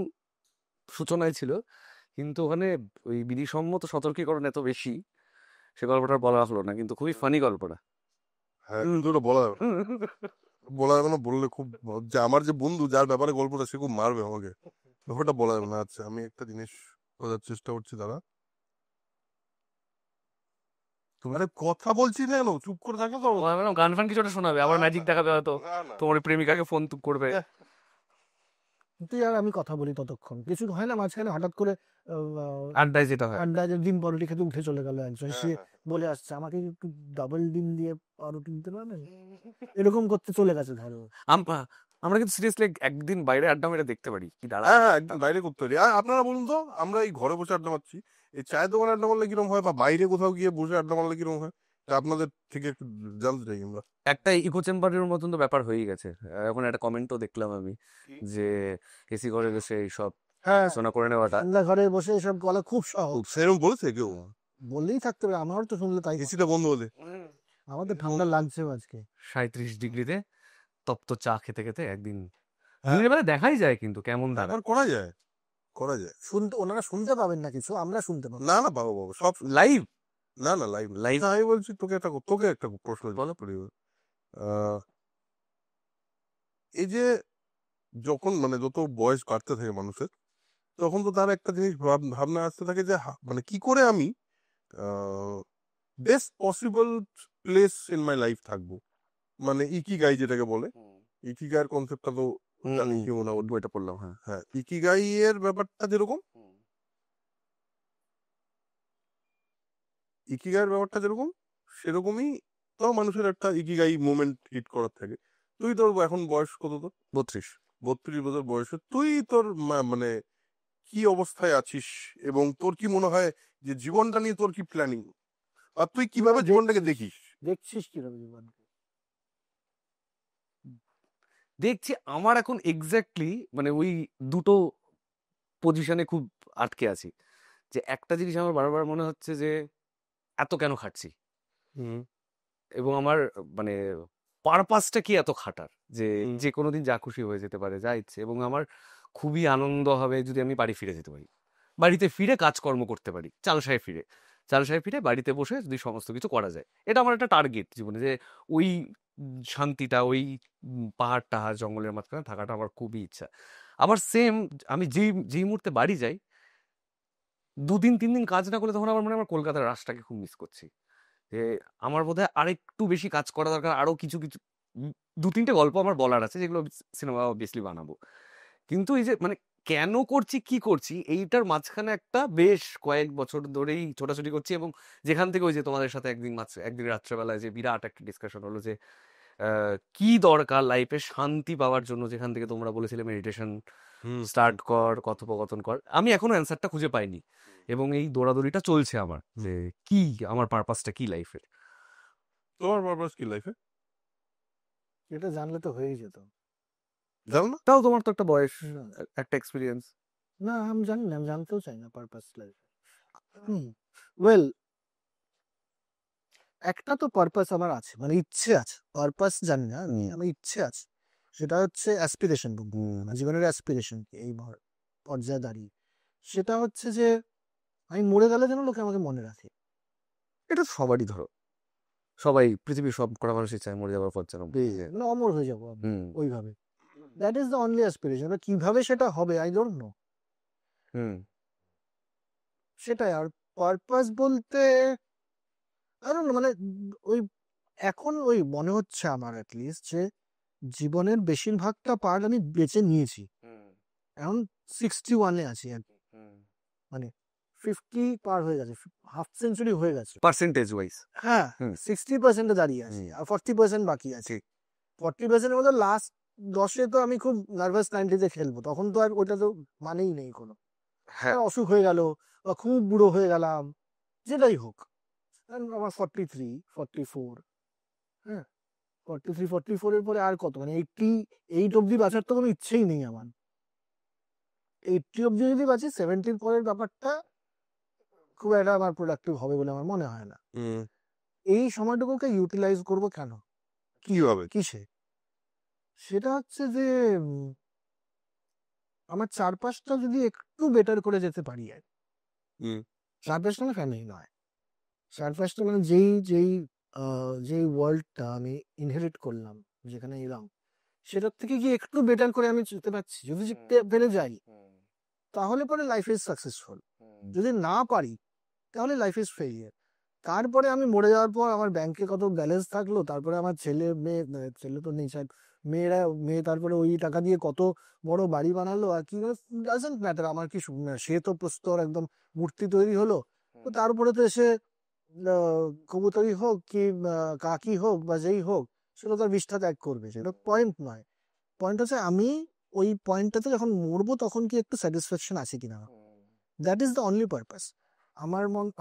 সূচনায় ছিল, কিন্তু ওখানে ওই বিধিসম্মত সতর্কীকরণ এত বেশি, সে গল্পটা বলা হলো না, কিন্তু খুবই ফানি গল্পটা। হ্যাঁ, কিন্তু ওটা বলা যাবে না। বলা যাবে না, বললে খুব, যে আমার যে বন্ধু যার ব্যাপারে গল্পটা, সে খুব মারবে আমাকে। ব্যাপারটা বলা যাবে না। আচ্ছা, আমি একটা জিনিস খোঁজার চেষ্টা করছি, দাদা। তুমি আরে কথা বলছি না কেন, চুপ করে থাকো তো। গান ফান কিছু একটা শোনাবে, আবার ম্যাজিক দেখাবে হয়তো, তোমার প্রেমিকাকে ফোন করবে। তুই আর আমি কথা বলি ততক্ষণ, কিছু হয় না মাঝখানে হঠাৎ করে আড্ডায় যেটা হয়, আন্ডা ডিম পাউরুটি খেতে উঠে চলে গেল একজন, সে বলে আসছে আমাকে একটু ডাবল ডিম দিয়ে পাউরুটি দিতে পারবেন, এরকম করতে চলে গেছে ধরো। আমরা কিন্তু সিরিয়াসলি একদিন বাইরে আড্ডা মেরে দেখতে পারি কি দাঁড়া। হ্যাঁ, একদম বাইরে করতে পারি। আপনারা বলুন তো, আমরা এই ঘরে বসে আড্ডা মারছি, এই চায়ের দোকানে আড্ডা মারলে কিরকম হয়, বা বাইরে কোথাও গিয়ে বসে আড্ডা মারলে কিরকম হয়, তা আপনাদের থেকে একটু জানতে চাই আমরা। একটা ইকো চেম্বারের মতন তো ব্যাপার হয়েই গেছে। এখন একটা কমেন্টও দেখলাম আমি, যে এসি ঘরে বসে এইসব হ্যাঁ, শোনা করে নেওয়াটা। ঠান্ডা ঘরে বসে এসব বলা খুব সহজ। সেরকম বলেছে কেউ? বললেই থাকতে হবে, আমারও তো শুনলে তাই। এসিটা বন্ধ হলে আমার তো ঠান্ডা লাগছে আজকে। 37 ডিগ্রিতে তপ্ত চা খেতে খেতে একদিন হ্যাঁ। দিনের বেলা দেখাই যায় কিন্তু কেমন দাঁড়ায়। একবার করা যায়, করা যায়। শুনতে ওনারা শুনতে পাবেন না কিছু, আমরা শুনতে পাবো। না না বাবা বাবা সব লাইভ না না লাইভ Live? আমি বলছি তোকে একটা প্রশ্ন বলো। করি। এই যে যখন মানে যত বয়স বাড়তে থাকে মানুষের, তখন তো তার একটা জিনিস ভাবনা আসতে থাকে যে মানে কি করে আমি best possible place in my life থাকবো, মানে ইকিগাই যেটাকে বলে। ইকিগাইয়ের কনসেপ্টটা তো জানি কি মনে হয়, বইটা পড়লাম। হ্যাঁ, হ্যাঁ ইকিগাই এর ব্যাপারটা যেরকম, ইকিগাইয়ের ব্যাপারটা যেরকম সেরকমই তো মানুষের একটা ইকিগাই মোমেন্ট হিট করার থাকে। তুই তোর এখন বয়স কত? তোর 32। 32 বছর বয়সে তুই তোর মানে কি অবস্থায় আছিস এবং তোর কি মনে হয় যে জীবনটা নিয়ে তোর কি প্ল্যানিং, আর তুই কিভাবে জীবনটাকে দেখিস? দেখছিস কিভাবে জীবনকে? দেখছি আমার এখন এক্স্যাক্টলি মানে ওই দুটো পজিশনে খুব আটকে আছি, যে একটা জিনিস আমার বারবার মনে হচ্ছে যে এত কেন খাটছি, এবং আমার মানে পারপাসটা কি এত খাটার, যে যে কোনোদিন যা খুশি হয়ে যেতে পারে, যা ইচ্ছে, এবং আমার খুবই আনন্দ হবে যদি আমি বাড়ি ফিরে যেতে পারি, বাড়িতে ফিরে কাজকর্ম করতে পারি, চালসায় ফিরে বাড়িতে বসে যদি সমস্ত কিছু করা যায়। এটা আমার একটা টার্গেট জীবনে, যে ওই শান্তিটা, ওই পাহাড় টাহাড় জঙ্গলের মাঝখানে থাকাটা আমার খুবই ইচ্ছা। আবার সেম আমি যেই মুহূর্তে বাড়ি যাই, 2 দিন 3 দিন কাজ না করলে তখন আমার মনে হয় আমার কলকাতার রাশটাকে খুব মিস করছি, যে আমার বোধহয় আরেকটু বেশি কাজ করা দরকার, আরো কিছু কিছু 2-3টে গল্প আমার বলার আছে যেগুলো সিনেমা অবভিয়াসলি বানাবো। কিন্তু এই যে মানে কেন করছি কি করছি এইটার মাঝখানে একটা বেশ কয়েক বছর ধরেই ছোটাছুটি করছি, এবং যেখান থেকে ওই যে তোমাদের সাথে একদিন রাত্রেবেলায় যে বিরাট একটা ডিসকাশন হলো যে কি দরকার লাইফে শান্তি পাওয়ার জন্য, যেখান থেকে তোমরা বলেছিলে মেডিটেশন স্টার্ট কর, কথোপকথন কর, আমি এখনো অ্যান্সারটা খুঁজে পাইনি, এবং এই দৌড়াদৌড়িটা চলছে আমার, যে কি আমার পারপাসটা কি লাইফের। তোমার পারপাস কি লাইফে? এটা জানলে তো হয়েই যেত। জানো না? তাও তোমার তো একটা বয়স, না। একটা এক্সপিরিয়েন্স। না আমি জানি না, আমি জানতেও চাই না পারপাস লাইফে। ওয়েল, একটা তো পারপাস আমার আছে, মানে ইচ্ছে আছে, পারপাস জানি না, আমার ইচ্ছে আছে। সেটা হচ্ছে অ্যাসপিরেশন, জীবনের অ্যাসপিরেশন এই পর্যায়ে দাঁড়িয়ে। সেটা হচ্ছে যে আমি মরে গেলে যেন লোকে আমাকে মনে রাখে। এটা তো সবারই, ধরো সবাই পৃথিবীর সব কটা মানুষই চায় মরে যাওয়ার পর যেন মানে অমর হয়ে যাবো আমি ওইভাবে। That is the only aspiration. কিভাবে সেটা হবে আই ডোন্ট নো। সেটাই। আর পারপাস বলতে মানে ওই এখন ওই মনে হচ্ছে আমার অ্যাটলিস্ট যে জীবনের বেশিরভাগটা পার্ট আমি বেঁচে নিয়েছি। এখন 61-এ আছি আর কি, মানে 50 পার হয়ে গেছে, হাফ সেঞ্চুরি হয়ে গেছে পার্সেন্টেজ ওয়াইজ। হ্যাঁ, 60% দাঁড়িয়ে আছি, আর 40% বাকি আছে। 40% মধ্যে লাস্ট 10-এ তো আমি খুব নার্ভাস 90-তে খেলবো, তখন তো আর ওটা তো মানেই নেই কোনো। হ্যাঁ, অসুখ হয়ে গেল বা খুব বুড়ো হয়ে গেলাম, যেটাই হোক। আমার 43, 44, হ্যাঁ 43, 44 এর পরে আর কত, মানে 88 অব্দি বাঁচার তো কোনো ইচ্ছেই নেই আমার। 80 অব্দি যদি বাঁচি, 70-র পরের ব্যাপারটা খুব একটা আমার প্রোডাক্টিভ হবে বলে আমার মনে হয় না। এই সময়টুকুকে ইউটিলাইজ করবো কেন, কিভাবে? কিসে? সেটা হচ্ছে যে আমার চারপাশটা যদি একটু বেটার করে যেতে পারি, আর চারপাশটা না ফ্যামিলি নয়, চারপাশটা মানে যেই ওয়ার্ল্ডটা আমি ইনহেরিট করলাম, যেখানে এলাম, সেটার থেকে কি একটু বেটার করে আমি যেতে পারছি, যদি পেরে যাই তাহলে পরে লাইফ ইজ সাকসেসফুল। যদি না পারি তাহলে লাইফ ইজ ফেলিয়ার। তারপরে আমি মরে যাওয়ার পর আমার ব্যাংকে কত ব্যালেন্স থাকলো, তারপরে আমার ছেলে তো নেই, মেয়ে তারপরে ওই টাকা দিয়ে কত বড় বাড়ি বানালো আর কি, ডাজন্ট ম্যাটার আমার কি, সে তো প্রস্তর একদম মূর্তি তৈরি হলো, তো তারপরে তো এসে কবুতরই হোক কি কাকি হোক বা যেই হোক, সেটা তো আর বিষ্ঠা ত্যাগ করবে, সেটা পয়েন্ট নয়। পয়েন্ট হচ্ছে আমি ওই পয়েন্টটাতে যখন মরবো তখন কি একটু স্যাটিসফ্যাকশন আছে কিনা, that is the only purpose.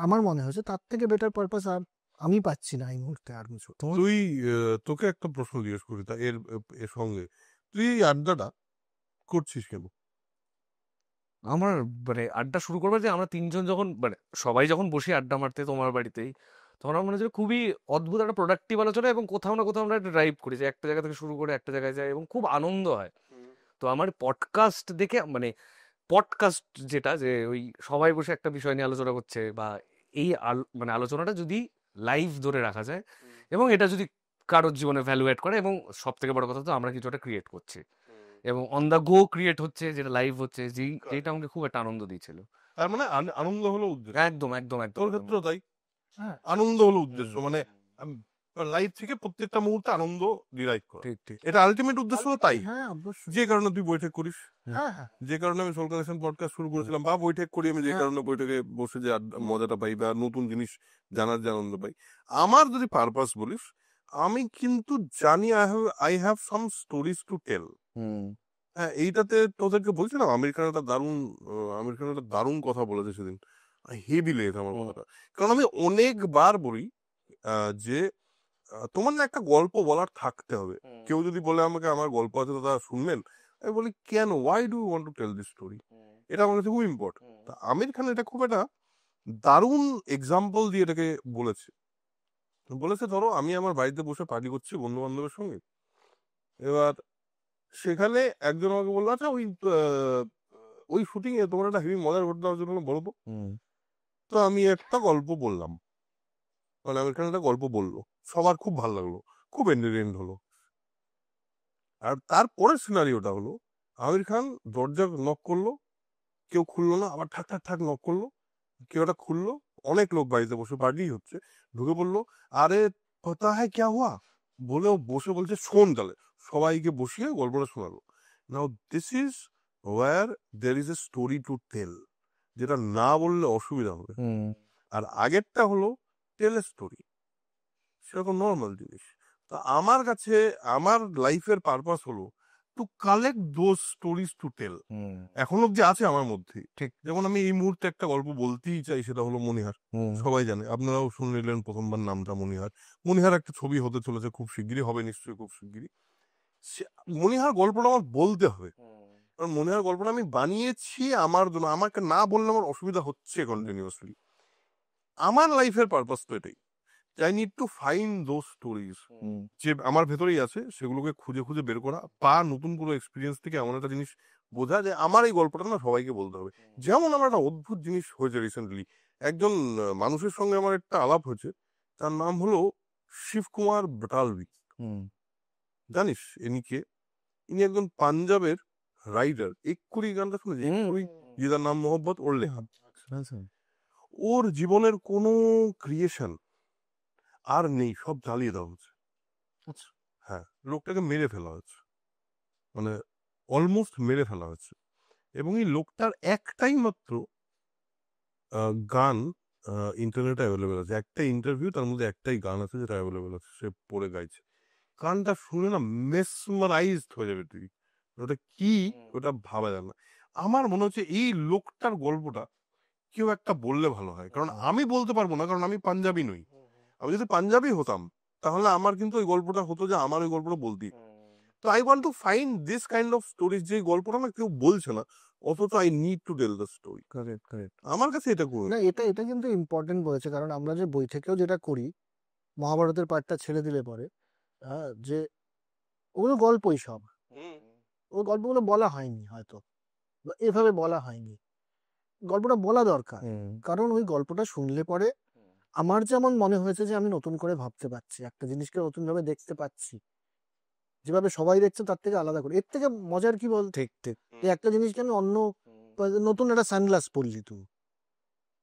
আমার মনে হয়েছে তার থেকে বেটার পারপাস আর আমি পাচ্ছি না এই মুহূর্তে আর কিছু। তুই তোকে একটা প্রশ্ন জিজ্ঞেস করি তা এর সঙ্গে, তুই এই আড্ডাটা করছিস কেন? আমার মানে আড্ডা শুরু করবো যে আমরা তিনজন যখন মানে সবাই যখন বসে আড্ডা মারতে তোমার বাড়িতেই, তখন আমার মনে হচ্ছে খুবই অদ্ভুত একটা প্রোডাক্টিভ আলোচনা, এবং কোথাও না কোথাও আমরা একটা ড্রাইভ করি যে একটা জায়গা থেকে শুরু করে একটা জায়গায় যাই এবং খুব আনন্দ হয়। তো আমার পডকাস্ট দেখে মানে পডকাস্ট যেটা যে ওই সবাই বসে একটা বিষয় নিয়ে আলোচনা করছে বা এই মানে আলোচনাটা যদি লাইভ ধরে রাখা যায় এবং এটা যদি কারোর জীবনে ভ্যালু অ্যাড করে, এবং সব থেকে বড় কথা তো আমরা কিছু একটা ক্রিয়েট করছি এবং অন দ্য গো ক্রিয়েট হচ্ছে, যেটা লাইভ হচ্ছে, যেটা আমাকে খুব একটা আনন্দ দিয়েছিল। তার মানে আনন্দ হলো উদ্দেশ্য। একদম একদম একদম তোর একদম। ক্ষেত্রেও তাই, হ্যাঁ আনন্দ হলো উদ্দেশ্য, মানে লাইফ থেকে প্রত্যেকটা মুহূর্তে আনন্দ ডিরাইভ করা, ঠিক ঠিক। এটা আলটিমেট উদ্দেশ্য তো তাই। হ্যাঁ অবশ্যই। যে কারণে তুই বৈঠক করিস, হ্যাঁ হ্যাঁ যে কারণে আমি সোল কানেকশন পডকাস্ট শুরু করেছিলাম, বা বৈঠক করি আমি যে হ্যাঁ। কারণে বৈঠকে বসে যে মজাটা পাই বা নতুন জিনিস জানার যে আনন্দ পাই। আমার যদি পারপাস বলিস, আমি কিন্তু জানি I have some stories to tell. হ্যাঁ, এইটাতে তোদেরকে বলছিলাম আমির খান একটা দারুণ কথা বলেছে সেদিন, হেভি লেগেছে আমার কথাটা। কারণ আমি অনেকবার বলি যে তোমার না একটা গল্প বলার থাকতে হবে। কেউ যদি বলে আমাকে আমার গল্প আছে দাদা শুনবেন, আমি বলি কেন, why do you want to tell this story, এটা আমার কাছে খুব ইম্পর্টেন্ট। তা আমির খান এটা খুব একটা দারুণ এক্সাম্পল দিয়ে এটাকে বলেছে ধরো আমি আমার বাড়িতে বসে পার্টি করছি বন্ধু বান্ধবের সঙ্গে, এবার সেখানে একজন আমাকে বললো আচ্ছা ওই শুটিং এ তোমার একটা হেভি মজার ঘটনা জন্য বলো তো। তো আমি একটা গল্প বললাম, মানে আমির খান একটা গল্প বললো, সবার খুব ভালো লাগলো, খুব এন্টারটেইনড হলো। আর তারপরের সিনারিওটা হলো আমির খান দরজা নক করলো, কেউ খুললো না, আবার ঠাক ঠাক ঠাক নক করলো, কেউ একটা খুললো, অনেক লোক বাড়িতে বসে পার্টি হচ্ছে, ঢুকে পড়লো, আরে পতা হ্যায় ক্যা হুয়া বলে ও বসে বলছে শোন, তাহলে সবাইকে বসিয়ে গল্পটা শোনালো। Now this is war there is a story to tell, যেটা না বললে অসুবিধা হবে। আর আগেরটা হলো টেল এ স্টোরি, সেরকম নর্মাল জিনিস। তো আমার কাছে আমার লাইফের পারপাস হলো to collect those stories to tell. এখন অব্দি আছে আমার মধ্যে, ঠিক। যেমন আমি এই মুহূর্তে একটা গল্প বলতেই চাই, সেটা হলো মনিহার। সবাই জানে, আপনারাও শুনে নিলেন প্রথমবার নামটা মনিহার একটা ছবি হতে চলেছে খুব শিগগিরই, হবে নিশ্চয়ই খুব শিগগিরই। মনিহার গল্পটা আমার বলতে হবে, কারণ মনিহার গল্পটা আমি বানিয়েছি আমার জন্য, আমাকে না বললে আমার অসুবিধা হচ্ছে কন্টিনিউয়াসলি। আমার লাইফের পারপাস তো এটাই, I need to find those stories যে আমার ভেতরেই আছে, সেগুলোকে খুঁজে খুঁজে বের করা, বা নতুন কোনো এক্সপিরিয়েন্স থেকে এমন একটা জিনিস বোঝা যে আমার এই গল্পটা না সবাইকে বলতে হবে। যেমন আমার একটা অদ্ভুত জিনিস হয়েছে রিসেন্টলি, একজন মানুষের সঙ্গে আমার একটা আলাপ হয়েছে, তার নাম হলো শিবকুমার বটালভি। জানিস ইনি কে? ইনি একজন পাঞ্জাবের রাইডার। এক্ষুনি গানটা শুনেছি, এক্ষুনি, যার নাম মোহব্বত, ওর লেখা। ওর জীবনের কোনো ক্রিয়েশন আর নেই, সব জ্বালিয়ে দেওয়া হচ্ছে। হ্যাঁ, লোকটাকে মেরে ফেলা হচ্ছে, মানে অলমোস্ট মেরে ফেলা হচ্ছে। এবং এই লোকটার একটাই মাত্র গান ইন্টারনেটে অ্যাভেলেবেল আছে, একটা ইন্টারভিউ, তার মধ্যে একটাই গান আছে যেটা অ্যাভেলেবেল আছে, সে পড়ে গাইছে। গানটা শুনে না মেসমারাইজড হয়ে যাবে তুই, ওটা কি, ওটা ভাবা যায় না। আমার মনে হচ্ছে এই লোকটার গল্পটা কেউ একটা বললে ভালো হয়, কারণ আমি বলতে পারবো না, কারণ আমি পাঞ্জাবি নই। আমি যদি পাঞ্জাবি হতাম তাহলে আমার কিন্তু ওই গল্পটা হতো যে আমার ওই গল্পটা বলতি। তো I want to find this kind of stories, যে গল্পটা না কেউ বলছে না, অথচ I need to tell the story. Correct correct. আমার কাছে এটা না এটা এটা কিন্তু ইম্পর্টেন্ট বলেছে, কারণ আমরা যে বই থেকেও যেটা করি, মহাভারতের পার্টটা ছেড়ে দিলে পরে যে ওগুলো গল্পই সব, ওই গল্পগুলো বলা হয়নি হয়তো, বা এভাবে বলা হয়নি, গল্পটা বলা দরকার। কারণ ওই গল্পটা শুনলে পরে আমার যেমন মনে হয়েছে যে আমি নতুন করে ভাবতে পারছি, একটা জিনিসকে নতুন ভাবে দেখতে পাচ্ছি, যেভাবে সবাই দেখছে তার থেকে আলাদা করে। এর থেকে মজার কি বল, ঠিক ঠিক। একটা জিনিসকে আমি অন্য, নতুন একটা সানগ্লাস পরলি তুই,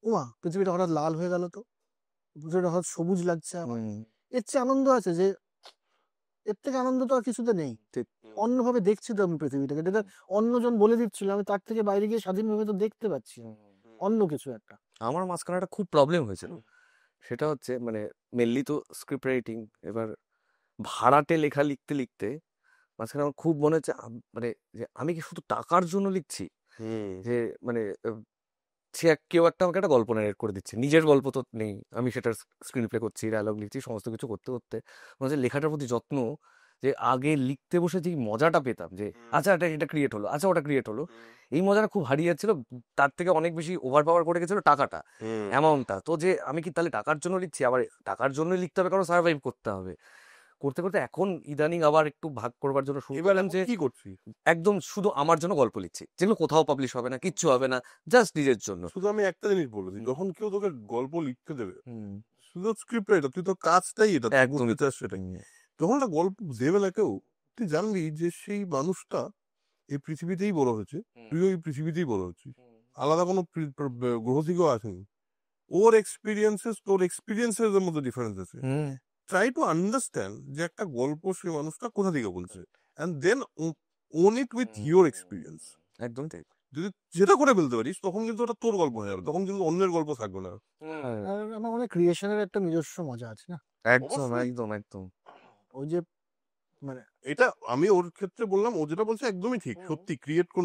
ওমা পৃথিবীটা হঠাৎ লাল হয়ে গেল, তো পৃথিবীটা হঠাৎ সবুজ লাগছে আমার, এর চেয়ে আনন্দ আছে যে, এর থেকে আনন্দ তো আর কিছুতে নেই। অন্যভাবে দেখছি তো আমি পৃথিবীটাকে, যেটা অন্যজন বলে দিচ্ছিল, আমি তার থেকে বাইরে গিয়ে স্বাধীনভাবে তো দেখতে পাচ্ছি অন্য কিছু একটা। আমার মাঝখানে একটা খুব প্রবলেম হয়েছিল, সেটা হচ্ছে মানে মেনলি তো স্ক্রিপ্ট রাইটিং, এবার ভাড়াটে লেখা লিখতে লিখতে মাঝখানে আমার খুব মনে হচ্ছে মানে যে আমি কি শুধু টাকার জন্য লিখছি, যে মানে কেউ একটা আমাকে একটা গল্প নারেট করে দিচ্ছে, নিজের গল্প তো নেই, আমি সেটার স্ক্রিন প্লে করছি, ডায়লগ লিখছি, সমস্ত কিছু করতে করতে মনে হচ্ছে লেখাটার প্রতি যত্ন যে আগে লিখতে বসে যে মজাটা পেতাম যে আচ্ছা এটা ক্রিয়েট হলো, আচ্ছা ওটা ক্রিয়েট হলো, এই মজাটা খুব হারিয়ে যাচ্ছিল। তার থেকে অনেক বেশি ওভার পাওয়ার করে গেছিল টাকাটা, অ্যামাউন্টটা। তো যে আমি কি তাহলে টাকার জন্য লিখছি, আবার টাকার জন্যই লিখতে হবে কারণ সার্ভাইভ করতে হবে। করতে করতে এখন ইদানিং আবার একটু ভাগ করবার জন্য শুরু এবার করলাম যে কি করছি, একদম শুধু আমার জন্য গল্প লিখছি, যেগুলো কোথাও পাবলিশ হবে না, কিচ্ছু হবে না, জাস্ট নিজের জন্য। শুধু আমি একটা জিনিস বলে দিই, যখন কেউ তোকে গল্প লিখতে দেবে, শুধু স্ক্রিপ্ট রাইটার, তুই তো কাজটাই এটা, তুই একদমই করতে চাস সেটাই। যখন একটা গল্প দেবে না কেউ, তুই জানবি যে সেই মানুষটা এই পৃথিবীতেই বড় হয়েছে, তুইও এই পৃথিবীতেই বড় হচ্ছিস, আলাদা কোনো গ্রহ থেকেও আসেনি। ওর এক্সপিরিয়েন্সেস তোর এক্সপিরিয়েন্সেস এর মধ্যে ডিফারেন্স আছে। ট্রাই টু আন্ডারস্ট্যান্ড যে একটা গল্প সেই মানুষটা কোথা থেকে বলছে, and then own it with your experience. একদম ঠিক। যদি যেটা করে ফেলতে পারিস, তখন কিন্তু ওটা তোর গল্প হয়ে যাবে, তখন কিন্তু অন্যের গল্প থাকবে না। আর আমার মনে হয় ক্রিয়েশনের একটা নিজস্ব মজা আছে না, একদম অবশ্যই। একদম একদম। ওই যে মানে এটা আমি ওর ক্ষেত্রে বললাম, ও যেটা বলছে একদমই ঠিক, সত্যি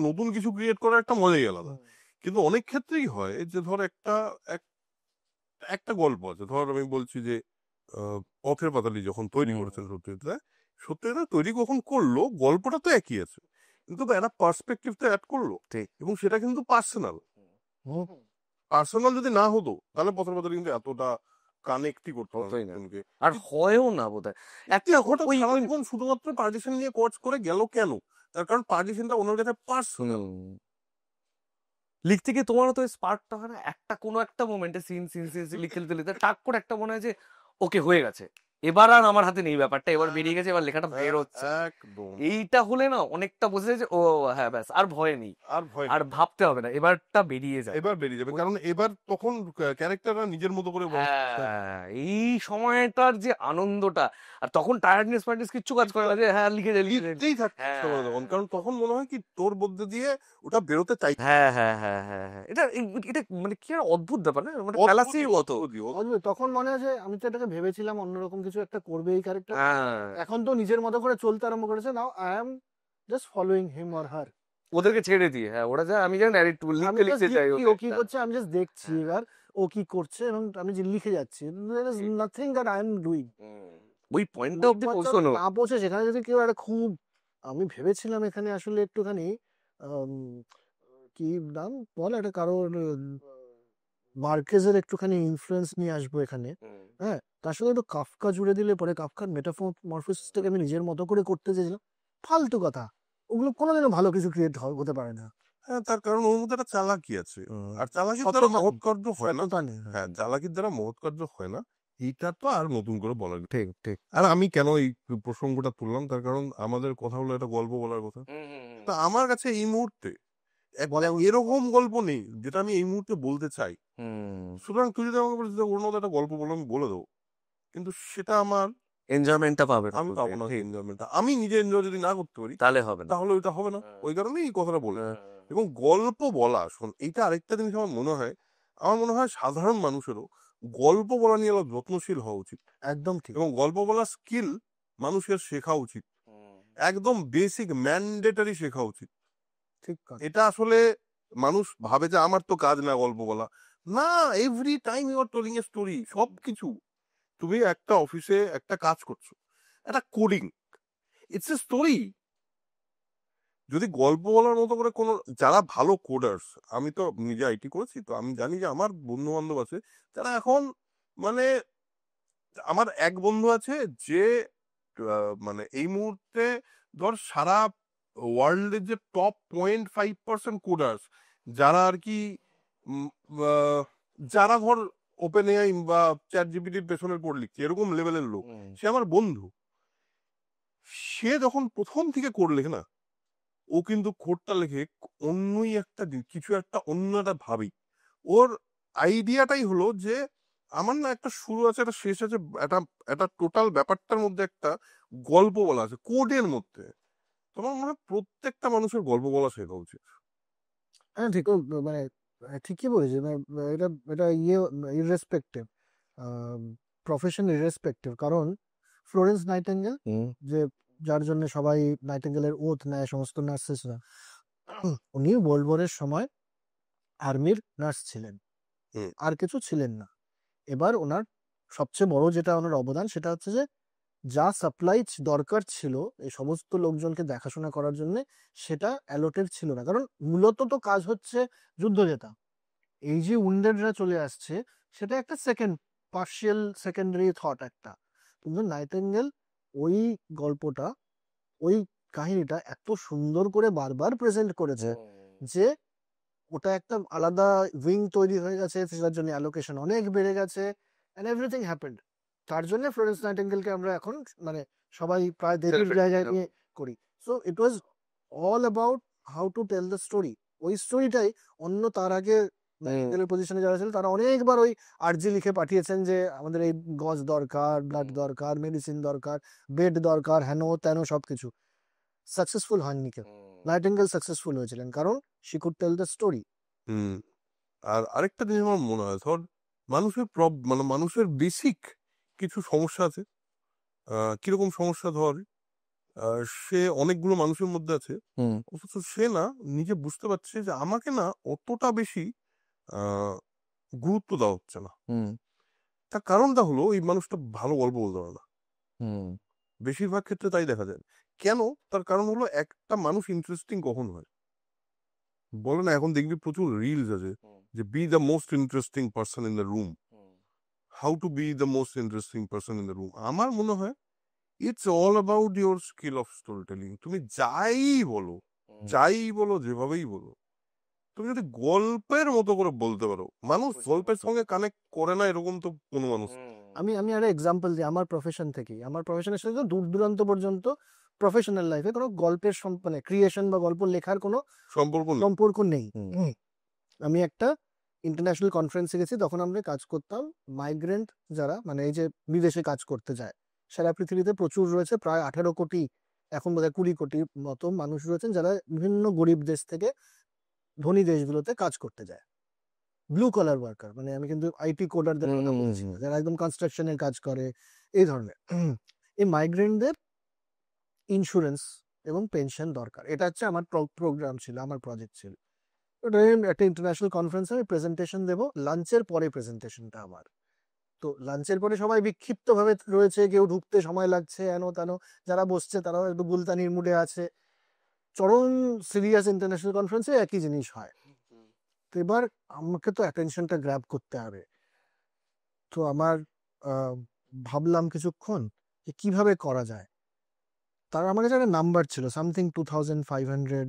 নতুন কিছু ক্রিয়েট করার একটা মজাই আলাদা। কিন্তু অনেক ক্ষেত্রেই হয় যে ধর একটা গল্প আছে, ধর আমি বলছি যে পথের পাঁচালী যখন তৈরি করেছেন সত্যজিৎ তৈরি কখন করলো, গল্পটা তো একই আছে, কিন্তু একটা পার্সপেক্টিভটা অ্যাড করলো, ঠিক। এবং সেটা কিন্তু পার্সোনাল যদি না হতো তাহলে পথের পাঁচালী কিন্তু এতটা কানেক্টই করতে হতোই না। হবে। আর হয়ও না বোধহয়। একটা হঠাৎ ওই সারাজীবন শুধুমাত্র পার্টিশন নিয়ে কোর্স করে গেল কেন? তার কারণ পার্টিশনটা ওনার কাছে পার্সোনাল। লিখতে গিয়ে তোমারও তো স্পার্কটা হয় না, একটা কোনো একটা মোমেন্টে সিন লিখতে লিখতে লিখতে টাক করে একটা মনে হয় যে ওকে হয়ে গেছে, এবার আর আমার হাতে নেই ব্যাপারটা, এবার বেরিয়ে গেছে, এবার লেখাটা বের হচ্ছে। একদম। এইটা হলে না অনেকটা বোঝা যায় যে ও হ্যাঁ ব্যাস আর ভয় নেই, আর ভয় আর ভাবতে হবে না, এবারটা বেরিয়ে যায়। এবার বেরিয়ে যাবে, কারণ এবার তখন ক্যারেক্টাররা নিজের মতো করে হ্যাঁ, এই সময়টার যে আনন্দটা, আর তখন টায়ার্ডনেস কিচ্ছু কাজ করে না, যে হ্যাঁ লিখে যায় লিখতেই থাকতে ইচ্ছা করে তখন, কারণ তখন মনে হয় কি তোর মধ্যে দিয়ে ওটা বেরোতে চাই। হ্যাঁ হ্যাঁ হ্যাঁ হ্যাঁ হ্যাঁ, এটা এটা মানে কি আর অদ্ভুত ব্যাপার না, মানে ফ্যালাসির মতো। তখন মনে হয় যে আমি তো এটাকে ভেবেছিলাম অন্যরকম কিছু একটা করবে এই ক্যারেক্টার, হ্যাঁ, এখন তো নিজের মতো করে চলতে আরম্ভ করেছে, now I am just following him or her. ওদেরকে ছেড়ে দিয়ে, হ্যাঁ ওরা যা, আমি জানি ন্যারেট আমি লিখতে just লিখতে চাই লিখছি, ও কি করছে আমি জাস্ট দেখছি, এবার ও কি করছে এবং আমি যে লিখে যাচ্ছি, there is nothing that I am doing. ওই পয়েন্টটা অব্দি পৌঁছানো। না পৌঁছে সেখানে যদি কেউ একটা খুব, আমি ভেবেছিলাম এখানে আসলে একটুখানি কি নাম বল, একটা কারোর মার্কেজের একটুখানি ইনফ্লুয়েন্স নিয়ে আসবো এখানে, হ্যাঁ, তার সাথে একটু কাফকা জুড়ে দিলে পরে কাফকার মেটামরফোসিসটাকে আমি নিজের মতো করে করতে চেয়েছিলাম। ফালতু কথা, ওগুলো কোনোদিনও ভালো কিছু ক্রিয়েট হতে পারে না। হ্যাঁ, তার কারণ ওর মধ্যে একটা চালাকি আছে, আর চালাকির দ্বারা মহৎ কার্য হয় না। হ্যাঁ, চালাকির দ্বারা মহৎ কার্য হয় না, এইটা তো আর নতুন করে বলার ঠিক ঠিক। আর আমি কেন এই প্রসঙ্গটা তুললাম, তার কারণ আমাদের কথা হলো একটা গল্প বলার কথা। তা আমার কাছে এই মুহূর্তে এরকম গল্প নেই যেটা আমি এই মুহূর্তে বলতে চাই। সুতরাং তুই যদি আমাকে বলিস ওর মধ্যে একটা গল্প বলো, আমি বলে দেবো, কিন্তু সেটা আমার এনজয়মেন্টটা পাবে না, আমি পাবো না এনজয়মেন্টটা। আমি নিজে এনজয় যদি না করতে পারি তাহলে হবে না। তাহলে ওইটা হবে না। ওই কারণেই এই কথাটা বলে। এবং গল্প বলা, শোন, এইটা আরেকটা জিনিস আমার মনে হয় সাধারণ মানুষেরও গল্প বলা নিয়ে আরো যত্নশীল হওয়া উচিত। একদম ঠিক। এবং গল্প বলার স্কিল মানুষের শেখা উচিত, একদম বেসিক ম্যান্ডেটারি শেখা উচিত। ঠিক কথা। এটা আসলে মানুষ ভাবে যে আমার তো কাজ না গল্প বলা, না, every time you are telling a story. সবকিছু, তুমি একটা অফিসে একটা কাজ করছো, একটা কোডিং, ইটস এ স্টোরি। যদি গল্প বলার মতো করে কোনো, যারা ভালো কোডার্স, আমি তো নিজে আইটি করেছি, তো আমি জানি যে আমার বন্ধু বান্ধব আছে যারা এখন, মানে আমার এক বন্ধু আছে যে মানে এই মুহূর্তে ধর সারা ওয়ার্ল্ডের যে টপ 0.5% কোডার্স, যারা আর কি যারা ধর ওপেন এআই বা চ্যাট জিপিটির পেছনের কোড লিখছে, এরকম লেভেলের লোক, সে আমার বন্ধু। সে যখন প্রথম থেকে কোড লেখে না, ও কিন্তু কোডটা লেখে অন্যই একটা কিছু একটা অন্য একটা ভাবি। ওর আইডিয়াটাই হলো যে আমার না একটা শুরু আছে, একটা শেষ আছে, একটা টোটাল ব্যাপারটার মধ্যে একটা গল্প বলা আছে কোডের মধ্যে। তোমার মনে হয় প্রত্যেকটা মানুষের গল্প বলা শেখা উচিত। হ্যাঁ ঠিক, মানে ঠিকই বলেছি, মানে এটা এটা ইররেসপেক্টিভ, প্রফেশন ইররেসপেক্টিভ, কারণ ফ্লোরেন্স নাইটিঙ্গেল, যে যার জন্য সবাই নাইটিঙ্গেলের ওথ নেয় সমস্ত নার্সেসরা, উনি ওয়ার্ল্ড ওয়ারের সময় আর্মির নার্স ছিলেন, আর কিছু ছিলেন না। এবার ওনার সবচেয়ে বড় যেটা ওনার অবদান সেটা হচ্ছে যে যা সাপ্লাই দরকার ছিল এই সমস্ত লোকজনকে দেখাশোনা করার জন্য, সেটা অ্যালোটেড ছিল না। কারণ মূলত তো কাজ হচ্ছে যুদ্ধ জেতা। এই যে উন্ডেডরা চলে আসছে, সেটা একটা পার্শিয়াল সেকেন্ডারি থট একটা। কিন্তু নাইটিঙ্গেল ওই গল্পটা, ওই কাহিনীটা এত সুন্দর করে বারবার প্রেজেন্ট করেছে যে ওটা একটা আলাদা উইং তৈরি হয়ে গেছে, সেটার জন্য অ্যালোকেশন অনেক বেড়ে গেছে, এন্ড এভরিথিং হ্যাপেন্ড। তার জন্য ফ্লোরেন্স নাইটিঙ্গেলকে আমরা এখন মানে সবাই প্রায় দেবীর Celebrate, জায়গায় yeah. নিয়ে করি। So it was all about how to tell the story. ওই স্টোরিটাই অন্য তার আগে নাইটিঙ্গেলের পজিশনে যারা ছিল তারা অনেকবার ওই আর্জি লিখে পাঠিয়েছেন যে আমাদের এই গজ দরকার, ব্লাড দরকার, মেডিসিন দরকার, বেড দরকার, হেন তেন সবকিছু। সাকসেসফুল হয়নি কেউ। নাইটিঙ্গেল সাকসেসফুল হয়েছিলেন কারণ she could tell the story. আর আরেকটা জিনিস আমার মনে হয়, ধর মানুষের মানে মানুষের বেসিক কিছু সমস্যা আছে। কিরকম সমস্যা? ধর সে অনেকগুলো মানুষের মধ্যে আছে, অথচ সে না নিজে বুঝতে পারছে যে আমাকে না অতটা বেশি গুরুত্ব দেওয়া হচ্ছে না। তার কারণটা হলো এই মানুষটা ভালো গল্প বলতে পারে না। বেশিরভাগ ক্ষেত্রে তাই দেখা যায়। কেন? তার কারণ হলো একটা মানুষ ইন্টারেস্টিং কখন হয় বলে না, এখন দেখবি প্রচুর রিলস আছে যে B the most interesting person in the room, how to B the most interesting person in the room. আমার মনে হয় it's all about your skill of story telling. তুমি যাই বলো যেভাবেই বলো, তুমি যদি গল্পের মতো করে বলতে পারো, মানুষ গল্পের সঙ্গে কানেক্ট করে না এরকম তো কোনো মানুষ। আমি একটা এক্সাম্পল দিই আমার প্রফেশন থেকেই। আমার প্রফেশনের সাথে তো দূর দূরান্ত পর্যন্ত প্রফেশনাল লাইফে কোনো গল্পের মানে ক্রিয়েশন বা গল্প লেখার কোনো সম্পর্ক নেই। আমি একটা ইন্টারন্যাশনাল কনফারেন্সে গেছি, তখন আমরা কাজ করতাম মাইগ্রেন্ট যারা মানে এই যে বিদেশে কাজ করতে যায়। সারা পৃথিবীতে প্রচুর রয়েছে, প্রায় 18 কোটি, এখন বোধহয় 20 কোটির মতো মানুষ রয়েছেন যারা বিভিন্ন গরিব দেশ থেকে ধনী দেশগুলোতে কাজ করতে যায়। ব্লু কলার ওয়ার্কার, মানে আমি কিন্তু আইটি কোডারদের কথা বলছি না, যারা একদম কনস্ট্রাকশনের কাজ করে, এই ধরনের। এই মাইগ্রেন্টদের ইন্স্যুরেন্স এবং পেনশন দরকার। এটা হচ্ছে আমার প্রোগ্রাম ছিল, আমার প্রজেক্ট ছিল। ওটা একটা ইন্টারন্যাশনাল কনফারেন্সে আমি প্রেজেন্টেশন দেবো, লাঞ্চের পরে প্রেজেন্টেশনটা আমার। তো লাঞ্চের পরে সবাই বিক্ষিপ্ত ভাবে রয়েছে, কেউ ঢুকতে সময় লাগছে, এনো তেনো, যারা বসছে তারাও একটু গুলতানির মুডে আছে। চরম সিরিয়াস ইন্টারন্যাশনাল কনফারেন্সে একই জিনিস হয়। তো এবার আমাকে তো অ্যাটেনশনটা গ্র্যাব করতে হবে। তো আমার ভাবলাম কিছুক্ষণ যে কিভাবে করা যায়। তার আমার কাছে একটা নাম্বার ছিল, সামথিং 2539,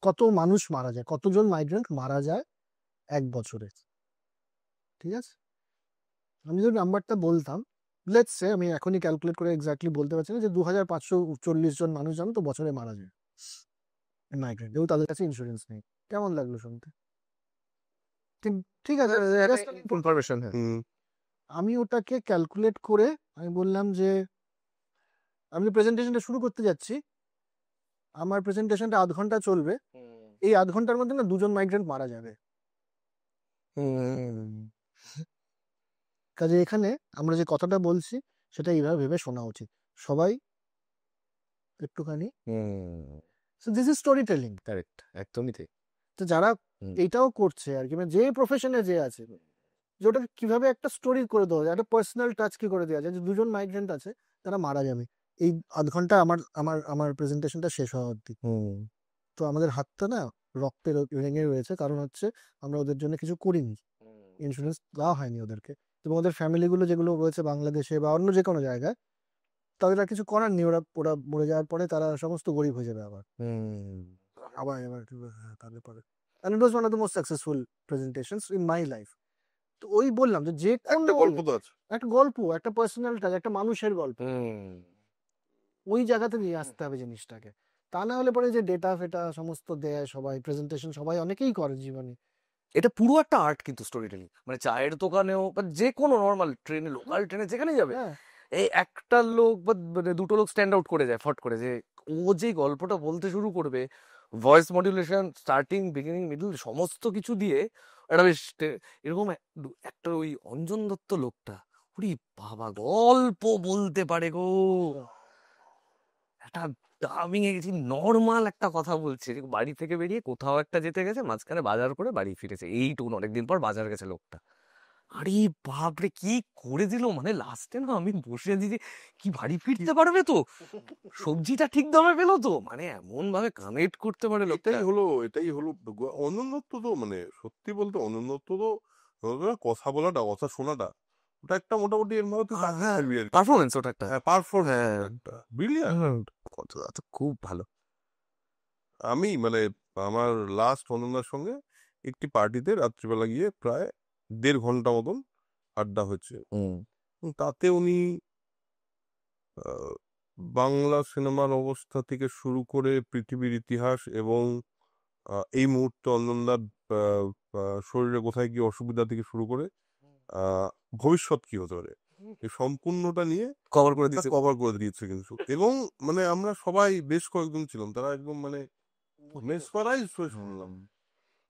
কত মানুষ মারা যায়, কতজন মাইগ্রেন্ট মারা যায় এক বছরে। ঠিক আছে, আমি যদি নাম্বারটা বলতাম, লেটস সে, আমি এখনই ক্যালকুলেট করে এক্স্যাক্টলি বলতে পারছি না, যে 2540 জন মানুষ জানো তো বছরে মারা যায় মাইগ্রেন্ট, যেহেতু তাদের কাছে ইন্স্যুরেন্স নেই। কেমন লাগলো শুনতে? ঠিক আছে, ইনফরমেশন। আমি ওটাকে ক্যালকুলেট করে আমি বললাম যে আমি প্রেজেন্টেশনটা শুরু করতে যাচ্ছি, আমার প্রেজেন্টেশনটা 8 ঘন্টা চলবে, এই 8 ঘন্টার মধ্যে না 2 জন মাইগ্রেন্ট মারা যাবে। কাজে এখানে আমরা যে কথাটা বলছি সেটা এইভাবে ভেবে শোনা উচিত সবাই একটুখানি। So this is story telling. Correct, একদমই তাই। তো যারা এইটাও করছে আর কি, মানে যে প্রফেশনে যে আছে, যে ওটা কিভাবে একটা স্টোরি করে দেওয়া যায়, একটা পার্সোনাল টাচ কি করে দেওয়া যায়, যে 2 জন মাইগ্রেন্ট আছে তারা মারা যাবে এই 8 ঘন্টা আমার আমার আমার প্রেজেন্টেশনটা শেষ হওয়া অবধি। তো আমাদের হাতটা না রক্তের ভেঙে রয়েছে, কারণ হচ্ছে আমরা ওদের জন্য কিছু করিনি, ইন্স্যুরেন্স দেওয়া হয়নি ওদেরকে। এবং ওদের ফ্যামিলিগুলো যেগুলো রয়েছে বাংলাদেশে বা অন্য যে কোনো জায়গায়, তাদের আর কিছু করার নেই। ওরা মরে যাওয়ার পরে তারা সমস্ত গরিব হয়ে যাবে আবার। তাহলে পরে and it was one of the most successful presentations in my life. তো ওই বললাম যে একটা গল্প তো আছে, একটা গল্প, একটা পার্সোনাল টাচ, একটা মানুষের গল্প, ওই জায়গাতে নিয়ে আসতে হবে জিনিসটাকে। তা না হলে পরে যে ডেটা ফেটা সমস্ত দেয় সবাই, প্রেজেন্টেশন সবাই অনেকেই করে জীবনে, এটা পুরো একটা আর্ট কিন্তু স্টোরি টেলিং। মানে চায়ের দোকানেও বা যে কোনো নর্মাল ট্রেনে, লোকাল ট্রেনে যেখানে যাবে, এই একটা লোক বা মানে দুটো লোক স্ট্যান্ড আউট করে যায় ফট করে, যে ও যে গল্পটা বলতে শুরু করবে, voice modulation, starting, beginning, middle সমস্ত কিছু দিয়ে একটা বেশ এরকম একটা ওই অঞ্জন দত্ত লোকটা, ওরে বাবা গল্প বলতে পারে গো। একটা ডাবিং এ গেছি, নর্মাল একটা কথা বলছে, বাড়ি থেকে বেরিয়ে কোথাও একটা যেতে গেছে, মাঝখানে বাজার করে বাড়ি ফিরেছে, এইটুকু, অনেকদিন পর বাজার গেছে লোকটা। আরে বাপরে কি করে দিল, মানে লাস্টে না আমি বসে আছি যে কি বাড়ি ফিরতে পারবে তো, সবজিটা ঠিক দামে পেলো তো, মানে এমন ভাবে কানেক্ট করতে পারে লোকটা। এটাই হলো অনন্যত্ব। তো মানে সত্যি বলতে অনন্যত্ব তো কথা বলাটা, কথা শোনাটা, ওটা একটা মোটামুটি এর মধ্যে হ্যাঁ, পারফরমেন্স ওটা একটা। হ্যাঁ, পারফরমেন্স হ্যাঁ। একটা ব্রিলিয়ান্ট। কতটা তো খুব ভালো। আমি মানে আমার লাস্ট অনন্যার সঙ্গে একটি পার্টিতে রাত্রিবেলা গিয়ে প্রায় 1.5 ঘন্টা মতন আড্ডা হয়েছে। তাতে উনি বাংলা সিনেমার অবস্থা থেকে শুরু করে পৃথিবীর ইতিহাস এবং এই মুহূর্তে অনন্যার শরীরে কোথায় কি অসুবিধা থেকে শুরু করে ভবিষ্যৎ কি হতে পারে এই সম্পূর্ণটা নিয়ে কভার করে কভার করে দিয়েছে কিন্তু। এবং মানে আমরা সবাই বেশ কয়েকজন ছিলাম, তারা একদম মানে মেসমারাইজ হয়ে শুনলাম।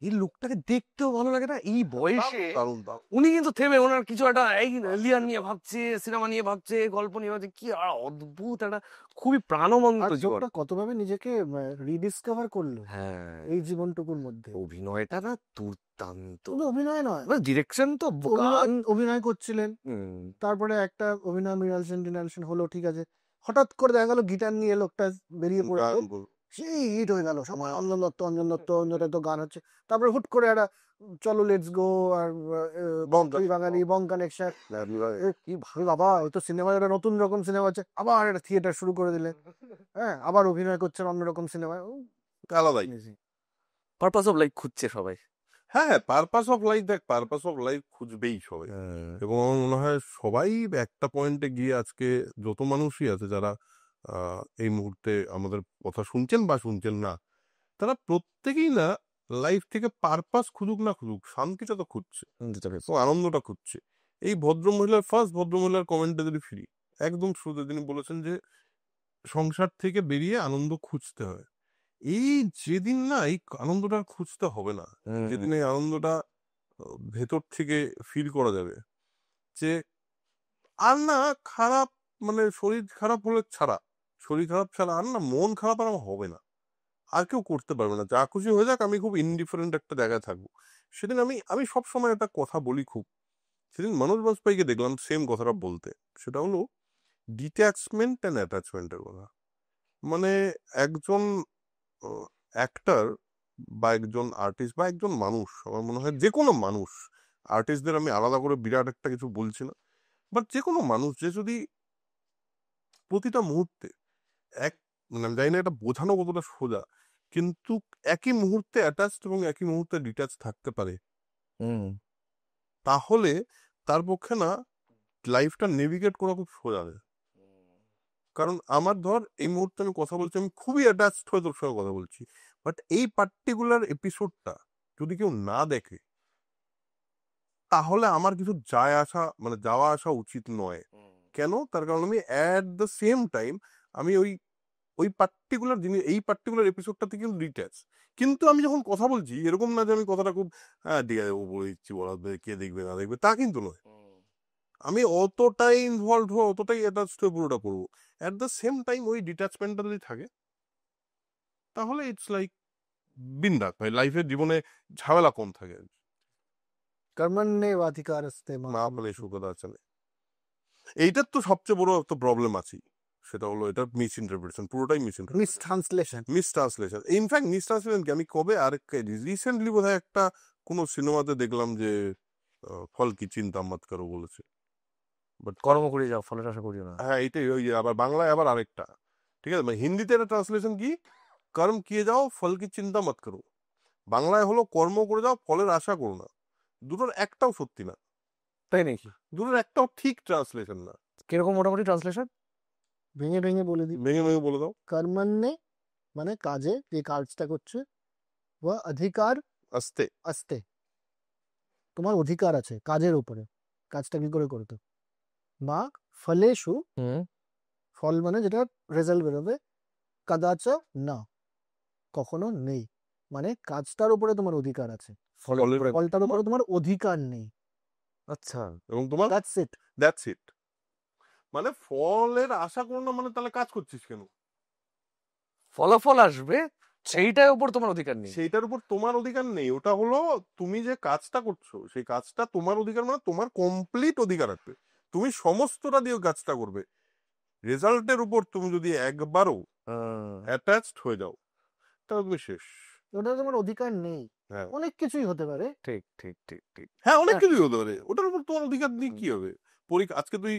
এই লোকটাকে দেখতেও ভালো লাগে না এই বয়সে। দারুণ দারুণ। উনি কিন্তু থেমে ওনার কিছু একটা এই লিয়ার নিয়ে ভাবছে, সিনেমা নিয়ে ভাবছে, গল্প নিয়ে ভাবছে, কি অদ্ভুত একটা খুবই প্রাণবন্ত আর জীবন। লোকটা কতভাবে নিজেকে রিডিসকভার করলো হ্যাঁ, এই জীবনটুকুর মধ্যে। অভিনয়টা না দুর্দান্ত, শুধু অভিনয় নয়, ডিরেকশন তো অভিনয় করছিলেন, তারপরে একটা অভিনয় মৃণাল সেন হলো, ঠিক আছে, হঠাৎ করে দেখা গেল গিটার নিয়ে লোকটা বেরিয়ে পড়লো, সেই হিট হয়ে গেল সময়, অঞ্জন দত্ত গান হচ্ছে, তারপরে হুট করে একটা চলো let's go R Bangali Bong connection, কি ভালো বাবা, এই তো সিনেমা, একটা নতুন রকম সিনেমা হচ্ছে, আবার একটা থিয়েটার শুরু করে দিলেন, হ্যাঁ, আবার অভিনয় করছেন অন্যরকম সিনেমায়, আলাদাই পারপাস অফ লাইফ খুঁজছে সবাই। হ্যাঁ, পারপাস অফ লাইফ, দেখ পারপাস অফ লাইফ খুঁজবেই সবাই। এবং আমার মনে হয় সবাই একটা পয়েন্টে গিয়ে আজকে যত মানুষই আছে যারা এই মুহূর্তে আমাদের কথা শুনছেন বা শুনছেন না, তারা প্রত্যেকেই না লাইফ থেকে পারপাস খুঁজুক না খুঁজুক, শান্তিটা তো খুঁজছে, আনন্দটা খুঁজছে। এই ভদ্রমহিলার ভদ্রমহিলার কমেন্টে যদি ফিরি, একদম শুরুতে তিনি বলেছেন যে সংসার থেকে বেরিয়ে আনন্দ খুঁজতে হয়। এই যেদিন না এই আনন্দটা খুঁজতে হবে না, যেদিন এই আনন্দটা ভেতর থেকে ফিল করা যাবে যে আর না খারাপ, মানে শরীর খারাপ হলে ছাড়া, শরীর খারাপ ছাড়া আর না মন খারাপ আর আমার হবে না, আর কেউ করতে পারবে না, যা খুশি হয়ে যাক, আমি খুব ইনডিফারেন্ট একটা জায়গায় থাকবো। সেদিন আমি সবসময় একটা কথা বলি খুব, সেদিন মনোজ বাজপেয়ীকে দেখলাম সেম কথাটা বলতে, সেটা হলো ডিট্যাচমেন্ট অ্যান্ড অ্যাটাচমেন্টের কথা। মানে একজন অ্যাক্টর বা একজন আর্টিস্ট বা একজন মানুষ, আমার মনে হয় যে কোনো মানুষ, আর্টিস্টদের আমি আলাদা করে বিরাট একটা কিছু বলছি না, বাট যে কোনো মানুষ যে যদি প্রতিটা মুহূর্তে মানে আমি জানি না এটা বোঝানো কতটা সোজা, কিন্তু একই মুহূর্তে অ্যাটাচড এবং একই মুহূর্তে ডিট্যাচ থাকতে পারে, তাহলে তার পক্ষে না লাইফটা নেভিগেট করা খুব সোজা হয়। কারণ আমার ধর এই মুহূর্তে আমি কথা বলছি, আমি খুবই অ্যাটাচড হয়ে তোর সঙ্গে কথা বলছি, বাট এই পার্টিকুলার এপিসোডটা যদি কেউ না দেখে, তাহলে আমার কিছু মানে যাওয়া আসা উচিত নয়। কেন? তার কারণ আমি অ্যাট দ্য সেম টাইম আমি ওই পার্টিকুলার জিনিস, এই পার্টিকুলার এপিসোডটা থেকে ডিট্যাচ। কিন্তু আমি যখন কথা বলছি এরকম না যে আমি কথাটা খুব বলে দিচ্ছি, বলা কে দেখবে না দেখবে তা কিন্তু নয়, আমি অতটাই ইনভলভ হয়ে অতটাই অ্যাটাচড হয়ে পুরোটা করবো। অ্যাট দ্য সেম টাইম ওই ডিট্যাচমেন্টটা যদি থাকে, তাহলে ইটস লাইক বিন্দাস ভাই, লাইফের জীবনে ঝামেলা কম থাকে। কর্মণ্যেবাধিকারস্তে মা বলে সুখদা চলে, এইটার তো সবচেয়ে বড় একটা প্রবলেম আছে, সেটা হলো এটা মিস ইন্টারপ্রিটেশন, পুরোটাই মিসট্রান্সলেশন। ইনফ্যাক্ট মিস ট্রান্সলেশন কি আমি কবে আর রিসেন্টলি বোধহয় একটা কোনো সিনেমাতে দেখলাম যে ফল কি চিন্তা মত করো বলেছে, বাট কর্ম করে যাও, ফলের আশা করিও না। হ্যাঁ এইটাই, ওই যে আবার বাংলায় আবার আরেকটা, ঠিক আছে, মানে হিন্দিতে একটা ট্রান্সলেশন কি, কর্ম কিয়ে যাও ফল কি চিন্তা মত করো, বাংলায় হলো কর্ম করে যাও ফলের আশা করো না। দুটোর একটাও সত্যি না। তাই নাকি? দুটোর একটাও ঠিক ট্রান্সলেশন না। কিরকম মোটামুটি ট্রান্সলেশন? ভেঙে ভেঙে বলে দিই, ভেঙে ভেঙে বলে দাও। কর্মণ্যে মানে কাজে, যে কাজটা করছে, বা অধিকার আস্তে আস্তে, তোমার অধিকার আছে কাজের উপরে, কাজটা কি করে করতে, বা ফলেষু, ফল মানে যেটা রেজাল্ট বেরোবে, কদাচ না, কখনো নেই, মানে কাজটার উপরে তোমার অধিকার আছে, ফলটার উপরে তোমার অধিকার নেই। আচ্ছা, এবং তোমার দ্যাটস ইট। মানে ফলের আশা করো না, মানে তাহলে কাজ করছিস কেন? ফলাফল আসবে, সেইটার উপর তোমার অধিকার নেই। সেইটার উপর তোমার অধিকার নেই, ওটা হলো তুমি যে কাজটা করছো সেই কাজটা তোমার অধিকার, মানে তোমার কমপ্লিট অধিকার আছে, তুমি সমস্তটা দিয়ে কাজটা করবে। রেজাল্টের উপর তুমি যদি একবারও অ্যাটাচড হয়ে যাও তাহলে তুমি শেষ। ওটা তোমার অধিকার নেই, হ্যাঁ অনেক কিছুই হতে পারে। ঠিক ঠিক ঠিক ঠিক। হ্যাঁ, অনেক হ্যাঁ। কিছুই হতে পারে, ওটার উপর তোমার অধিকার দিয়ে কি হবে? পরীক্ষা আজকে তুই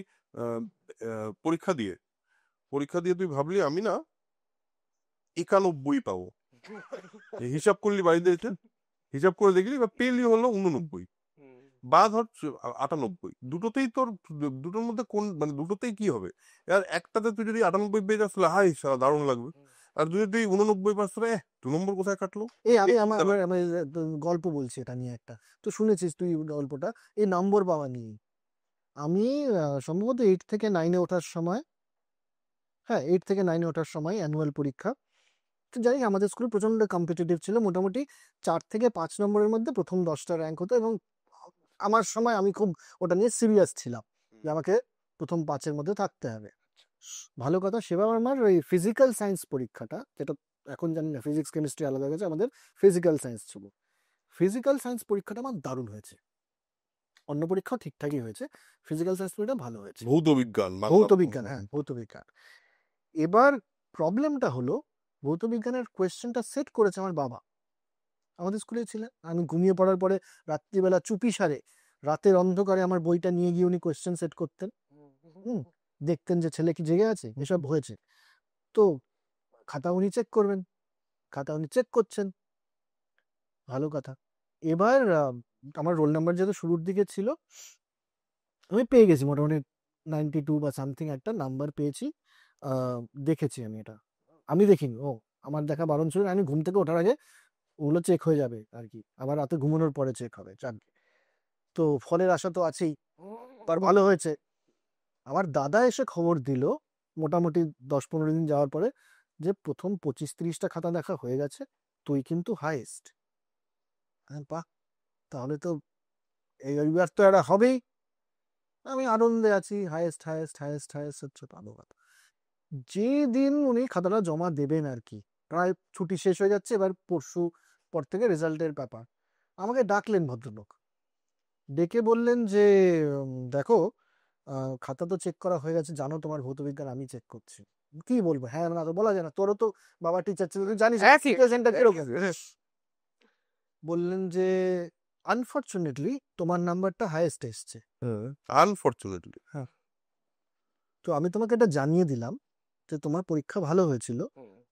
পরীক্ষা দিয়ে তুই ভাবলি আমি না 91 পাবো, হিসাব করলি বাড়িতে এসে হিসাব করে দেখলি বা পেলি হলো 89 বা ধর 98, দুটোতেই তোর, দুটোর মধ্যে কোন মানে দুটোতেই কি হবে? আর একটাতে তুই যদি 98 পেয়ে যাস তাহলে হাই সারা দারুণ লাগবে, আর যদি তুই 89 পাস তাহলে 2 নম্বর কোথায় কাটলো। আমি আমার আমার আমার গল্প বলছি এটা নিয়ে একটা, তো শুনেছিস তুই গল্পটা এই নম্বর পাওয়া নিয়ে। আমি সম্ভবত 8 থেকে 9-এ ওঠার সময়, হ্যাঁ 8 থেকে 9-এ ওঠার সময় অ্যানুয়াল পরীক্ষা, তো জানি আমাদের স্কুলে প্রচন্ড কম্পিটিটিভ ছিল, মোটামুটি 4 থেকে 5 নম্বরের মধ্যে প্রথম 10টা র্যাঙ্ক হতো, এবং আমার সময় আমি খুব ওটা নিয়ে সিরিয়াস ছিলাম যে আমাকে প্রথম 5-এর মধ্যে থাকতে হবে। ভালো কথা, সেবার আমার ওই ফিজিক্যাল সায়েন্স পরীক্ষাটা, যেটা এখন জানি না ফিজিক্স কেমিস্ট্রি আলাদা গেছে, আমাদের ফিজিক্যাল সায়েন্স ছিল। ফিজিক্যাল সায়েন্স পরীক্ষাটা আমার দারুণ হয়েছে, অন্য পরীক্ষাও ঠিকঠাকই হয়েছে, ফিজিক্যাল সায়েন্স পরীক্ষা ভালো হয়েছে। ভৌত বিজ্ঞান, ভৌত বিজ্ঞান, হ্যাঁ ভৌত বিজ্ঞান। এবার প্রবলেমটা হলো ভৌত বিজ্ঞানের কোয়েশ্চেনটা সেট করেছে আমার বাবা, আমাদের স্কুলে ছিলেন, আমি ঘুমিয়ে পড়ার পরে রাত্রিবেলা চুপি সারে রাতের অন্ধকারে আমার বইটা নিয়ে গিয়ে উনি কোয়েশ্চেন সেট করতেন, দেখতেন যে ছেলে কি জেগে আছে, এসব হয়েছে। তো খাতা উনি চেক করবেন, খাতা উনি চেক করছেন, ভালো কথা। এবার আমার রোল নাম্বার যেহেতু শুরুর দিকে ছিল, আমি পেয়ে গেছি মোটামুটি 92 বা সামথিং একটা নাম্বার পেয়েছি। দেখেছি আমি এটা, আমি দেখিনি, ও আমার দেখা বারণ ছিল, আমি ঘুম থেকে ওঠার আগে ওগুলো চেক হয়ে যাবে আর কি, আবার রাতে ঘুমানোর পরে চেক হবে, চাকরি। তো ফলের আশা তো আছেই, তার ভালো হয়েছে। আমার দাদা এসে খবর দিল মোটামুটি 10-15 দিন যাওয়ার পরে যে প্রথম 25-30টা খাতা দেখা হয়ে গেছে, তুই কিন্তু হাইয়েস্ট। হ্যাঁ বাহ, তাহলে তো এইবার তো এটা হবেই, আমি আনন্দে আছি, হাইয়েস্ট হাইয়েস্ট হাইয়েস্ট হাইয়েস্ট হচ্ছে, ভালো কথা। যেদিন উনি খাতাটা জমা দেবেন আর কি, প্রায় ছুটি শেষ হয়ে যাচ্ছে, এবার পরশু পর থেকে রেজাল্টের ব্যাপার, আমাকে ডাকলেন ভদ্রলোক, ডেকে বললেন যে দেখো খাতা তো চেক করা হয়ে গেছে, জানো তোমার ভৌতবিজ্ঞান আমি চেক করছি। কি বলবো, হ্যাঁ না তো বলা যায় না, তোরও তো বাবা টিচার ছিল, তুই জানিস সিচুয়েশনটা কিরকম। বললেন যে আনফরচুনেটলি তোমার নাম্বারটা হাইয়েস্ট এসছে। আনফরচুনেটলি, হ্যাঁ, তো আমি তোমাকে এটা জানিয়ে দিলাম যে তোমার পরীক্ষা ভালো হয়েছিল,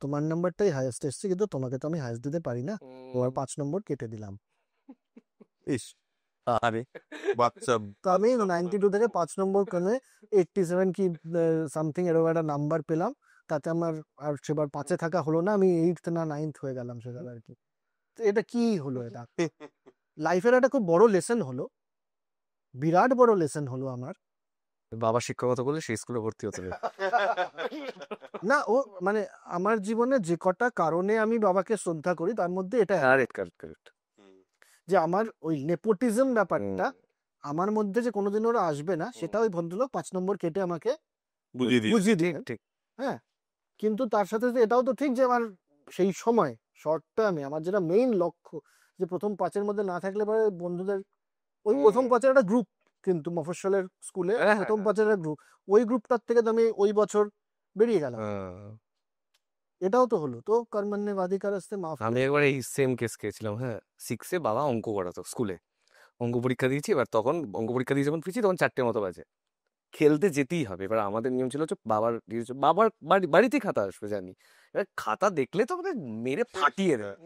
তোমার নাম্বারটাই হাইয়েস্ট এসছে, কিন্তু তোমাকে তো আমি হাইয়েস্ট দিতে পারি না, তোমার 5 নম্বর কেটে দিলাম। ইস আরে বাচ্চা, তো আমি 92 থেকে 5 নম্বর করে 87 কি সামথিং এরকম একটা নাম্বার পেলাম, তাতে আমার আর সেবার 5-এ থাকা হলো না, আমি 8th না 9th হয়ে গেলাম সেবার আর কি। তো এটা কি হলো, এটা লাইফের একটা খুব বড় লেসন হলো, বিরাট বড় লেসন হলো আমার। বাবা শিক্ষকতা করলে সেই স্কুলে ভর্তি হতে হবে। না ও মানে আমার জীবনে যে কটা কারণে আমি বাবাকে শ্রদ্ধা করি তার মধ্যে এটা একটা, কারেক্ট কারেক্ট কারেক্ট। যে আমার ওই নেপোটিজম ব্যাপারটা আমার মধ্যে যে কোনোদিন ওরা আসবে না, সেটা ওই ভদ্রলোক 5 নম্বর কেটে আমাকে বুঝিয়ে দিই। বুঝিয়ে ঠিক দিলেন। ঠিক। হ্যাঁ, কিন্তু তার সাথে সাথে এটাও তো ঠিক যে আমার সেই সময় শর্ট টার্মে আমার যেটা মেইন লক্ষ্য, যে প্রথম 5-এর মধ্যে না থাকলে পরে বন্ধুদের ওই প্রথম 5-এর একটা গ্রুপ, কিন্তু মফস্বলের স্কুলে প্রথম 5-এর একটা গ্রুপ, ওই গ্রুপটার থেকে তো আমি ওই বছর বেরিয়ে গেলাম, এটাও তো হলো। তো কর্মণ্যে বাধিকারস্তে মা আমি একবার এই সেম কেস খেয়েছিলাম। হ্যাঁ, 6-এ বাবা অঙ্ক করাতো স্কুলে, অঙ্ক পরীক্ষা দিয়েছি। এবার তখন অঙ্ক পরীক্ষা দিয়ে যখন ফিরছি তখন 4টে মতো বাজে, খেলতে যেতেই হবে। এবার আমাদের নিয়ম ছিল হচ্ছে বাবার বাড়িতেই খাতা আসবে জানি, এবার খাতা দেখলে তো মানে মেরে ফাটিয়ে দেয়।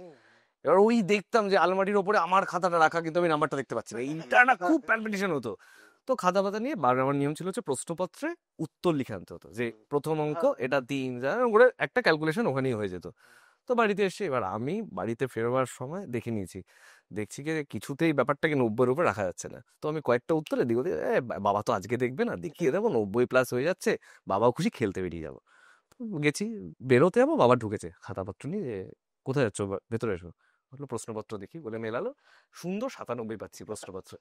এবার ওই দেখতাম যে আলমারির ওপরে আমার খাতাটা রাখা, কিন্তু আমি নাম্বারটা দেখতে পাচ্ছি না, এইটা না খুব প্যালপিটেশন হতো। তো খাতা পাতা নিয়ে আমার নিয়ম ছিল হচ্ছে প্রশ্নপত্রে উত্তর লিখে আনতে হতো, যে প্রথম অঙ্ক এটা 3 করে একটা ক্যালকুলেশন ওখানেই হয়ে যেত। তো বাড়িতে এসে এবার আমি বাড়িতে ফেরবার সময় দেখে নিয়েছি, দেখছি কি কিছুতেই ব্যাপারটাকে 90-এর উপরে রাখা যাচ্ছে না। তো আমি কয়েকটা উত্তরে দিক ওদিক, বাবা তো আজকে দেখবে না, দেখিয়ে দেবো 90+ হয়ে যাচ্ছে, বাবাও খুশি, খেলতে বেরিয়ে যাবো। গেছি, বেরোতে যাবো, বাবা ঢুকেছে খাতাপত্র নিয়ে, যে কোথায় যাচ্ছ, ভেতরে এসো। বললো প্রশ্নপত্র দেখি, বলে মেলালো, সুন্দর 97 পাচ্ছি প্রশ্নপত্রে।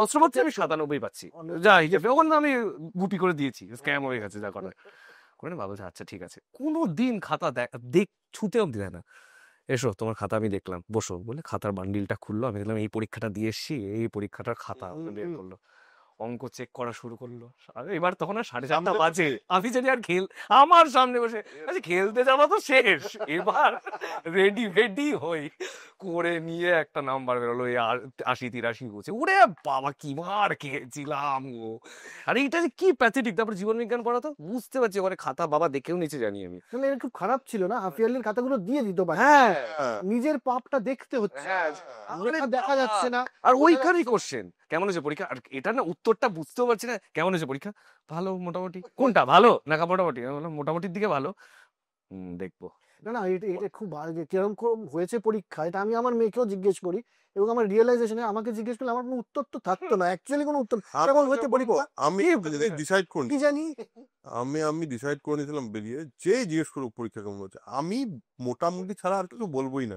প্রশ্নপত্রে আমি 97 পাচ্ছি, যা হিসেবে ওখানে আমি গুপি করে দিয়েছি, স্ক্যাম হয়ে গেছে যা করার। করে বাবা বলছে আচ্ছা ঠিক আছে, কোনো দিন খাতা দেখ ছুতেও দেয় না। এসো তোমার খাতা আমি দেখলাম, বসো বলে খাতার বান্ডিলটা খুললো, আমি দেখলাম এই পরীক্ষাটা দিয়ে এসছি, এই পরীক্ষাটার খাতা বের করলো, অঙ্ক চেক করা শুরু করলো। আর এবার তখন আর 4:30 বাজে, আমি জানি আর আমার সামনে বসে আচ্ছা খেলতে যাওয়া তো শেষ, এবার রেডি হই করে নিয়ে একটা নাম্বার বেরোলো, এই 80-83 বলছে, ওরে বাবা কি মার খেয়েছিলাম গো। আর এইটা যে কি প্যাথেটিক। তারপর জীবন বিজ্ঞান পড়াতো, বুঝতে পারছি ওখানে খাতা বাবা দেখেও নিচে, জানি আমি। তাহলে এটা খুব খারাপ ছিল না, হাফ ইয়ারলির খাতাগুলো দিয়ে দিত বা হ্যাঁ নিজের পাপটা দেখতে হচ্ছে, হ্যাঁ, লেখা দেখা যাচ্ছে না। আর ওইখানেই কোশ্চেন কেমন হয়েছে পরীক্ষা, আর এটা না উত্তরটা বুঝতেও পারছি না, কেমন হয়েছে পরীক্ষা, ভালো মোটামুটি, কোনটা ভালো না মোটামুটি, আমি বললাম মোটামুটির দিকে ভালো, দেখবো। না না, এটা এটা খুব কিরকম হয়েছে পরীক্ষা, এটা আমি আমার মেয়েকেও জিজ্ঞেস করি, এবং আমার রিয়েলাইজেশনে আমাকে জিজ্ঞেস করলে আমার কোনো উত্তর তো থাকতো না, অ্যাকচুয়ালি কোনো উত্তর। কেমন হয়েছে পরীক্ষা আমি ডিসাইড করি, কি জানি, আমি ডিসাইড করে নিয়েছিলাম বেরিয়ে, যে জিজ্ঞেস করুক পরীক্ষা কেমন হচ্ছে, আমি মোটামুটি ছাড়া আর কিছু বলবোই না।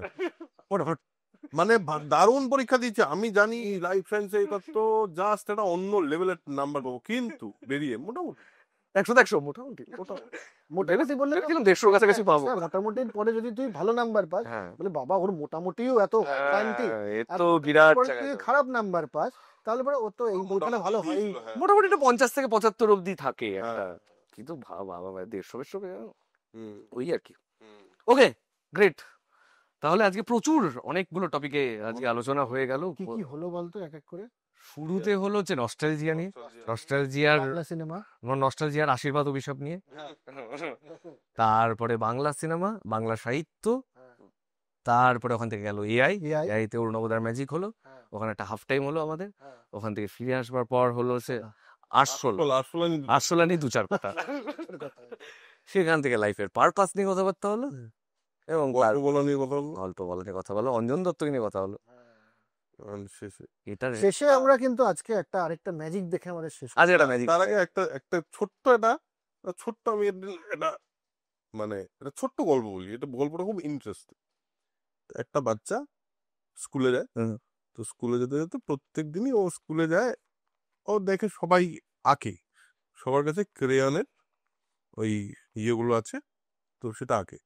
মানে দারুণ পরীক্ষা দিচ্ছে, আমি জানি লাইফ সায়েন্সে এটা তো জাস্ট একটা অন্য লেভেলের নাম্বার পাবো, কিন্তু বেরিয়ে মোটামুটি 100 মোটামুটি, মোটামুটি বললে তো- 150 কাছাকাছি পাবো। হ্যাঁ, মোটামুটির পরে যদি তুই ভালো নাম্বার পাস, হ্যাঁ বলে বাবা ওর মোটামুটিও এত শান্তি, এ তো বিরাট পরে জায়গায় তুই তো। খারাপ নাম্বার পাস, তাহলে পরে ও তো এই পরীক্ষাটা ভালো হয়। মোটামুটি একটা 50 থেকে 75 অব্দি থাকে হ্যাঁ। একটা, কিন্তু বাবা 150 হুম, ওই আর কি। হুম। ওকে গ্রেট, তাহলে আজকে প্রচুর অনেকগুলো টপিকে আজকে আলোচনা হয়ে গেল। কি কি হলো বলতো এক এক করে? শুরুতে হলো যে নস্টালজিয়া নিয়ে, নস্টালজিয়ার বাংলা সিনেমা, নস্টালজিয়ার আশীর্বাদ অভিশাপ নিয়ে, তারপরে বাংলা সিনেমা, বাংলা সাহিত্য, তারপরে ওখান থেকে গেল এআই, AI, এআই তে অরুণবদার ম্যাজিক হলো, হ্যাঁ, ওখানে একটা হাফ টাইম হলো আমাদের, হ্যাঁ। ওখান থেকে ফিরে আসবার পর হলো সে আসলা নিয়ে 2-4 কথা, সেখান থেকে লাইফের পারপাস নিয়ে কথাবার্তা হলো, এবং গল্প বলা নিয়ে কথা বলবো, গল্প বলা নিয়ে কথা বলো, অঞ্জন দত্তকে নিয়ে কথা হলো। শেষে এটা শেষে আমরা কিন্তু আজকে আরেকটা ম্যাজিক দেখে আমাদের শেষ আজ এটা ম্যাজিক। তার আগে একটা ছোট্ট ছোট্ট আমি এটা মানে এটা ছোট্ট গল্প বলি, এটা গল্পটা খুব ইন্টারেস্টিং। একটা বাচ্চা স্কুলে যায়, হুম। তো স্কুলে যেতে যেতে প্রত্যেক দিনই ও স্কুলে যায়, ও দেখে সবাই আঁকে, সবার কাছে ক্রেয়নের ওই ইয়েগুলো আছে, তো সেটা আঁকে।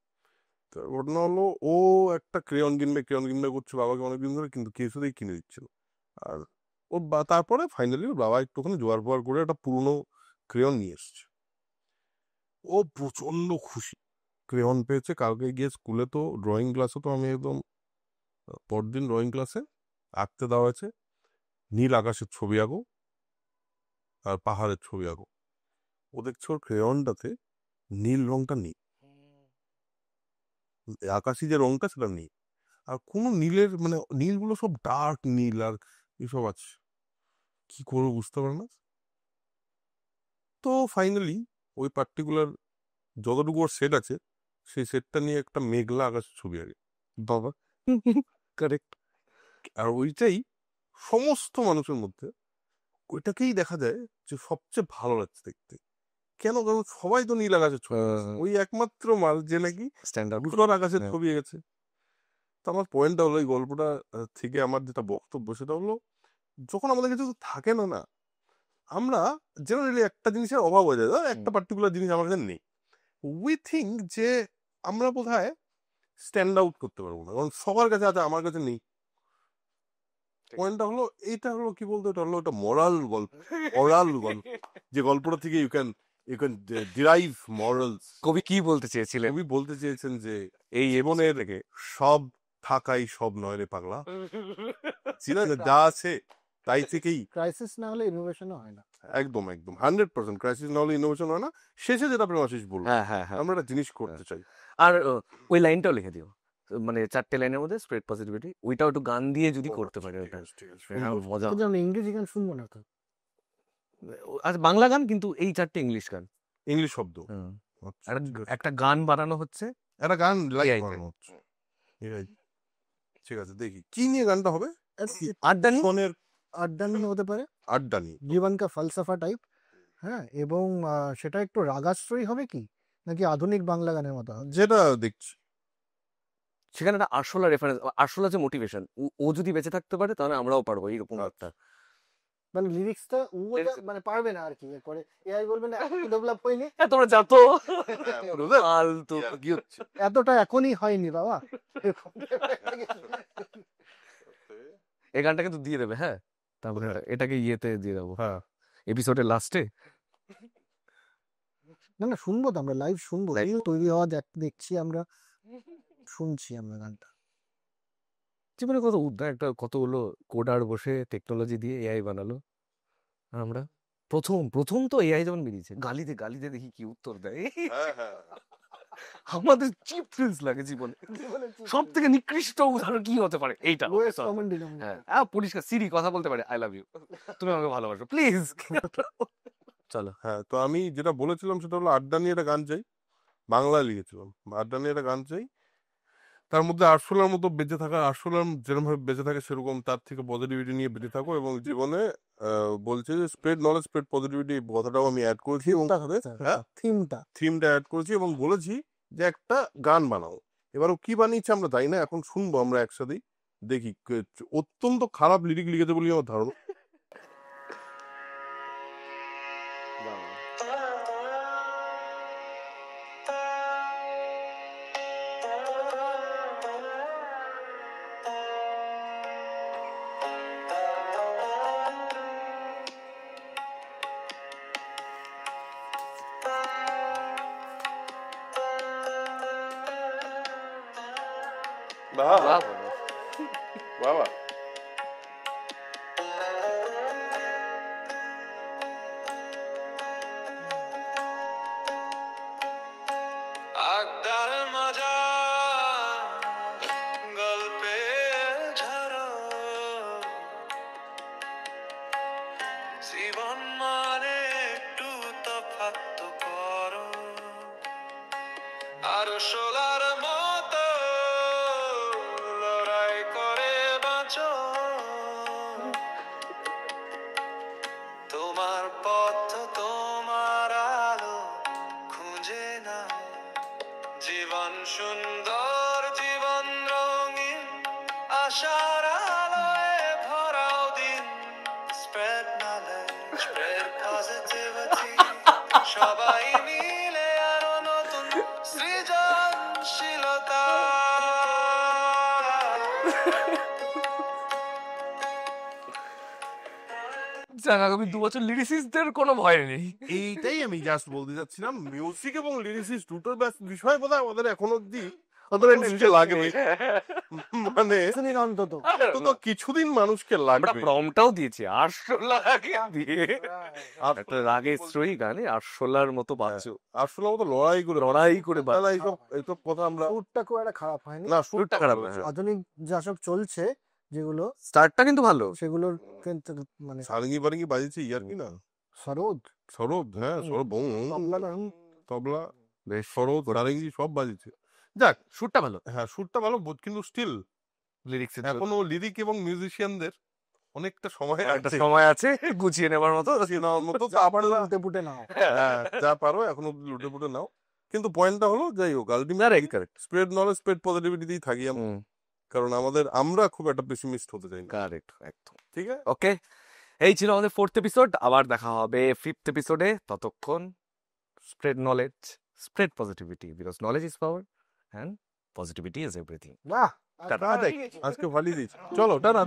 তো ঘটনা হলো ও একটা ক্রেয়ন কিনবে করছে বাবাকে অনেকদিন ধরে, কিন্তু কিছুতেই কিনে দিচ্ছিল। আর ও তারপরে ফাইনালি ওর বাবা একটুখানি জোয়ার ফোয়ার করে একটা পুরনো ক্রেয়ন নিয়ে এসছে, ও প্রচন্ড খুশি ক্রেয়ন পেয়েছে। কালকে গিয়ে স্কুলে তো ড্রয়িং ক্লাসে তো আমি একদম, পরদিন ড্রয়িং ক্লাসে আঁকতে দেওয়া আছে, নীল আকাশের ছবি আঁকো আর পাহাড়ের ছবি আঁকো। ও দেখছে ওর ক্রেয়নটাতে নীল রংটা নেই, আকাশি যে রংটা সেটা নেই, আর কোনো নীলের মানে নীলগুলো সব ডার্ক নীল আর এসব আছে, কি করবো বুঝতে পারে না। তো ফাইনালি ওই পার্টিকুলার যতটুকু ওর সেট আছে সেই সেটটা নিয়ে একটা মেঘলা আকাশের ছবি আঁকে বাবা কারেক্ট। আর ওইটাই সমস্ত মানুষের মধ্যে ওইটাকেই দেখা যায় যে সবচেয়ে ভালো লাগছে দেখতে। কেন? কারণ সবাই তো নীল আকাশের ছবি, ওই একমাত্র মাল যে নাকি স্ট্যান্ডার্ড ধূসর আকাশের হ্যাঁ। ছবি এঁকেছে। তো আমার পয়েন্টটা হলো, এই গল্পটা থেকে আমার যেটা বক্তব্য সেটা হলো, যখন আমাদের কিছু থাকে না না, আমরা জেনারেলি একটা জিনিসের অভাব হয়ে যায়, একটা পার্টিকুলার জিনিস আমার কাছে নেই, উই থিঙ্ক যে আমরা বোধহয় স্ট্যান্ড আউট করতে পারবো না, কারণ সবার কাছে আছে আমার কাছে নেই। পয়েন্টটা হলো এইটা হলো কি বলতো, এটা হলো একটা মোরাল গল্প, যে গল্পটা থেকে ইউ ক্যান ডিরাইভ মরালস। কবি কি বলতে চেয়েছিলেন? কবি বলতে চেয়েছেন যে এই জীবনে থেকে সব থাকাই সব নয় রে পাগলা, যা আছে তাই থেকেই। ক্রাইসিস না হলে ইনোভেশনও হয় না। একদম 100% ক্রাইসিস না হলে ইনোভেশন হয় না। শেষে যেটা প্রেমাশিস বলবো, হ্যাঁ হ্যাঁ হ্যাঁ। আমরা একটা জিনিস করতে চাই, আর ওই লাইনটাও লিখে দিও, মানে 4টে লাইনের মধ্যে স্প্রেড পজিটিভিটি, ওইটাও একটু গান দিয়ে যদি করতে পারে ওটা হ্যাঁ, মজা। কিন্তু আমরা ইংরেজি গান শুনবো না তো। আচ্ছা বাংলা গান, কিন্তু এই 4টে ইংলিশ গান, ইংলিশ শব্দ। আচ্ছা, একটা গান বানানো হচ্ছে, একটা গান লাইক AI তে। বানানো হচ্ছে। ঠিক আছে, দেখি কি নিয়ে গানটা হবে। আড্ডা নিয়ে? জীবনের আড্ডা নিয়ে হতে পারে, আড্ডা নিয়ে, জীবন কা ফলসফা টাইপ। হ্যাঁ, এবং সেটা একটু রাগাশ্রয়ী হবে কি, নাকি আধুনিক বাংলা গানের মতো হবে? যেটা দেখছি সেখানে একটা আরশোলা রেফারেন্স, আরশোলা যে মোটিভেশন, ও যদি বেঁচে থাকতে পারে তাহলে আমরাও পারবো, এইরকম একটা। মানে লিরিক্সটা ও মানে পারবে না আর কি, এরপরে এআই বলবে না ডেভেলপ হয়নি, তোমরা যা তো ফালতু কি হচ্ছে এতটা এখনই হয়নি বাবা। এই গানটা কিন্তু দিয়ে দেবে, হ্যাঁ তারপরে এটাকে ইয়েতে দিয়ে দেবো, হ্যাঁ এপিসোডের লাস্টে। না না, শুনবো তো আমরা, লাইভ শুনবো, Live রিল তৈরি হওয়া দেখছি আমরা, শুনছি আমরা গানটা। জীবনে কত উদ্ধার, একটা কতগুলো কোডার বসে টেকনোলজি দিয়ে এআই বানালো। আর আমরা প্রথম তো এআই যখন বেরিয়েছে, গালিতে গালিতে দেখি কি উত্তর দেয়। হ্যাঁ হ্যাঁ আমাদের চিপ থ্রিলস লাগে জীবনে। সব থেকে নিকৃষ্ট উদাহরণ কি হতে পারে? এইটা। Lowest common denominator। হ্যাঁ, পরিষ্কার সিরি কথা বলতে পারে, আই লাভ ইউ, তুমি আমাকে ভালোবাসো প্লিজ। চলো। হ্যাঁ, তো আমি যেটা বলেছিলাম সেটা হলো আড্ডা নিয়ে একটা গান চাই, বাংলায় লিখেছিলাম, আড্ডা নিয়ে একটা গান চাই, তার মধ্যে আরশোলার মতো বেঁচে থাকা, আরশোলার যেরকম ভাবে বেঁচে থাকে সেরকম তার থেকে পজিটিভিটি নিয়ে বেঁচে থাকো, এবং জীবনে বলছে যে স্প্রেড নলেজ স্প্রেড পজিটিভিটি, কথাটাও আমি অ্যাড করেছি এবং হ্যাঁ থিমটা অ্যাড করেছি এবং বলেছি যে একটা গান বানাও। এবার ও কি বানিয়েছে আমরা জানি না, এখন শুনবো আমরা একসাথেই, দেখি। অত্যন্ত খারাপ লিরিক লিখেছে বলে আমার ধারণা। বাহ বাহ আড্ডার মজা, গল্পের ঝড়, জীবন মানে একটু তফাৎ তো করো, আর শোলার মতো লড়াই করে বাঁচো, তোমার পথ তোমার আলো খুঁজে না, জীবন সুন্দর জীবন রঙিন, আশার আলোয় ভরাও দিন, স্প্রেড নলেজ স্প্রেড পজিটিভিটি, সবাই মিলে আরো নতুন সৃজনশীলতা। আগামী 2 বছর লিরিসিস্টদের কোনো ভয় নেই। এইটাই আমি জাস্ট বলতে চাচ্ছিলাম, মিউজিক এবং লিরিসিস্ট দুটোর বিষয় বোধহয় আমাদের এখন অব্দি মানুষকে লাগবে, মানে অন্তত অন্তত কিছুদিন মানুষকে লাগবে। প্রমটাও দিয়েছি আরশোলাকে দিয়ে, একটা রাগের স্রোই গানে আরশোলার মতো বাঁচো, আসলে মতো লড়াই করে বাঁচো। তাহলে এইসব কথা আমরা সুরটা খুব একটা খারাপ হয়নি, না, সুরটা খারাপ না, হ্যাঁ। আধুনিক যা সব চলছে যেগুলো, স্টার্টটা কিন্তু ভালো। সেগুলোর কিন্তু মানে সারেঙ্গি বারেঙ্গি বাজিয়েছে ইয়ার কি না, সরোদ সরোদ, হ্যাঁ সরোদ, তবলা, বেশ সরোদ, সারেঙ্গি সব বাজিয়েছে। যাক, সুরটা ভালো, হ্যাঁ সুরটা ভালো, কিন্তু স্টিল লিরিক্স এখনো লিরিক এবং মিউজিশিয়ানদের অনেকটা সময় একটা আছে, সময় আছে গুছিয়ে নেবার মতো। গুছিয়ে নেওয়ার মতো। আবার লুটে পুটে নাও, হ্যাঁ, যা পারো এখনো লুটে পুটে নাও, কিন্তু পয়েন্টটা হলো যাই হোক আলটিমেটলি স্প্রেড নলেজ স্প্রেড পজিটিভিটিতেই থাকি আমরা, কারণ আমরা খুব একটা পেসিমিস্ট হতে চাই না। কারেক্ট, একদম ঠিক আছে, ওকে। এই ছিল আমাদের 4th এপিসোড, আবার দেখা হবে 5th এপিসোডে। ততক্ষণ spread knowledge spread positivity, because knowledge is power and positivity is everything. বাহ আজকে ভালো দিয়েছি, চলো টাটা।